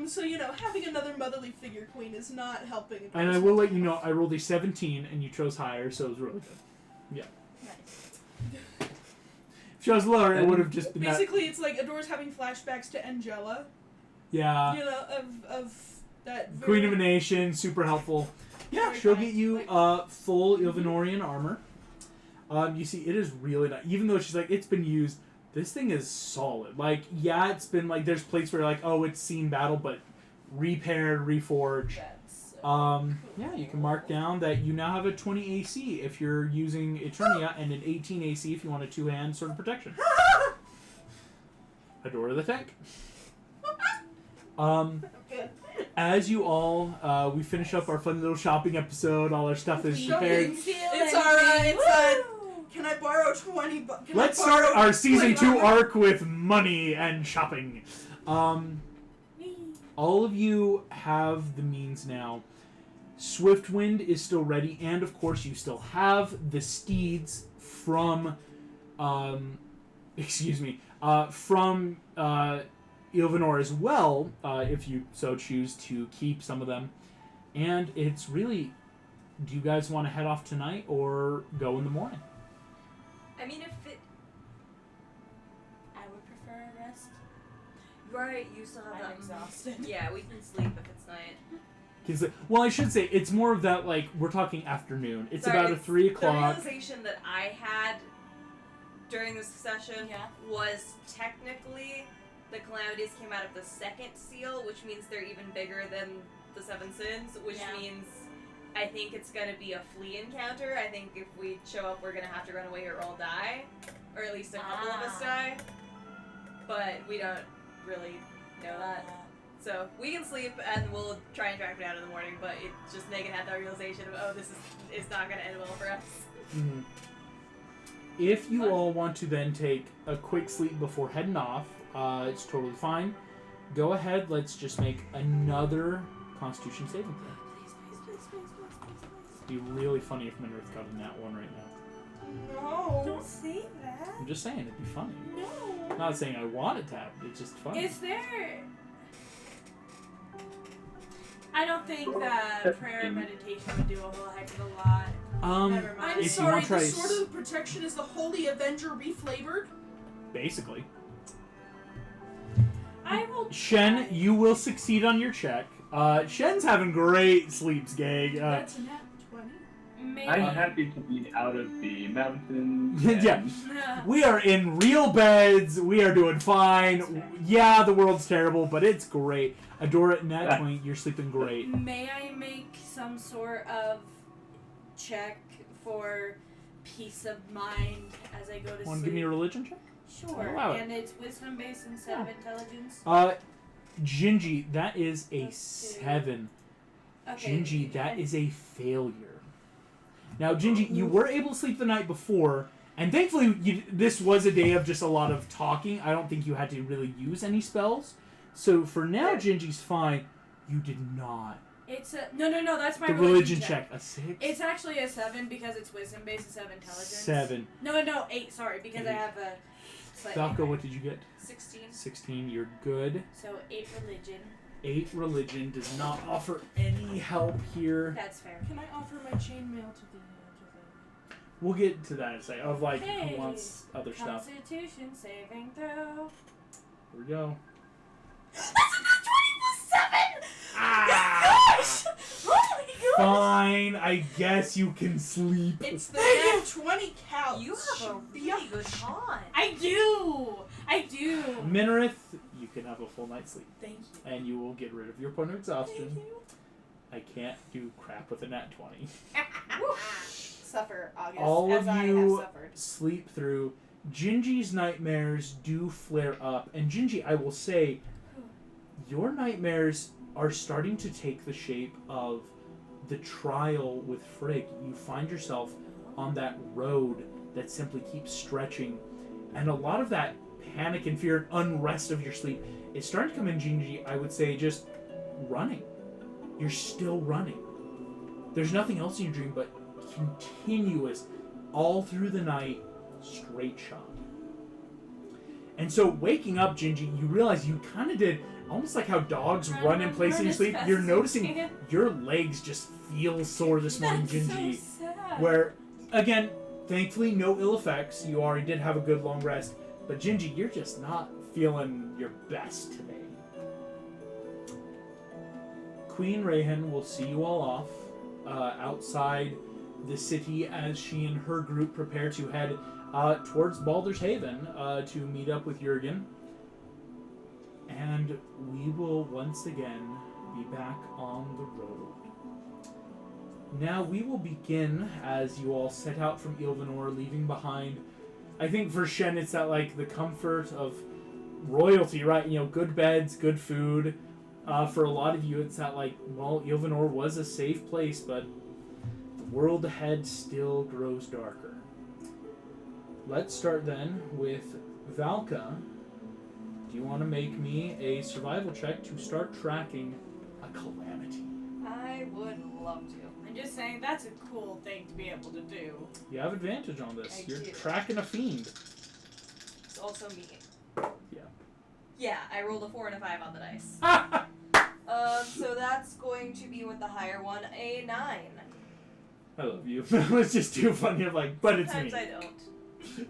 so, having another motherly figure queen is not helping. And I will let you know, I rolled a 17, and you chose higher, so it was really good. Yeah. Nice. If she was lower, it would have just been Basically, it's like Adora's having flashbacks to Angela, Yeah. of that Queen very- of a Nation, super helpful. Yeah, Very she'll nice, get you like- full Ilvanorian armor. You see, it is really nice. Even though she's like, it's been used, this thing is solid. Like, yeah, it's been like, there's places where you're like, oh, it's seen battle, but repaired, reforged. That's so Yeah, you can mark down that you now have a 20 AC if you're using Eternia, and an 18 AC if you want a two-hand sword of protection. Adora the tank. As you all, we finish up our fun little shopping episode. All our stuff is prepared. It's alright, it's fine. Can I borrow 20 bucks? Let's start our season 2 arc with money and shopping. All of you have the means now. Swiftwind is still ready, and of course you still have the steeds from, from Ilvanor as well, if you so choose to keep some of them. And it's really, do you guys want to head off tonight or go in the morning? I mean, if it... I would prefer a rest. Right, you still have I'm that. exhausted. Yeah, we can sleep if it's night. Well, I should say, it's more of that, like, we're talking afternoon. It's Sorry, about a 3 The o'clock. realization that I had during this session Yeah. was technically the Calamities came out of the second seal, which means they're even bigger than the Seven Sins, which Yeah. means I think it's going to be a flea encounter. I think if we show up, we're going to have to run away or all die. Or at least a couple of us die. But we don't really know that. So we can sleep and we'll try and track it out in the morning, but it's just Megan had that realization of, oh, this is not going to end well for us. Mhm. If you all want to then take a quick sleep before heading off, it's totally fine. Go ahead, let's just make another Constitution saving throw. It'd be really funny if Minrith got in that one right now. No. Don't say that. I'm just saying, it'd be funny. No. I'm not saying I want it to happen, it's just funny. Is there... I don't think that prayer and meditation would do a whole heck of a lot. Never mind. I'm if you sorry, want to try the Sword of Protection is the Holy Avenger reflavored? basically. I will Shen, try. you will succeed on your check. Shen's having great sleeps, gang. That's a nat 20. Maybe. I'm happy to be out of the mountains. Yeah. Nah. We are in real beds. We are doing That's fine. fair. Yeah, the world's terrible, but it's great. Adora, Nat 20, you're sleeping great. May I make some sort of check for peace of mind as I go to Want to sleep? give me a religion check? Sure. Allow it. And it's wisdom based instead of intelligence. Gingy, that is a Let's see. 7. Okay. Gingy, that and- is a failure. Now, Gingy, you were able to sleep the night before, and thankfully this was a day of just a lot of talking. I don't think you had to really use any spells. So for now, Gingy's fine. You did not It's a no. That's my The religion check. A 6? It's actually a 7 because it's wisdom based instead of intelligence. 7. No, 8. Sorry, because I 8. have a. Falco, what did you get? 16. 16. You're good. So 8 religion. 8 religion does not offer any help here. That's fair. Can I offer my chainmail to the We'll get to that in a second. Of like Hey, who wants other stuff. Constitution saving throw. Here we go. That's a 20 plus 7! Ah! Gosh! Oh my gosh! Fine, I guess you can sleep. It's the nat 20 count. You have a really good con. I do! Minareth, you can have a full night's sleep. Thank you. And you will get rid of your point of exhaustion. Thank you. I can't do crap with a nat 20. Suffer, August, All as of I you have suffered. sleep through. Gingy's nightmares do flare up. And Gingy, I will say, your nightmares are starting to take the shape of the trial with Frigg. You find yourself on that road that simply keeps stretching. And a lot of that panic and fear and unrest of your sleep is starting to come in, Gingy, I would say, just running. You're still running. There's nothing else in your dream but continuous, all through the night, straight shot. And so waking up, Gingy, you realize you kind of did almost like how dogs run in place in your sleep. You're noticing your legs just feel sore this morning, Gingy. So sad. Where, again, thankfully no ill effects. You already did have a good long rest. But Gingy, you're just not feeling your best today. Queen Rayhan will see you all off outside the city as she and her group prepare to head towards Baldur's Haven to meet up with Jurgen. And we will once again be back on the road. Now we will begin as you all set out from Ilvanor, leaving behind, I think for Shen it's that like the comfort of royalty, right? You know, good beds, good food. For a lot of you it's that like, well, Ilvanor was a safe place, but the world ahead still grows darker. Let's start then with Valka. Do you want to make me a survival check to start tracking a calamity? I would love to. I'm just saying that's a cool thing to be able to do. You have advantage on this. I You're do. tracking a fiend. It's also me. Yeah. Yeah, I rolled a 4 and a 5 on the dice. So that's going to be with the higher one, a 9. I love you. It's just too funny. I'm like, but it's Sometimes me. I don't.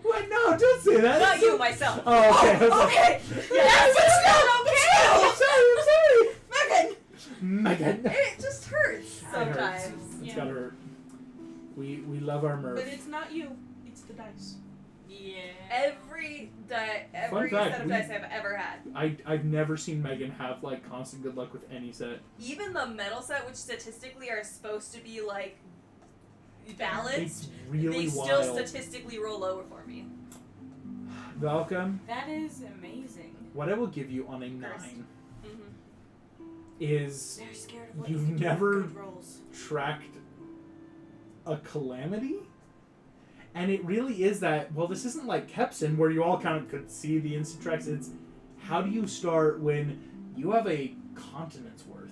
What? No, don't say that. Not That's you, so- myself. Oh, okay. I was like, Okay. Yeah, that's I'm okay. sorry. Megan. It just hurts It hurts. sometimes. It's gotta hurt. We love our Murph. But it's not you. It's the dice. Yeah. Every Fun fact, set of dice I've ever had. I've never seen Megan have like constant good luck with any set. Even the metal set, which statistically are supposed to be like balanced, It's really they wild. still statistically roll lower for me. Valka, That is amazing. what I will give you on a 9 Mm-hmm. is They're scared of what You've you can do with never- good rolls. tracked a calamity. And it really is that, well, this isn't like Kepson where you all kind of could see the instant tracks. It's how do you start when you have a continent's worth?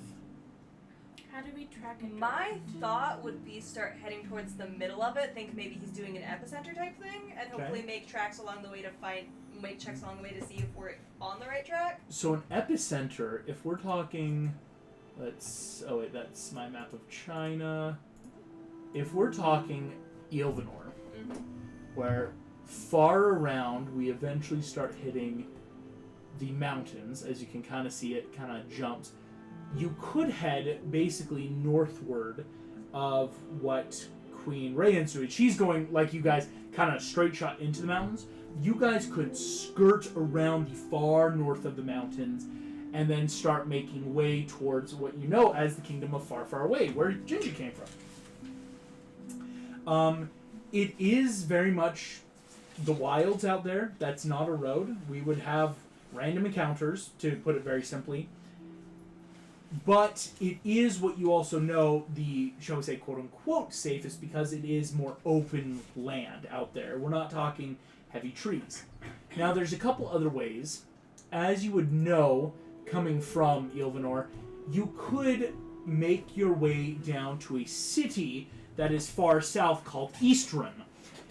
How do we track it? My thought would be start heading towards the middle of it. Think maybe he's doing an epicenter type thing, and Okay. hopefully make tracks along the way make checks along the way to see if we're on the right track. So an epicenter, if we're talking, that's my map of China. If we're talking Ilvanor, where far around we eventually start hitting the mountains, as you can kind of see it kind of jumps, you could head basically northward of what Queen Rayhan's doing. She's going, like you guys, kind of straight shot into the mountains. You guys could skirt around the far north of the mountains and then start making way towards what you know as the Kingdom of Far, Far Away, where Gingy came from. It is very much the wilds out there. That's not a road. We would have random encounters, to put it very simply. But it is what you also know, the, shall we say, quote-unquote safest, because it is more open land out there. We're not talking heavy trees. Now, there's a couple other ways. As you would know, coming from Ilvanor, you could make your way down to a city that is far south called Eastrun.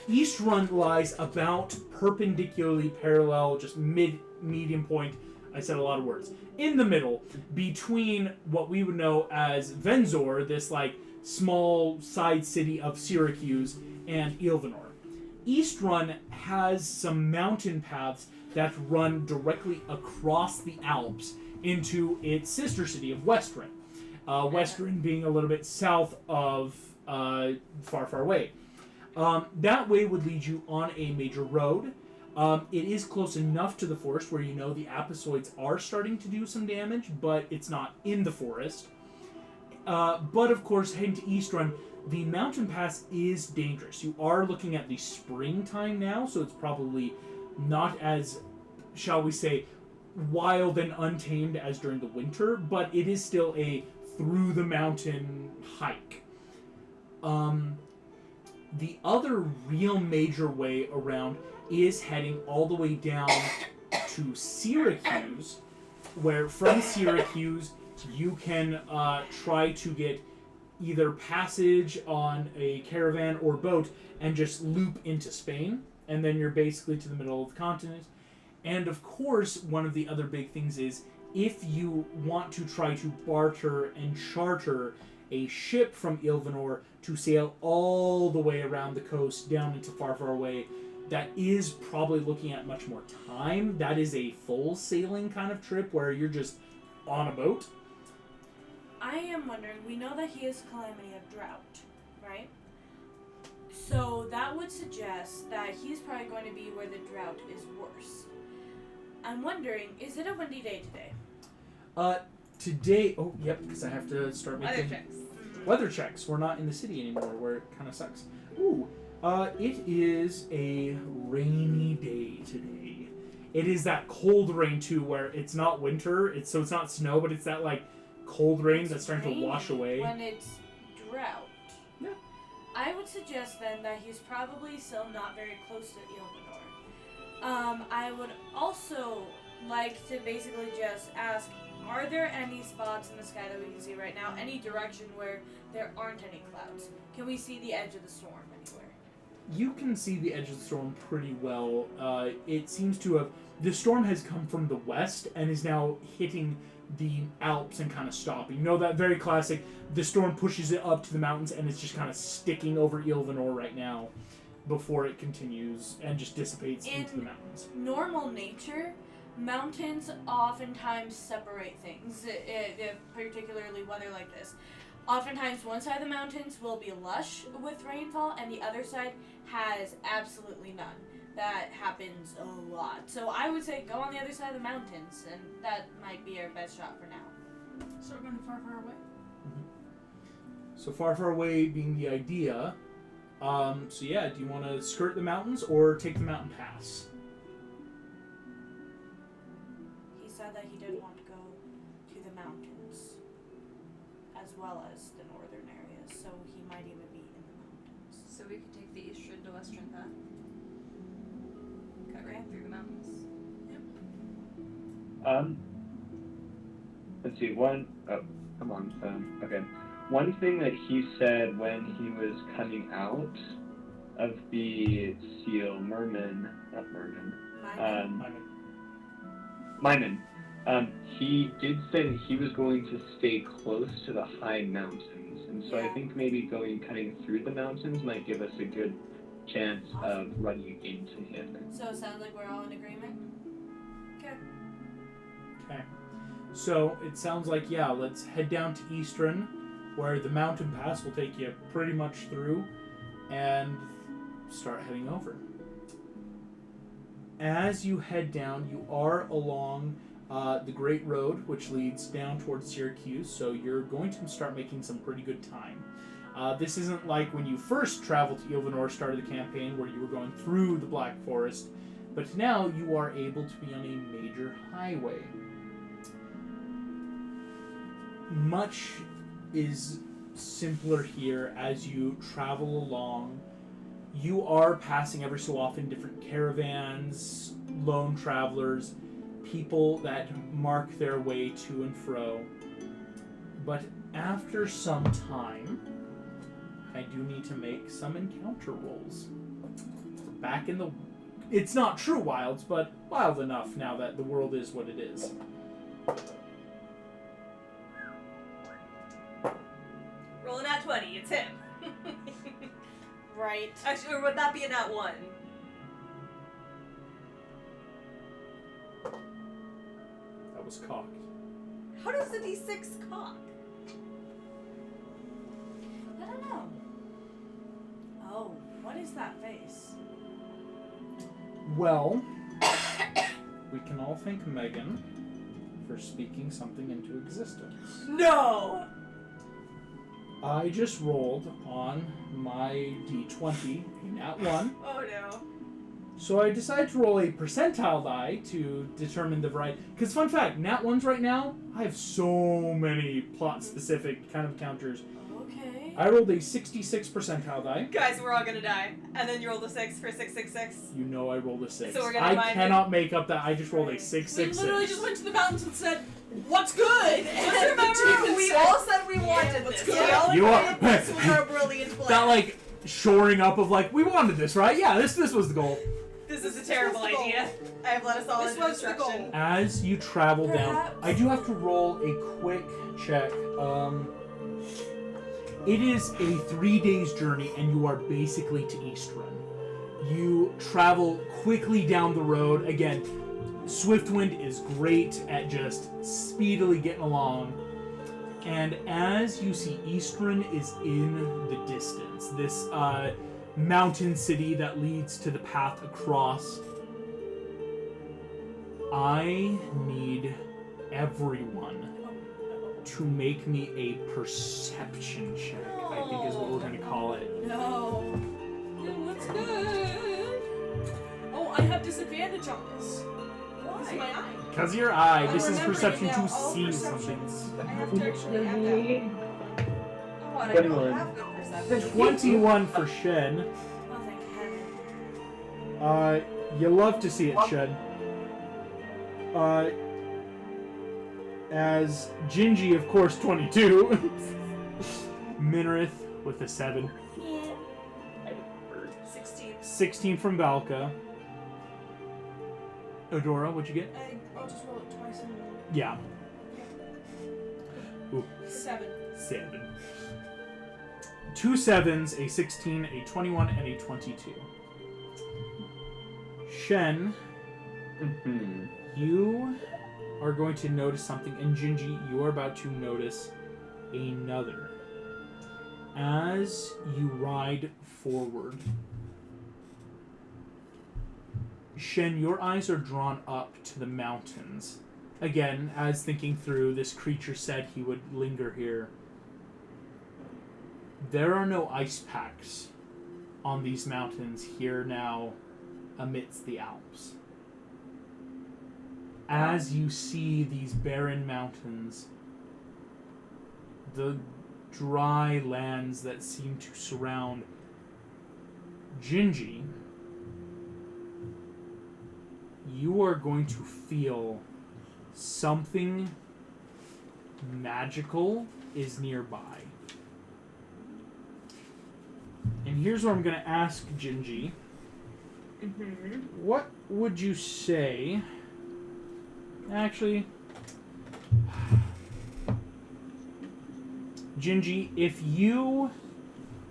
Eastrun lies about perpendicularly parallel, just medium point. I said a lot of words. In the middle, between what we would know as Venzor, this like small side city of Syracuse, and Ilvanor. Eastrun has some mountain paths that run directly across the Alps into its sister city of Westrun. Westrun being a little bit south of Far, Far Away. That way would lead you on a major road. It is close enough to the forest where you know the apisoids are starting to do some damage, but it's not in the forest. But of course, heading to Eastrun, the mountain pass is dangerous. You are looking at the springtime now, so it's probably not as, shall we say, wild and untamed as during the winter, but it is still a through the mountain hike. The other real major way around is heading all the way down to Syracuse, where from Syracuse you can try to get either passage on a caravan or boat and just loop into Spain, and then you're basically to the middle of the continent. And of course, one of the other big things is if you want to try to barter and charter a ship from Ilvanor to sail all the way around the coast down into Far, Far Away, that is probably looking at much more time. That is a full sailing kind of trip where you're just on a boat. I am wondering, we know that he is Calamity of Drought, right? So that would suggest that he's probably going to be where the drought is worse. I'm wondering, is it a windy day today? Today, because I have to start making Weather checks. weather checks. We're not in the city anymore, where it kind of sucks. Ooh, it is a rainy day today. It is that cold rain too, where it's not winter, so it's not snow, but it's that like cold rain that's starting to wash away. When it's drought. Yeah. I would suggest then that he's probably still not very close to Ilvanor. I would also like to basically just ask, are there any spots in the sky that we can see right now? Any direction where there aren't any clouds? Can we see the edge of the storm anywhere? You can see the edge of the storm pretty well. It seems to have... The storm has come from the west and is now hitting the Alps and kind of stopping. You know that very classic, the storm pushes it up to the mountains and it's just kind of sticking over Ilvanor right now before it continues and just dissipates into the mountains. Normal nature, mountains oftentimes separate things, particularly weather like this. Oftentimes one side of the mountains will be lush with rainfall and the other side has absolutely none. That happens a lot. So I would say go on the other side of the mountains, and that might be our best shot for now. So we're going Far, Far Away? Mm-hmm. So Far, Far Away being the idea. So yeah, do you want to skirt the mountains or take the mountain pass? He said that he did want to go to the mountains as well as the northern areas, so he might even be in the mountains. So we could take the eastern to western path. Cut right Okay. through the mountains. Let's see, okay. One thing that he said when he was coming out of the seal, Myman, he did say that he was going to stay close to the high mountains, and so I think maybe cutting through the mountains might give us a good chance of running into him. So it sounds like we're all in agreement? Okay. So it sounds like, yeah, let's head down to Eastern, where the mountain pass will take you pretty much through, and start heading over. As you head down, you are along the Great Road, which leads down towards Syracuse, so you're going to start making some pretty good time. This isn't like when you first traveled to Ilvanor, started the campaign, where you were going through the Black Forest, but now you are able to be on a major highway. Much is simpler here as you travel along. You are passing every so often different caravans, lone travelers, people that mark their way to and fro. But after some time, I do need to make some encounter rolls. Back in the... It's not true wilds, but wild enough now that the world is what it is. Rolling at 20, it's him. Right. Actually, or would that be a nat 1? That was cocked. How does the D6 cock? I don't know. Oh, what is that face? Well, we can all thank Megan for speaking something into existence. No! I just rolled on my D20 a nat 1. Oh no. So I decided to roll a percentile die to determine the variety. Because fun fact, nat 1s right now, I have so many plot-specific kind of counters. Okay. I rolled a 66 percentile die. Guys, we're all gonna die. And then you roll the 6 for 666. You know I rolled a 6. So we're gonna I find cannot make up that. I just rolled a Right. 666. We literally just went to the mountains and said, "What's good?" Just And the remember, demon we said, all said we wanted what's this. good? We all You agreed are- this was our brilliant plan. That like shoring up of like, we wanted this, right? Yeah, this was the goal. This is a terrible was the goal. idea. I have led us all This into was the destruction. goal. As you travel down, Perhaps. I do have to roll a quick check. It is a 3 days journey, and you are basically to Eastrun. You travel quickly down the road. Again, Swiftwind is great at just speedily getting along. And as you see, Eastrun is in the distance. This mountain city that leads to the path across. I need everyone to make me a perception check, I think is what we're going to call it. No. What's good? Oh, I have disadvantage on this. Because of my eye. Because of your eye, I'm this is remembering perception now, to all see perceptions. something. I have to actually add that. Oh, I don't 21. have good perception. 21 for Shen. Oh, thank heaven. You love to see it, Shen. As Gingy, of course, 22. Minarith with a 7. Yeah. 16. 16 from Valka. Odora, what'd you get? I'll just roll it twice and Yeah. Ooh, 7. 7. 2 7s, a 16, a 21, and a 22. Shen, Mm-hmm. you are going to notice something, and Gingy, you are about to notice another. As you ride forward, Shen, your eyes are drawn up to the mountains. Again, as thinking through, this creature said he would linger here. There are no ice packs on these mountains here now amidst the Alps. As you see these barren mountains, the dry lands that seem to surround Gingy, you are going to feel something magical is nearby. And here's where I'm going to ask Gingy. Mm-hmm. What would you say... Actually... Gingy, if you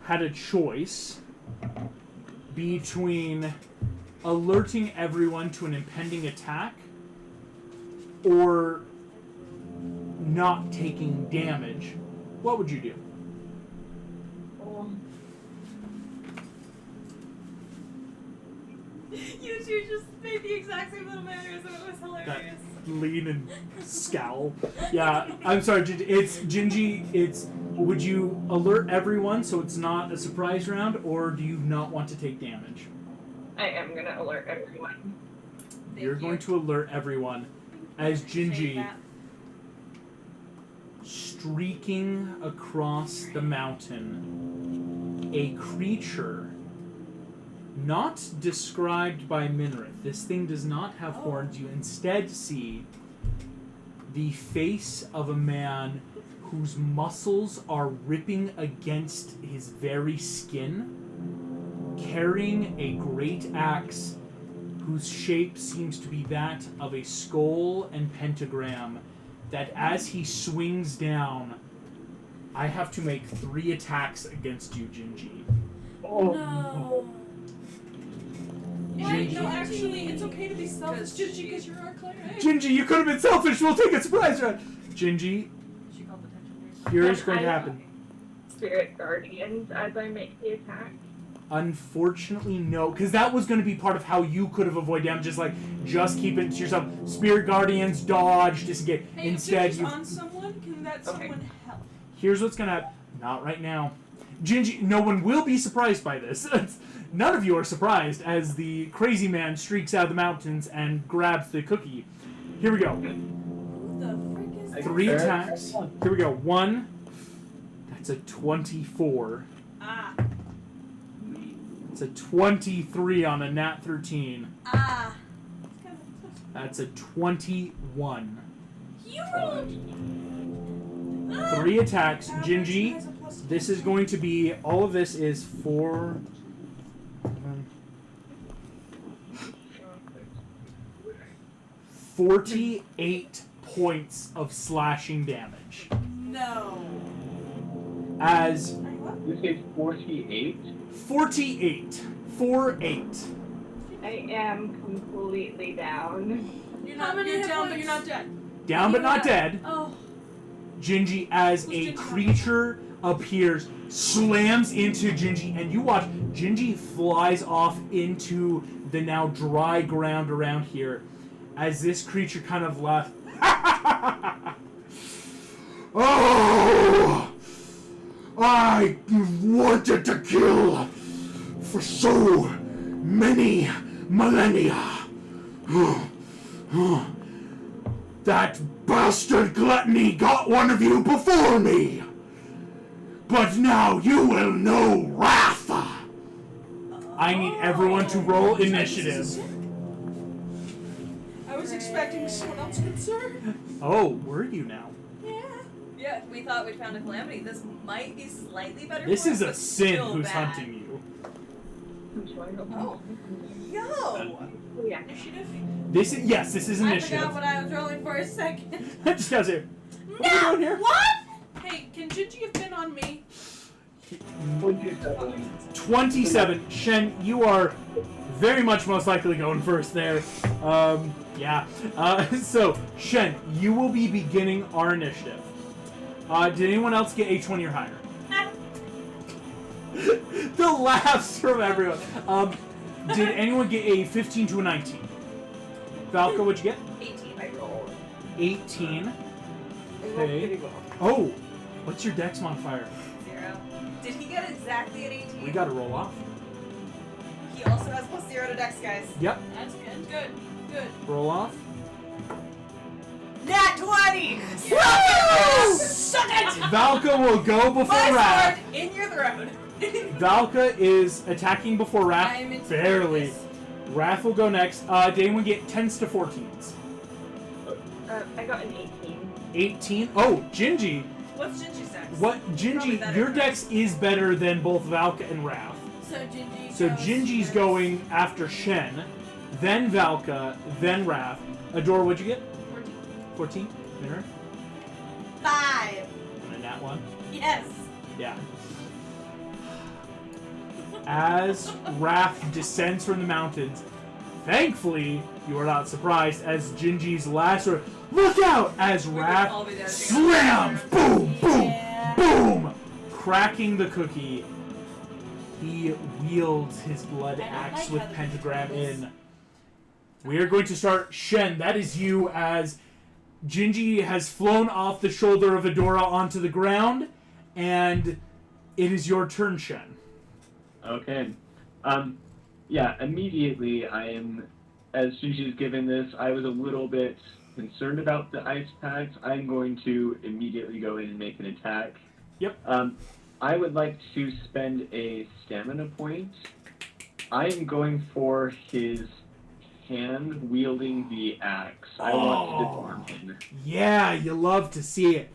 had a choice between alerting everyone to an impending attack or not taking damage, what would you do? You two just made the exact same little mannerism. It was hilarious. Lean and scowl. Yeah, I'm sorry, it's Gingy, it's would you alert everyone so it's not a surprise round, or do you not want to take damage? I am gonna alert everyone. You're going to alert everyone as Gingy, streaking across the mountain, a creature not described by Minrith. This thing does not have horns. You instead see the face of a man whose muscles are ripping against his very skin, carrying a great axe whose shape seems to be that of a skull and pentagram, that as he swings down, I have to make 3 attacks against you, Gingy. No. Wait, no, actually, it's okay to be selfish, Gingy, because you're our cleric. Gingy, you could have been selfish. We'll take a surprise round. Gingy, She called attention. here's going to happen. Spirit guardians as I make the attack. Unfortunately, no, because that was going to be part of how you could have avoided damage. Just keep it to yourself. Spirit guardians, dodge, disengage. Hey, Instead, if you. on someone, can that someone help? Here's what's going to happen. Not right now. Gingy, no one will be surprised by this. None of you are surprised as the crazy man streaks out of the mountains and grabs the cookie. Here we go. Who the frick is that? 3 attacks. Here we go. 1. That's a 24. Ah. It's a 23 on a nat 13. Ah. That's a 21. You rolled. 3 attacks. Average Gingy, has a plus this is going to be, all of this is 4... 48 points of slashing damage. No. As What? You say 48? 48. 4-8. I am completely down. You're How not. many You're hit down, but points? you're not dead. Down but not dead. Oh. Gingy, as Who's a Gingy? creature appears, slams into Gingy, and you watch Gingy flies off into the now dry ground around here as this creature kind of laughs. Oh! I wanted to kill for so many millennia. That bastard gluttony got one of you before me. But now you will know wrath. I need everyone to roll initiative. I was expecting someone else concerned. Oh, were you now? Yeah. Yeah, we thought we'd found a Calamity. This might be slightly better This for is us, a but sin still who's bad. hunting you. Oh. Yo! Yeah. Initiative. This is this is I initiative. forgot what I was rolling for a second. Just goes here. What are we doing here? What? Hey, can Gingy have been on me? 27. Shen, you are very much most likely going first there. Yeah. So, Shen, you will be beginning our initiative. Did anyone else get a 20 or higher? The laughs from everyone. Did anyone get a 15 to a 19? Valka, what'd you get? 18. I rolled. 18. I rolled Okay. pretty well. Oh, what's your dex modifier? 0. Did he get exactly an 18? We gotta roll off. He also has plus 0 to dex, guys. Yep, That's good. Good. Good. roll off. Nat 20! Suck it! Valka will go before My Raph. sword in your throat. Valka is attacking before I am Raph. into Barely. this. Raph will go next. Did anyone get 10s to 14s? I got an 18. 18? Oh, Gingy. What's Gingy's dex? What? Probably Gingy, better your than dex is better than both Valka and Raph. So Gingy. So goes Gingy's first. going after Shen, then Valka, then Raph. Adore, what'd you get? 14. 14? Minner? 5. And a nat 1? Yes. Yeah. As Raph descends from the mountains, thankfully, you are not surprised as Gingy's last word, look out! As We could all Raph be there slams, boom, boom, Yeah. boom, cracking the cookie. He wields his blood I don't axe like with how the pentagram picture in. We are going to start Shen. That is you as Gingy has flown off the shoulder of Adora onto the ground, and it is your turn, Shen. Okay. Yeah, immediately I am, as Shinji's given this, I was a little bit concerned about the ice packs. I'm going to immediately go in and make an attack. Yep. I would like to spend a stamina point. I am going for his hand wielding the axe. I want to disarm him. Yeah, you love to see it.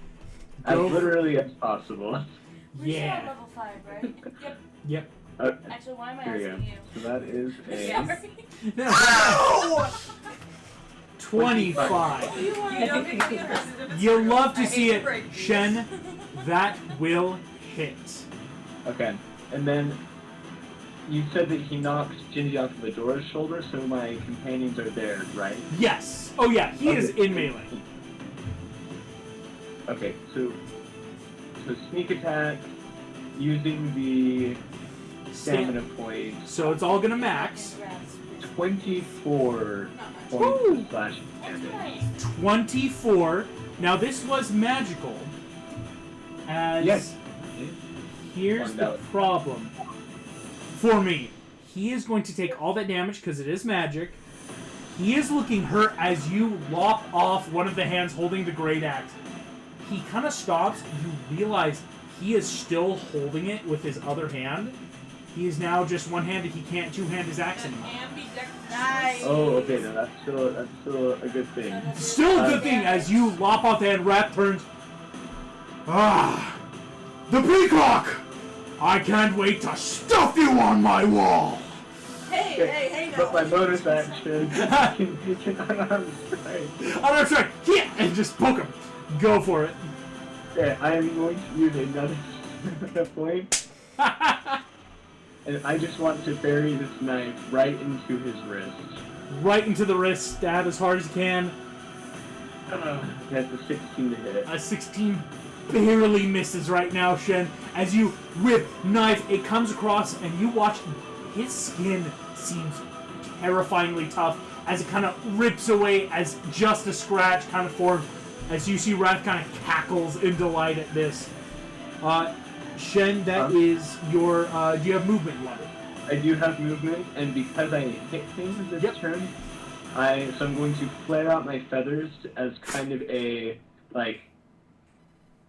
As Go. literally as possible. We're still at Yeah. level 5, right? Yep. Actually, why am I Here we asking go. you? So that is a... Sorry. No. 25. You are. You don't get to be arrested if it's You'll true. love to I see hate it, break these. Shen. That will hit. Okay. And then you said that he knocked Gingy off of Adora's shoulder, so my companions are there, right? Yes. Oh yeah, he is in melee. Okay, so sneak attack using the stamina point. So it's all gonna max. 24 Woo! points slash That's damage. nice. 24. Now this was magical. As Yes. here's the problem for me. He is going to take all that damage because it is magic. He is looking hurt as you lop off one of the hands holding the great axe. He kind of stops. You realize he is still holding it with his other hand. He is now just one-handed. He can't two-hand his axe anymore. Nice. Oh, okay, no, that's still a good thing. Still a good thing as you lop off the hand. Rat turns. Ah, the peacock! I can't wait to stuff you on my wall. Hey, But my no. bonus action, you can unarmed strike. Oh, that's right. Yeah, and just poke him. Go for it. Okay, I am going to use another point, and I just want to bury this knife right into his wrist. Right into the wrist. Stab as hard as you can. That's a 16 to hit. A 16 barely misses right now, Shen. As you whip knife, it comes across, and you watch his skin seems terrifyingly tough as it kind of rips away as just a scratch kind of forms. As you see, Wrath kind of cackles in delight at this. Shen, that is your. Do you have movement you want? I do have movement, and because I hit things this turn, so I'm going to flare out my feathers as kind of a, like,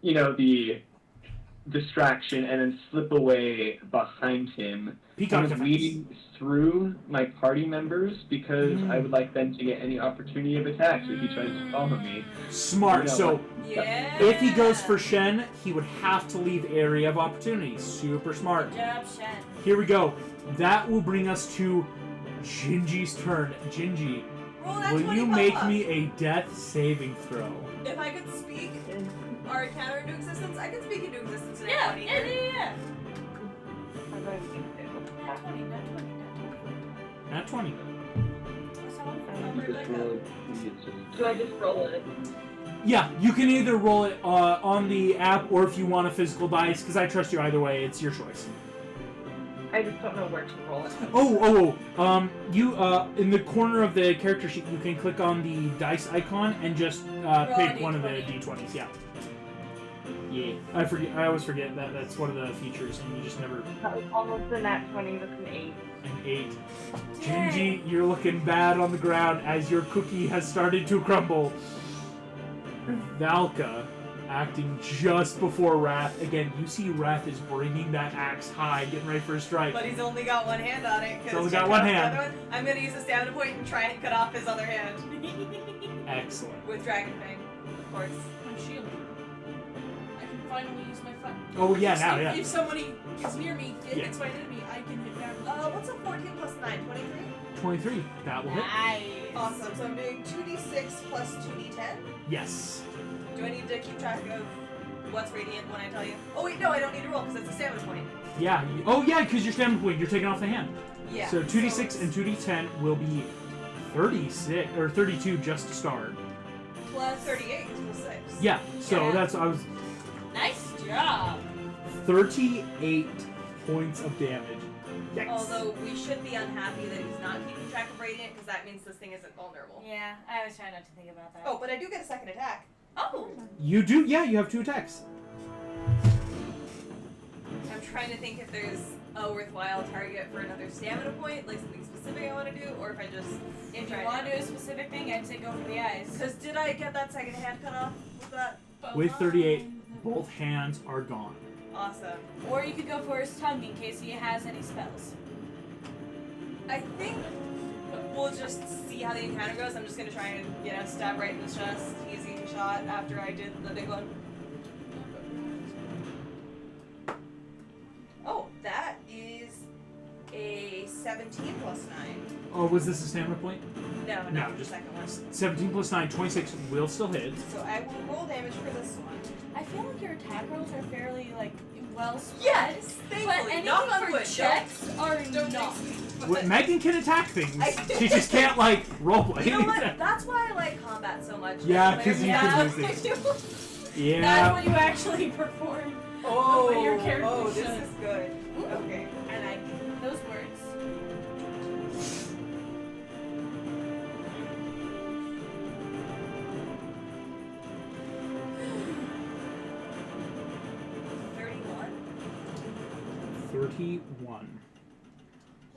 you know, the distraction, and then slip away behind him. Peacock kind of defense. leading through my party members because I would like them to get any opportunity of attacks if he tries to follow me. Smart. You know, So Yeah. if he goes for Shen, he would have to leave area of opportunity. Super smart. Good job, Shen. Here we go. That will bring us to Gingy's turn. Gingy, Roll that will 20 you make pop-up. me a death saving throw? If I could speak our counter into existence, I can speak into existence in Yeah, anybody yeah, here. yeah. I'm going to think Not 20, not 20, Nat 20. That's all. I'm right back up. Do I just roll it? Yeah, you can either roll it on the app or if you want a physical dice, because I trust you either way. It's your choice. I just don't know where to roll it. You in the corner of the character sheet, you can click on the dice icon and just pick a one of the D20. d20s. Yeah. Yeah. I forget. I always forget that that's one of the features, and you just never. That was almost a nat 20 with an 8. An 8. Gingy, you're looking bad on the ground as your cookie has started to crumble. Valka, acting just before Wrath. Again, you see Wrath is bringing that axe high, getting ready for a strike. But he's only got one hand on it. 'Cause He's only check got one out the hand. other one. I'm gonna use a stamina point and try and cut off his other hand Excellent. with Dragon Fang, of course. My shield. I can finally use my fun. Oh yeah, now yeah. If somebody is near me, Yeah. it's my enemy, I can hit damage. What's a 14 plus 9? 23? 23. That will hit. Nice. Awesome. So I'm doing 2d6 plus 2d10. Yes. Do I need to keep track of what's radiant when I tell you? Oh wait, no, I don't need to roll because it's a stamina point. Yeah. Oh yeah, because your stamina point, you're taking off the hand. Yeah. So 2d6 and 2d10 will be 36 or 32 just to start. plus 38 equals 6. Yeah. So Yeah. that's I was Nice job. 38 points of damage. Yikes. Although we should be unhappy that he's not keeping track of radiant because that means this thing isn't vulnerable. Yeah, I was trying not to think about that. Oh, but I do get a second attack. Oh. You do? Yeah, you have 2 attacks. I'm trying to think if there's a worthwhile target for another stamina point, like something specific I want to do, or if I just If you want to do a specific thing, I'd say go for the eyes. Because did I get that second hand cut off with that? With 38, both hands are gone. Awesome. Or you could go for his tongue in case he has any spells. I think we'll just see how the encounter goes. I'm just gonna try and, stab right in the chest. Easy shot after I did the big one. 17 plus 9. Oh, was this a stamina point? No, No, not the just- second one. 17 plus 9, 26 will still hit. So I will roll damage for this one. I feel like your attack rolls are fairly like well spread. Yes, But thankfully. anything Knock on for wood. checks are Don't not. What, Megan can attack things. I- She just can't, like, roleplay. You know what? That's why I like combat so much. Yeah, Like, 'cause you Yeah. can use things. That's Yeah. when you actually perform. Oh, But your character oh, this should. is good. Okay, I like Those words. $31. 31.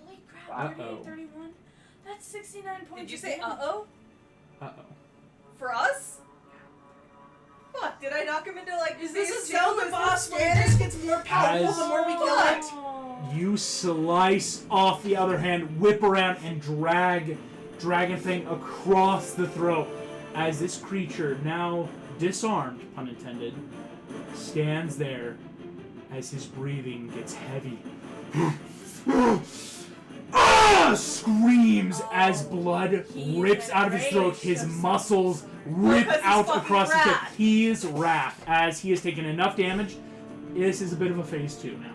Holy crap, Uh-oh. 38, 31. That's 69 points. Did you of say damage. uh-oh? Uh-oh. For us? Fuck, did I knock him into like Is this a phase two? Zelda Is boss this where Janice gets more powerful As- the more we kill Fuck. it? Oh. You slice off the other hand, whip around, and drag Dragon Thing across the throat as this creature, now disarmed, pun intended, stands there as his breathing gets heavy. Screams as blood He's rips out of his throat. His enraged. muscles rip Because he's out fucking across his throat. wrath. He is wrath as he has taken enough damage. This is a bit of a phase 2 now.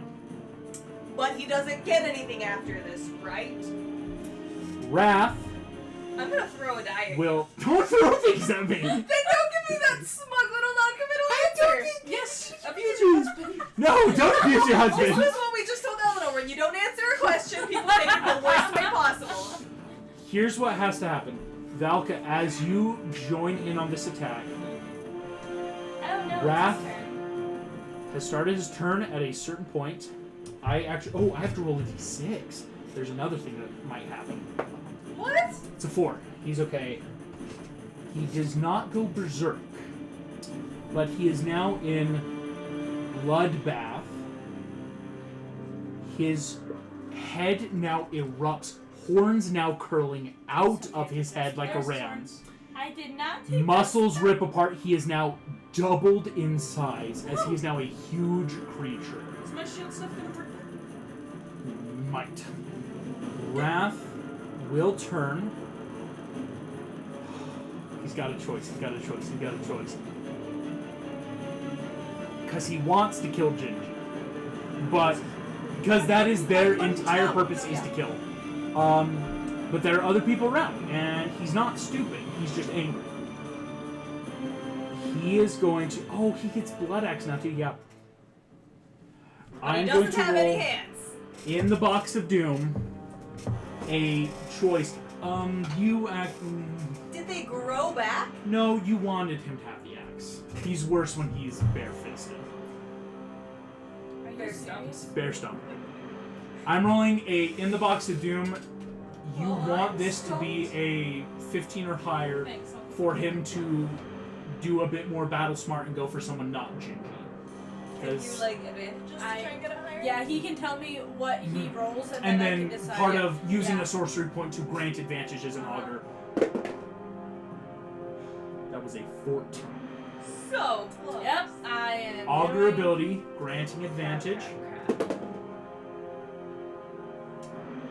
But he doesn't get anything after this, right? Wrath I'm gonna throw a die at you. will don't throw things at me. Then don't give me that smug little non-committal answer! Yes. Abuse your husband. No, don't abuse your This husband. is what we just told Eleanor. When you don't answer a question, people take it the worst way possible. Here's what has to happen. Valka, as you join in on this attack, Oh no, Wrath. it's his turn. has started his turn at a certain point. I have to roll a d6. There's another thing that might happen. What? It's a 4. He's okay. He does not go berserk, but he is now in bloodbath. His head now erupts, horns now curling out of his head like a ram's. I did not take Muscles that. rip apart. He is now doubled in size, as he is now a huge creature. Is my shield stuff gonna work? Might. Wrath will turn. He's got a choice. He's got a choice. He's got a choice. Because he wants to kill Gingy. But because that is their entire purpose is to kill. But there are other people around, and he's not stupid. He's just angry. He is going to. Oh, he gets Blood Axe now too. Yeah. But he I'm going doesn't to have any roll hands. in the box of doom a choice. You act. Did they grow back? No, you wanted him to have the axe. He's worse when he's bare-fisted. Are you Bear serious? Bare stump. I'm rolling a in the box of doom. You Oh, want I'm this to be a 15 or higher Thanks. for him to do a bit more battle smart and go for someone not Gingy. Can you Because like advantages to try and get a higher? Yeah, he can tell me what he rolls, and, and then I then can decide. part of using yeah. a sorcery point to grant advantage as an augur. That was a 14. So close. Yep, I am. Augur doing- ability, granting advantage. Crap.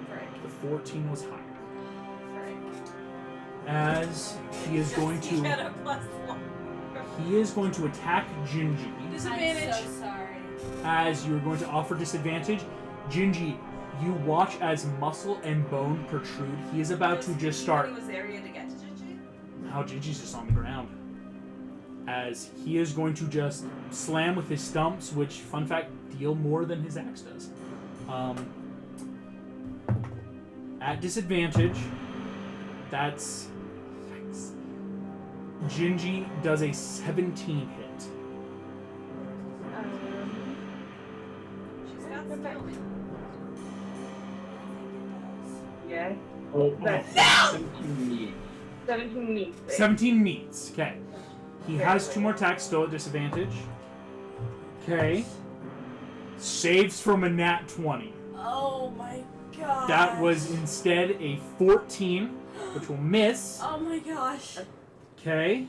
Frick, The 14 was higher. frick. As he is going You get to a +1. he is going to attack Gingy. Disadvantage. I'm so sorry. As you're going to offer disadvantage, Gingy, you watch as muscle and bone protrude. He is about to just start. Was area to get to Gigi? Now Gingy's just on the ground. As he is going to just slam with his stumps, which, fun fact, deal more than his axe does. At disadvantage, that's. Yikes. Gingy does a 17 hit. She's got skill. Yeah. Oh, That's No! 17 meat. 17 meets. 17 meets. Okay. He has 2 more attacks, still at disadvantage. Okay. Saves from a nat 20. Oh my god. That was instead a 14, which will miss. Oh my gosh. Okay.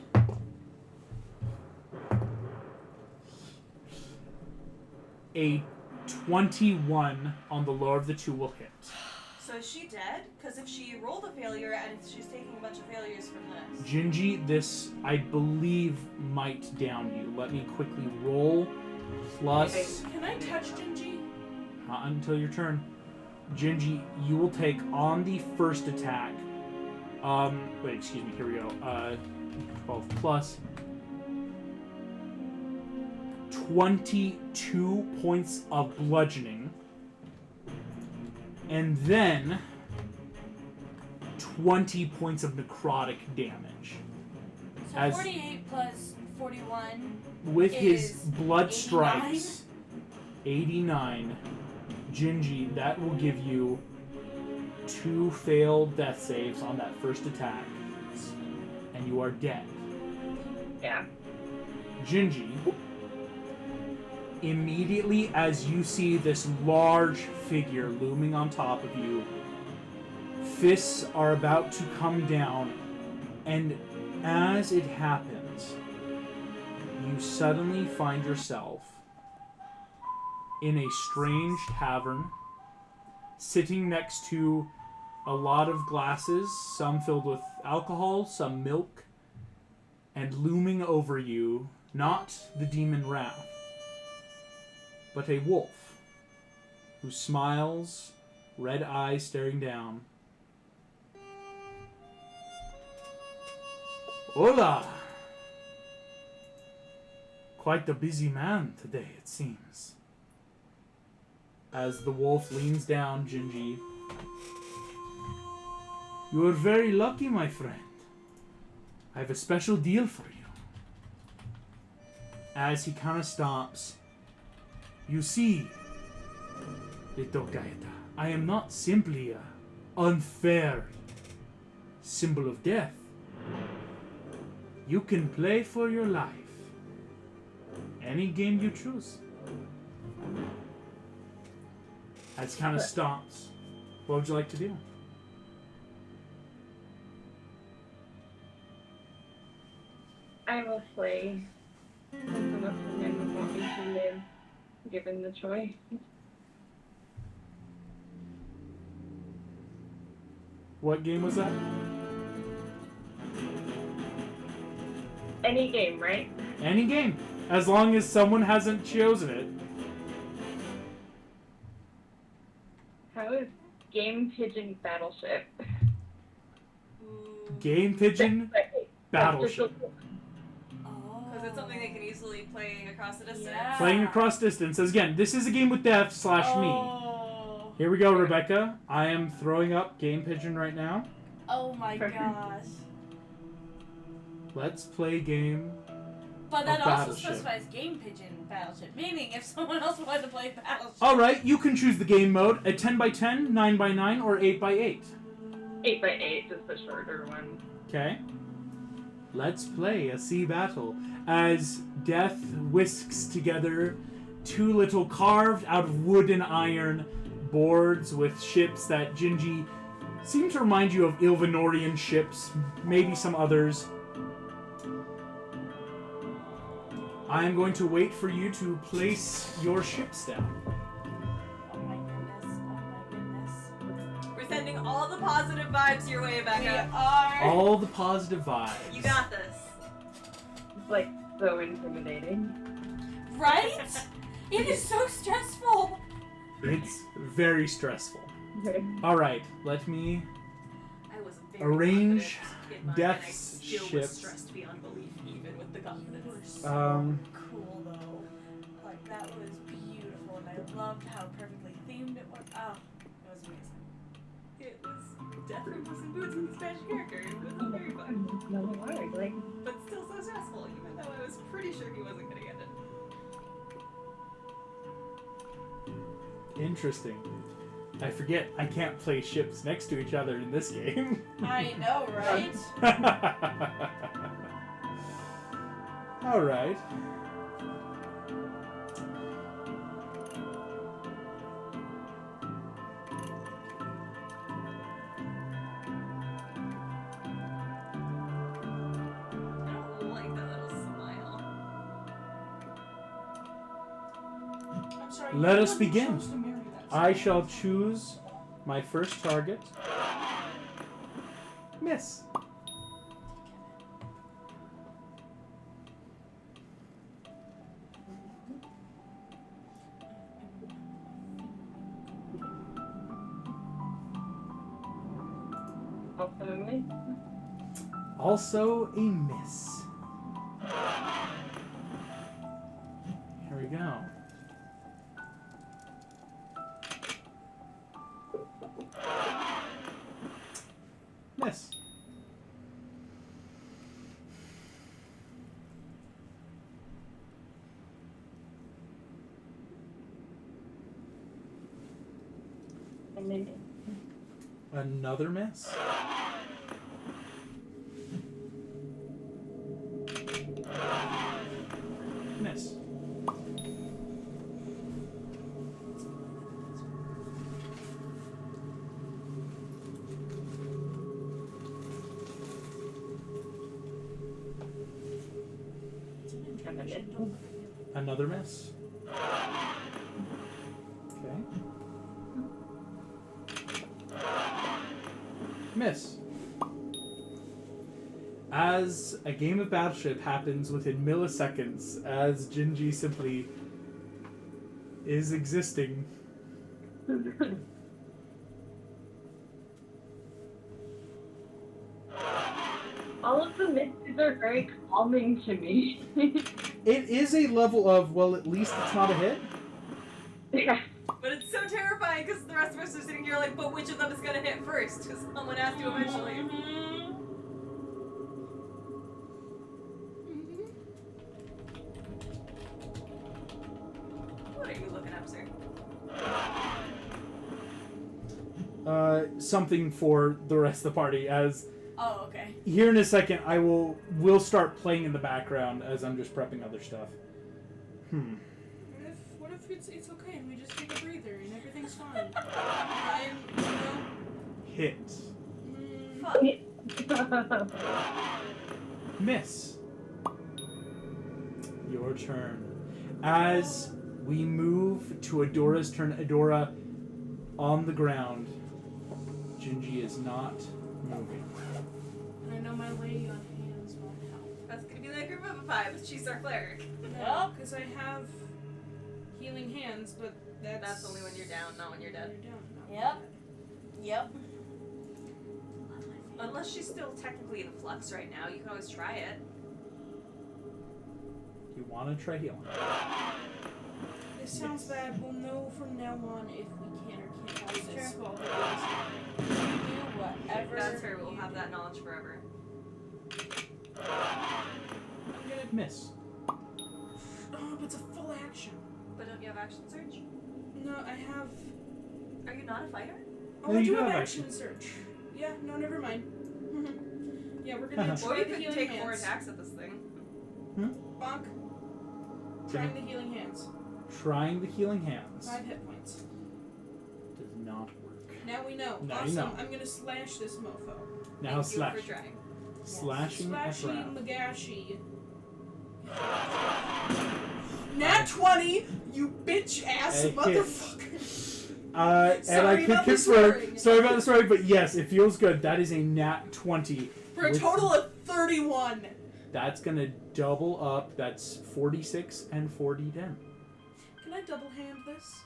A 21 on the lower of the 2 will hit. So is she dead? Because if she rolled a failure and if she's taking a bunch of failures from this. Gingy, this, I believe, might down you. Let me quickly roll. Plus... Can I touch Gingy? Not until your turn. Gingy, you will take on the first attack. Wait, excuse me, here we go. 12 plus. 22 points of bludgeoning. And then 20 points of necrotic damage. So As- 48 plus 41. With his Is blood 89? strikes, 89. Gingy, that will give you 2 failed death saves on that first attack. And you are dead. Yeah. Gingy, immediately as you see this large figure looming on top of you, fists are about to come down, and as it happens, you suddenly find yourself in a strange tavern, sitting next to a lot of glasses, some filled with alcohol, some milk, and looming over you, not the demon Wrath, but a wolf who smiles, red eyes staring down. Hola! Quite the busy man today, it seems. As the wolf leans down, Gingy. You are very lucky, my friend. I have a special deal for you. As he kind of stomps. You see, little Gaeta, I am not simply a unfair symbol of death. You can play for your life. Any game you choose. As kind of stomps. What would you like to do? I will play something up and then want me to live, given the choice. What game was that? Any game, right? Any game. As long as someone hasn't chosen it. How is Game Pigeon Battleship? Game Pigeon Battleship. Because it's something they can easily play across the distance. Yeah. Playing across distance. As again, this is a game with Death / me. Oh. Here we go, Rebecca. I am throwing up Game Pigeon right now. Oh my gosh. Let's play game. But that Of also Battleship. specifies Game Pigeon Battleship, meaning if someone else wanted to play Battleship. Alright, you can choose the game mode. A 10x10, 9x9, or 8x8. 8x8 is the shorter one. Okay. Let's play a sea battle. As Death whisks together 2 little carved out of wood and iron boards with ships that Gingy seem to remind you of Ilvanorian ships, maybe some others. I am going to wait for you to place your ships down. Oh my goodness. Oh my goodness. We're sending all the positive vibes your way, We Becca. are. All the positive vibes. You got this. It's like so intimidating. Right? It is so stressful. It's very stressful. Okay. Alright, let me... I was very Arrange confident in mine, Death's and I still ships. was stressed beyond belief, even with the confidence. Cool though. Like that was beautiful, and I loved how perfectly themed it was. Oh, it was amazing. It was Death from Puss in Boots with a Spanish character. It was very fun. No word, like But still so stressful, even though I was pretty sure he wasn't gonna get it. Interesting. I forget I can't play ships next to each other in this game. I know, right? Alright. I don't like that little smile. I'm sorry. Let you're us the one who begin. chose to marry that I son. shall choose My first target. Miss. Ultimately. Also a miss. Here we go. Miss. Another miss. Miss. Another miss. Okay. Miss. As a game of Battleship happens within milliseconds, as Gingy simply is existing. All of the misses are very calming to me. It is a level of, well, at least it's not a hit. Yeah. But it's so terrifying because the rest of us are sitting here like, but which of them is gonna hit first? Because someone has to eventually. What are you looking up, sir? Something for the rest of the party, as Oh, okay. here in a second I will start playing in the background as I'm just prepping other stuff. What if it's okay and we just take a breather and everything's fine? I'm, you know, Hit. Fuck. Miss. Your turn. As we move to Adora's turn, Adora on the ground. Gingy is not moving. and I know my lady on hands won't help. That's gonna be that group of five. She's our cleric. No, because I have healing hands, but That's only when you're down, not when you're dead. When you're down, not when Yep. you're Yep. Unless she's still technically in flux right now, you can always try it. You want to try healing? dead. This sounds bad. We'll know from now on if we can or can't have this. Sure. While we're doing You do whatever. That's her. We'll you have do. that knowledge forever. I'm gonna. Miss. Oh, but it's a full action. But don't you have action surge? No, I have. Are you not a fighter? Oh, No, I you do do have have action search. Yeah, no, never mind. Yeah, we're gonna Or try you the could healing take hands. 4 attacks at this thing. Bonk. Trying the healing hands. Trying the healing hands 5 hit points. does not work. Now we know. Now you Awesome. know. I'm gonna slash this mofo. Now Thank slash. you for trying. Slashing at Slashy ground. Magashi. Nat 20, you bitch ass It motherfucker. And Sorry I can about the confirm. swearing. Sorry about the swearing, but yes, it feels good. That is a nat 20. For a with- total of 31. That's gonna double up. That's 46 and 4d10. Can I double hand this?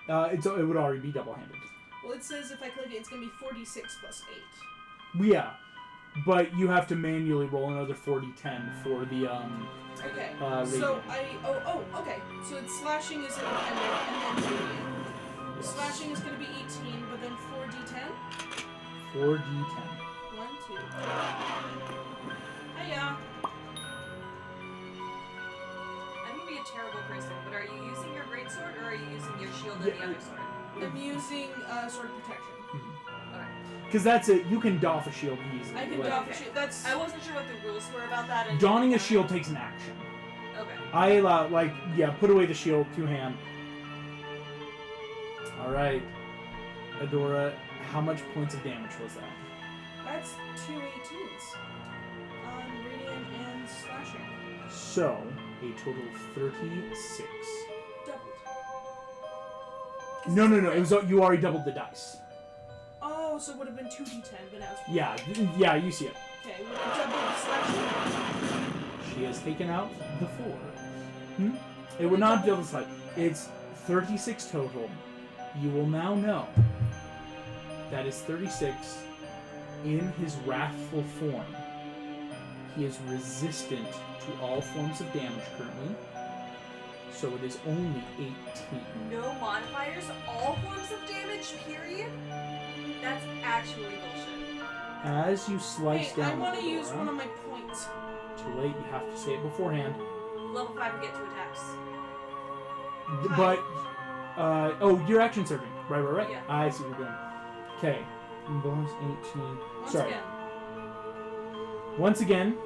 It would already be double-handed. Well, it says if I click it, it's gonna be 46 plus 8. Yeah, but you have to manually roll another 4d10 for the Okay. radiant. So okay. So it's slashing is independent and then radiant. Yes. Slashing is gonna be 18, but then 4d10. 4d10. 1, 2. Hiya. I'm gonna be a terrible person, but are you using your greatsword or are you using your shield and the Yeah. other sword? I'm using sword of protection. Okay. Because that's it. You can doff a shield easily. I can Like, doff a shield. That's I wasn't sure what the rules were about that. And donning a shield takes an action. Okay. I allow, put away the shield, 2-hand. Alright. Adora, how much points of damage was that? that's 2 18s on radiant and slashing. So, a total of 36. Doubled. No. It was you already doubled the dice. Oh, so it would have been 2d10, but now it's 4. Yeah, you see it. Okay, with the double the slashing. She has taken out the 4. It would not double the It's 36 total. You will now know that is 36 in his wrathful form. He is resistant to all forms of damage currently, so it is only 18. No modifiers, all forms of damage, period? That's actually bullshit. As you slice Hey, I down want to Fedora, use one of my points. too late, you have to say it beforehand. Level 5 we get 2 attacks. But, your action surfing. Right. Yeah. I see what you're doing. Okay. Bonus 18. Once Sorry. again. Once again,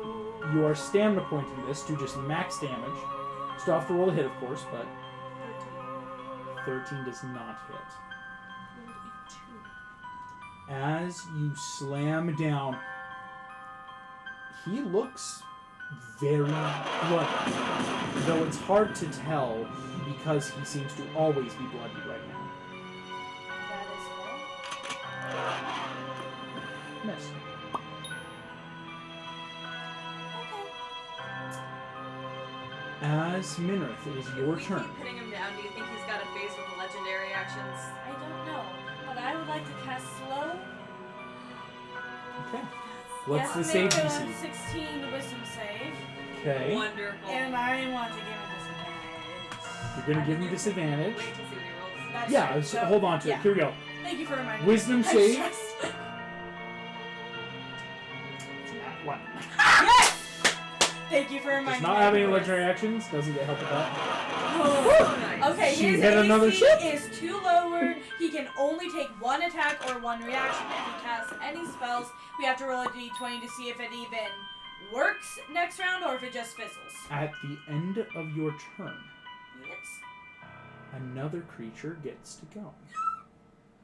you are stamina pointing this to just max damage. Still have to roll a hit, of course, but 13 does not hit. Rolled a 2. As you slam down, he looks very bloody, though it's hard to tell because he seems to always be bloody right now. That is fair. Miss. As Minrith, it is your If we turn. keep pinning him down, do you think he's got a phase with the legendary actions? I don't know, but I would like to cast slow. Okay. What's Yes, the make save a DC? 16 wisdom save, Okay. Wonderful. and I want to give him disadvantage. You're gonna give him disadvantage. Wait to see what he rolls. That's Yeah, right, so so- hold on to yeah. it. Here we go. Thank you for reminding Wisdom me. save. I'm stressed. What? Yes! Thank you for Does reminding me. not have any Chris. legendary actions. Doesn't get help with that. Oh. Nice. Okay, She his hit AC another ship. is too lower. He can only take 1 attack or 1 reaction. If he casts any spells, we have to roll a d20 to see if it even works next round or if it just fizzles. At the end of your turn, Yes. another creature gets to go.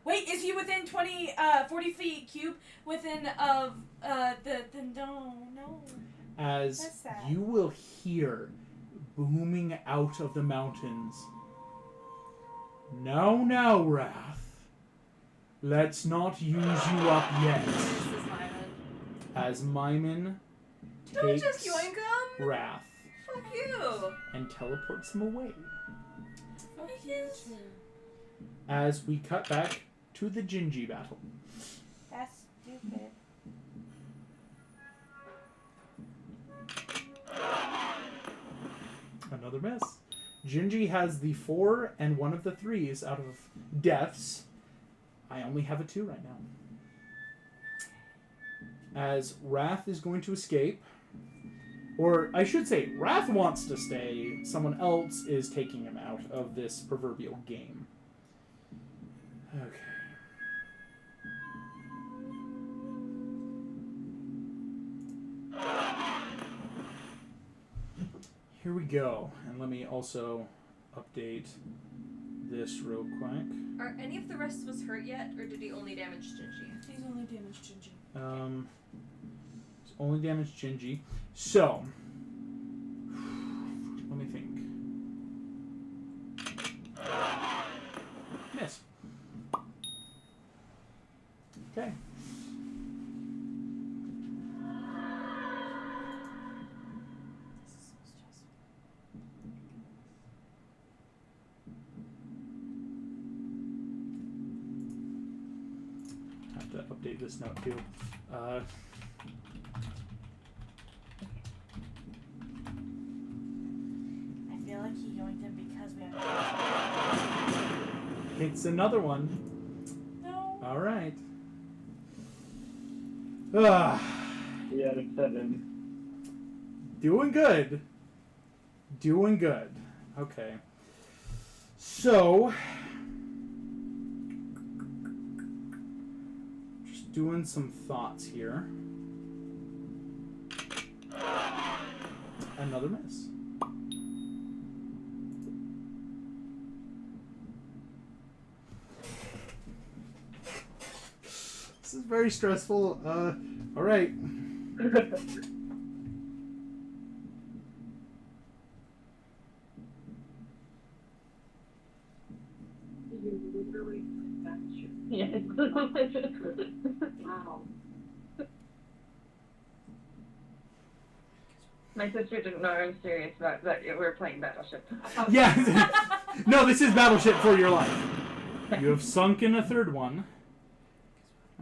Wait, is he within 40 feet cube within of no. As That's sad. you will hear booming out of the mountains. Now, Wrath. Let's not use you up yet. This is mine. As Myman Don't takes just yoink him! Wrath Fuck you! and teleports him away. Fuck you too. As we cut back to the Gingy battle. That's stupid. Another miss. Gingy has the 4 and one of the 3s out of deaths. I only have a 2 right now. As Wrath is going to escape. Or I should say, Wrath wants to stay. Someone else is taking him out of this proverbial game. Okay. Here we go. And let me also update this real quick. Are any of the rest of us hurt yet, or did he only damage Gingy? He's only damaged Gingy. It's only damaged Gingy. So, let me think. Miss. Okay. This is so stressful. Have to update this note too. I feel like he yoinked him because we have. It's another one. No. All right. Yeah, 7. Doing good. Doing good. Okay. So, just doing some thoughts here. Another miss. This is very stressful. All right. really that shit. Yes. Wow. My sister didn't know I was serious about that. We were playing Battleship. Yeah. No, this is Battleship for your life. You have sunk in a third one.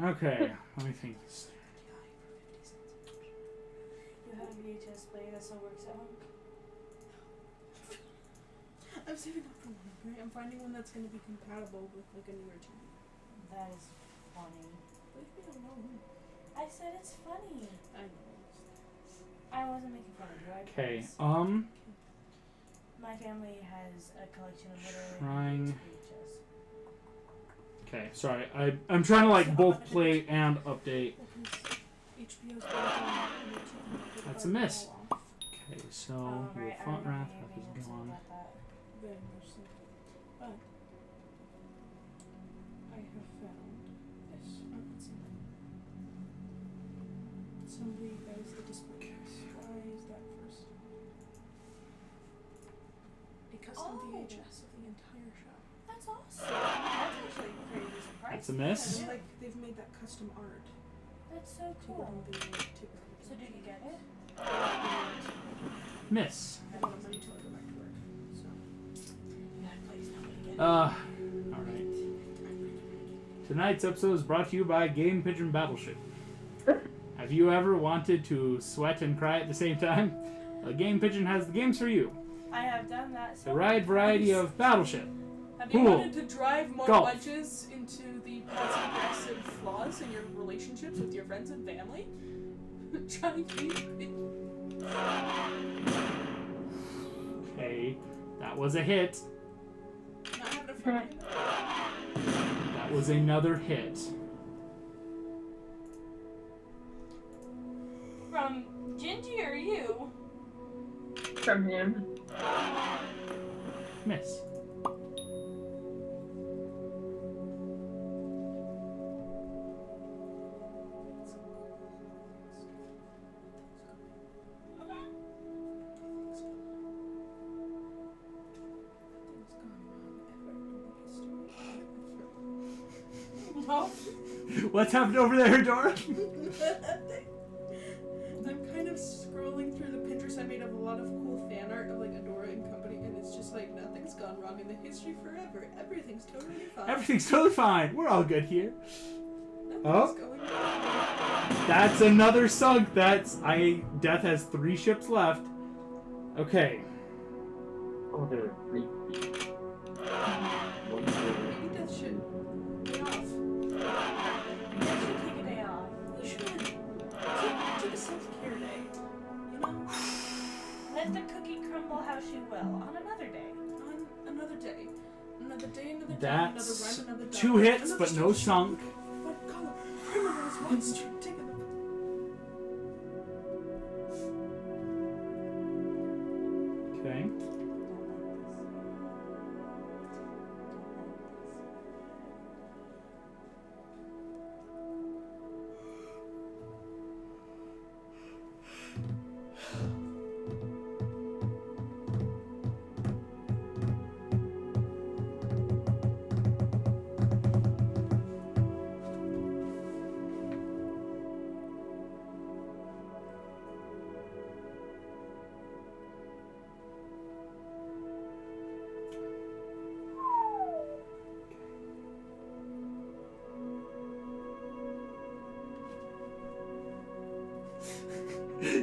Okay, let me think. You have a VHS player that still works at home? I'm saving up for one, right? I'm finding one that's going to be compatible with like a newer TV. That is funny. Leave me alone. I said it's funny. I know. I wasn't making fun of you. I Okay, promise. My family has a collection of literally Trying- VHS. Okay, sorry. I'm trying to like both play and update. HBO's on That's a miss. Okay, so your Right, I font remember wrap you is being upset gone. about that. Very much so. But I have found this. Let's see. Somebody buys the display case. Why is that first? A custom Oh. VHS of the entire show. That's awesome. That's actually pretty decent price. That's a miss. And like they've made that custom art That's so to put cool. on the ticket. So did you get it? Miss. I don't have money till I go back to work. So Yeah, please tell me to get it. Alright. Tonight's episode is brought to you by Game Pigeon Battleship. Have you ever wanted to sweat and cry at the same time? A Game Pigeon has the games for you. I have done that. The wide variety of Battleship. have you Cool. wanted to drive more Golf. wedges into the passive aggressive flaws in your relationships with your friends and family? Try and keep it. Okay, that was a hit. Not having a fun. That was another hit. From Gingy or you? From him. Miss. No. What's happened over there, Dora? I'm kind of scrolling through the Pinterest I made of a lot of cool fan art of like Adora and company, and it's just like nothing's gone wrong in the history forever. Everything's totally fine. Everything's totally fine. We're all good here. Nothing's going wrong. That's another sunk. Death has 3 ships left. Okay. Oh, there are 3. Maybe Death should lay off. You should take a day off. You should take a self-care day. You know, Let the cookie crumble how she will on another day. on another day. Another day, another time, That's another rhyme, another 2 dollar, hits, another but no stretch. sunk. But color, primrose, one street, take a look. Okay.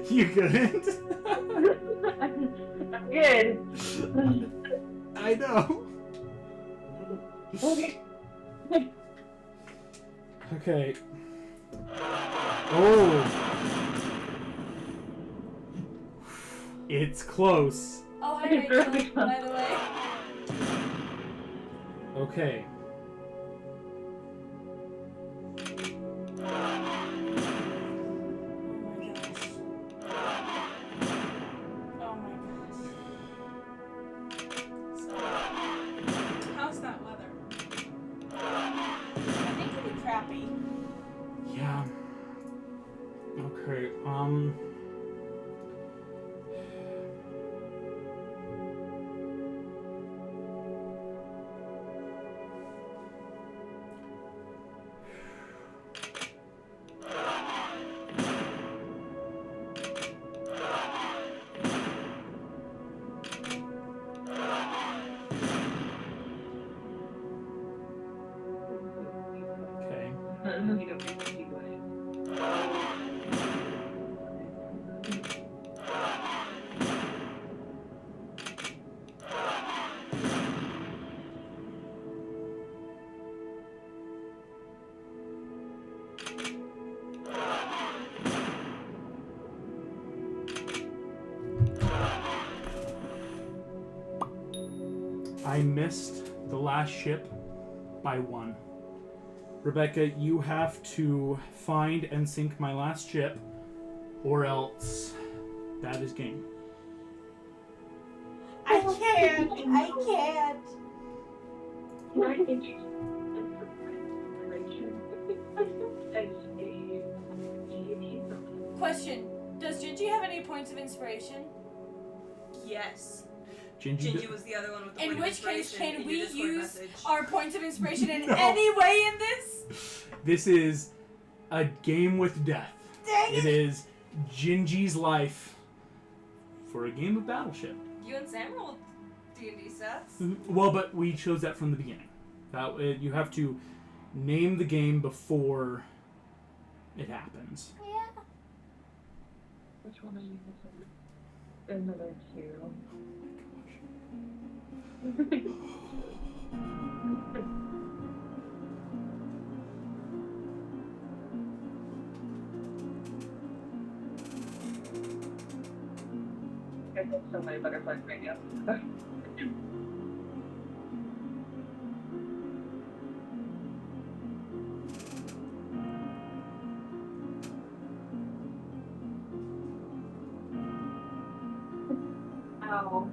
You couldn't. Good. I know. Okay. Okay. Oh. It's close. Oh, hi Rachel, by the way. Okay. Oh my gosh. How's that weather? I think it'll be crappy. Yeah. Okay. I missed the last ship by 1. Rebecca, you have to find and sink my last ship, or else that is game. I can't. I can't. My interest in inspiration as a deity. Question: does Gingy have any points of inspiration? Yes. Gingy, Gingy was the other one with the In point of which case, inspiration can in we your Discord use message. our points of inspiration in No. any way in this? this is a game with death. Dang It is Gingy's life for a game of Battleship. You and Sam rolled D&D stats. Well, but we chose that from the beginning. You have to name the game before it happens. Yeah. Which one are you using? Another 2. I have so many butterflies right now. Ow.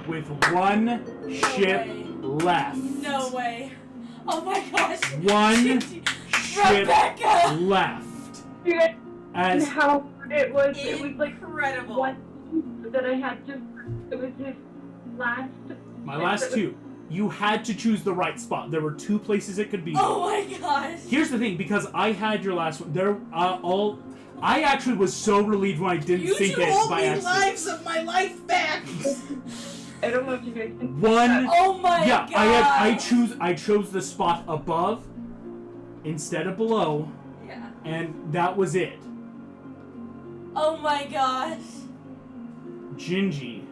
With 1 ship way. left. No way. Oh my gosh. 1 Gingy. ship Rebecca! left. And As how hard it was like Incredible. one that I had to. It was his last. my last 2, you had to choose the right spot. There were 2 places it could be. Oh my gosh. Here's the thing, because I had your last one. I actually was so relieved when I didn't You sink two it hold by me accident. lives of my life back. I don't know if you guys can. 1. Oh my Yeah, god. I chose the spot above instead of below, Yeah. and that was it. Oh my gosh. Gingy,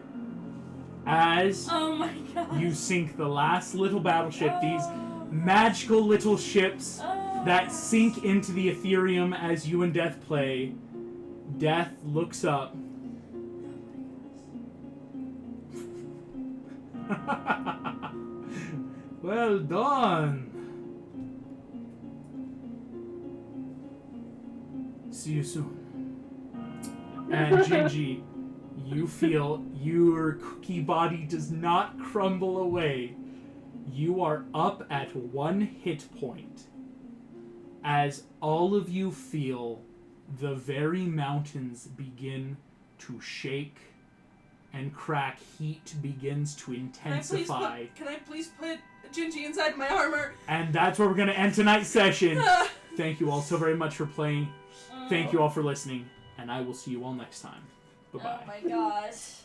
as Oh my gosh. you sink the last little battleship, these Oh. magical little ships Oh. that sink into the Ethereum as you and Death play, Death looks up. Well done. See you soon. And Gingy, you feel your cookie body does not crumble away. You are up at 1 hit point as all of you feel the very mountains begin to shake and crack. Heat begins to intensify. Can I please put Gingy inside my armor? And that's where we're going to end tonight's session. Thank you all so very much for playing. Thank you all for listening. And I will see you all next time. Bye-bye. Oh my gosh.